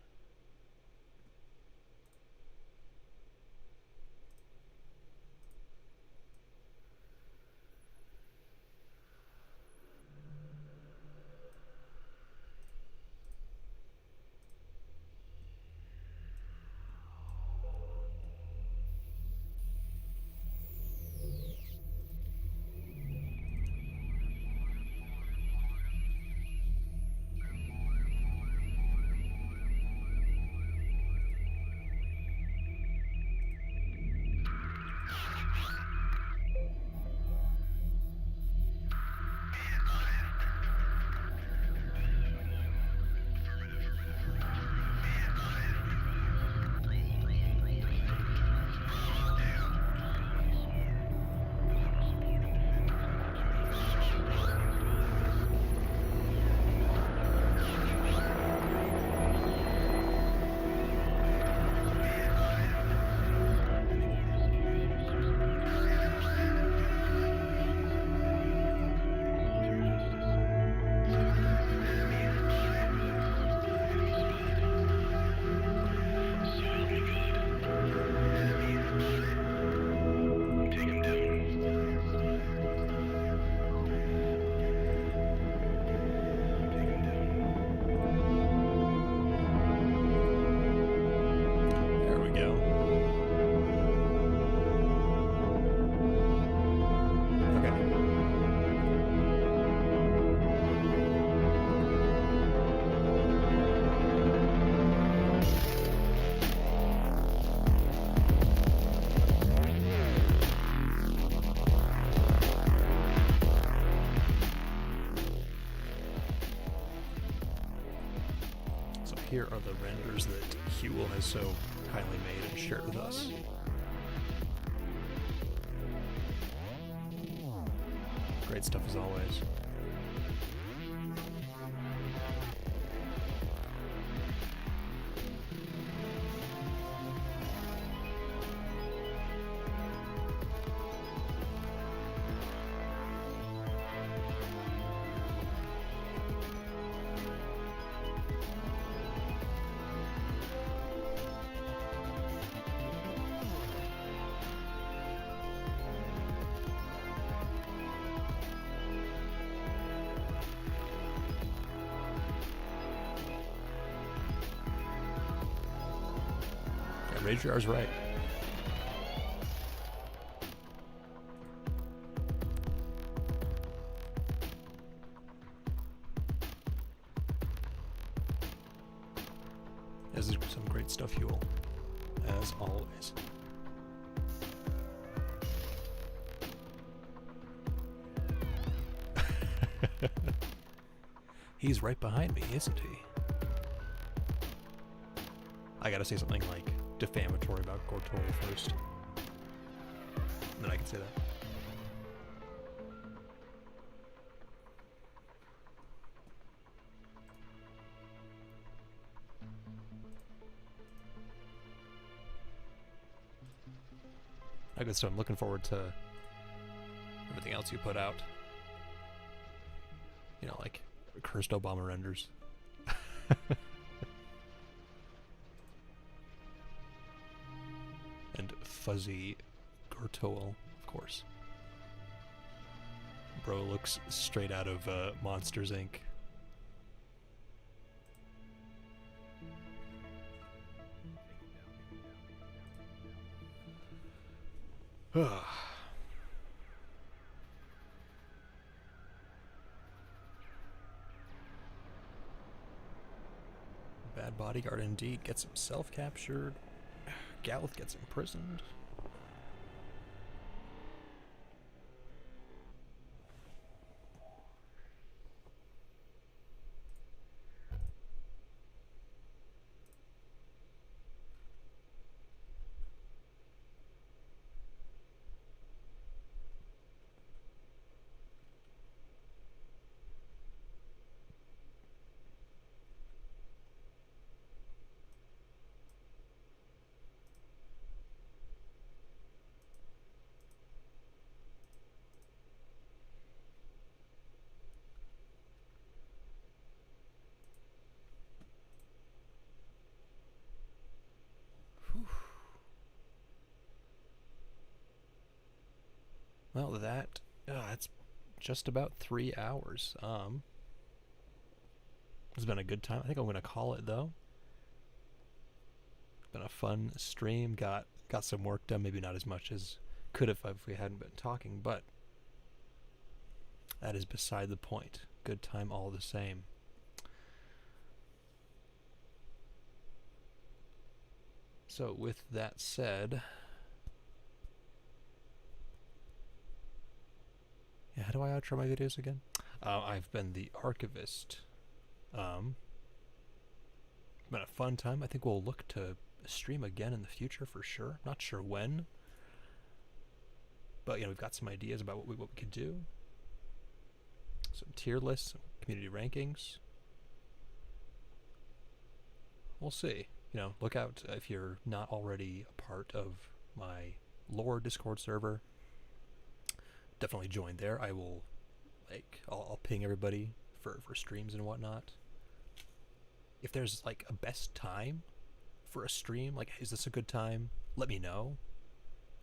There we go. Okay. So here are the renders that Huel has so kindly made and shared with us. Great stuff as always. Yeah, Ragear's right. This is some great stuff, Huel, as always. He's right behind me, isn't he? I gotta say something like defamatory about Gortoro first. And then I can say that. I guess so. I'm looking forward to everything else you put out. You know, like cursed Obama renders. And fuzzy Gortoil, of course. Bro looks straight out of Monsters Inc. Bad bodyguard indeed. Gets himself captured. Galeth gets imprisoned. Well, that's just about 3 hours. It's been a good time. I think I'm gonna call it though. It's been a fun stream. Got some work done. Maybe not as much as could have if we hadn't been talking, but that is beside the point. Good time all the same. So with that said, yeah, how do I outro my videos again? I've been the Archivist. Been a fun time. I think we'll look to stream again in the future for sure. Not sure when, but we've got some ideas about what we could do. Some tier lists, some community rankings. We'll see. Look out if you're not already a part of my lore Discord server. Definitely join there. I will, I'll ping everybody for streams and whatnot. If there's a best time for a stream, is this a good time? Let me know.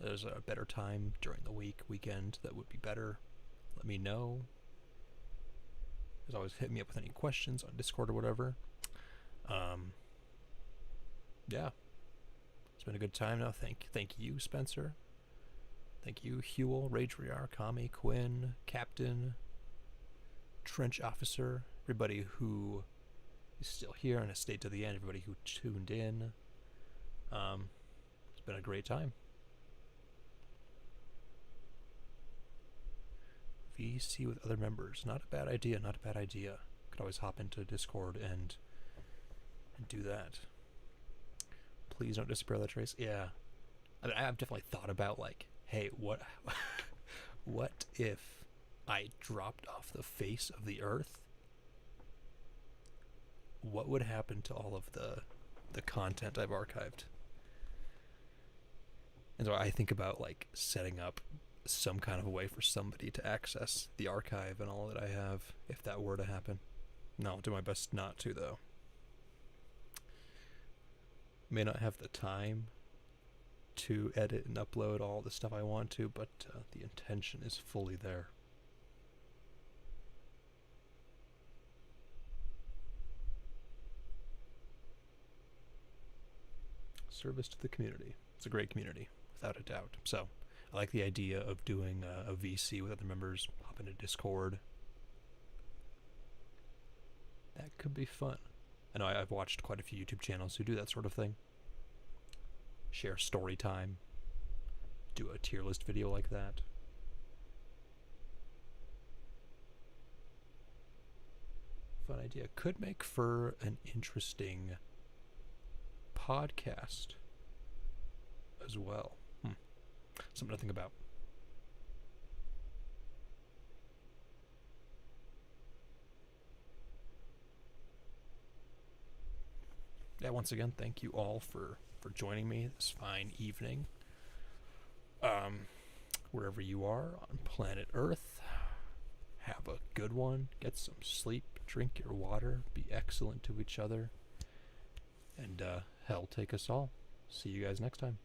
There's a better time during the weekend that would be better. Let me know. As always, hit me up with any questions on Discord or whatever. Yeah, it's been a good time now. Thank you, Spencer. Thank you, Huel, Rage Riar, Kami, Quinn, Captain, Trench Officer, everybody who is still here and has stayed to the end, everybody who tuned in. It's been a great time. VC with other members. Not a bad idea, not a bad idea. Could always hop into Discord and do that. Please don't disappear that trace. Yeah. I mean, I've definitely thought about hey, what what if I dropped off the face of the earth? What would happen to all of the content I've archived? And so I think about setting up some kind of a way for somebody to access the archive and all that I have if that were to happen. No, I'll do my best not to though. May not have the time to edit and upload all the stuff I want to, but the intention is fully there. Service to the community. It's a great community, without a doubt. So I like the idea of doing a VC with other members, hop into Discord. That could be fun. I know I've watched quite a few YouTube channels who do that sort of thing. Share story time. Do a tier list video like that. Fun idea. Could make for an interesting podcast as well. Something to think about. Yeah, once again, thank you all for joining me this fine evening. Wherever you are on planet Earth, have a good one. Get some sleep. Drink your water. Be excellent to each other. And hell take us all. See you guys next time.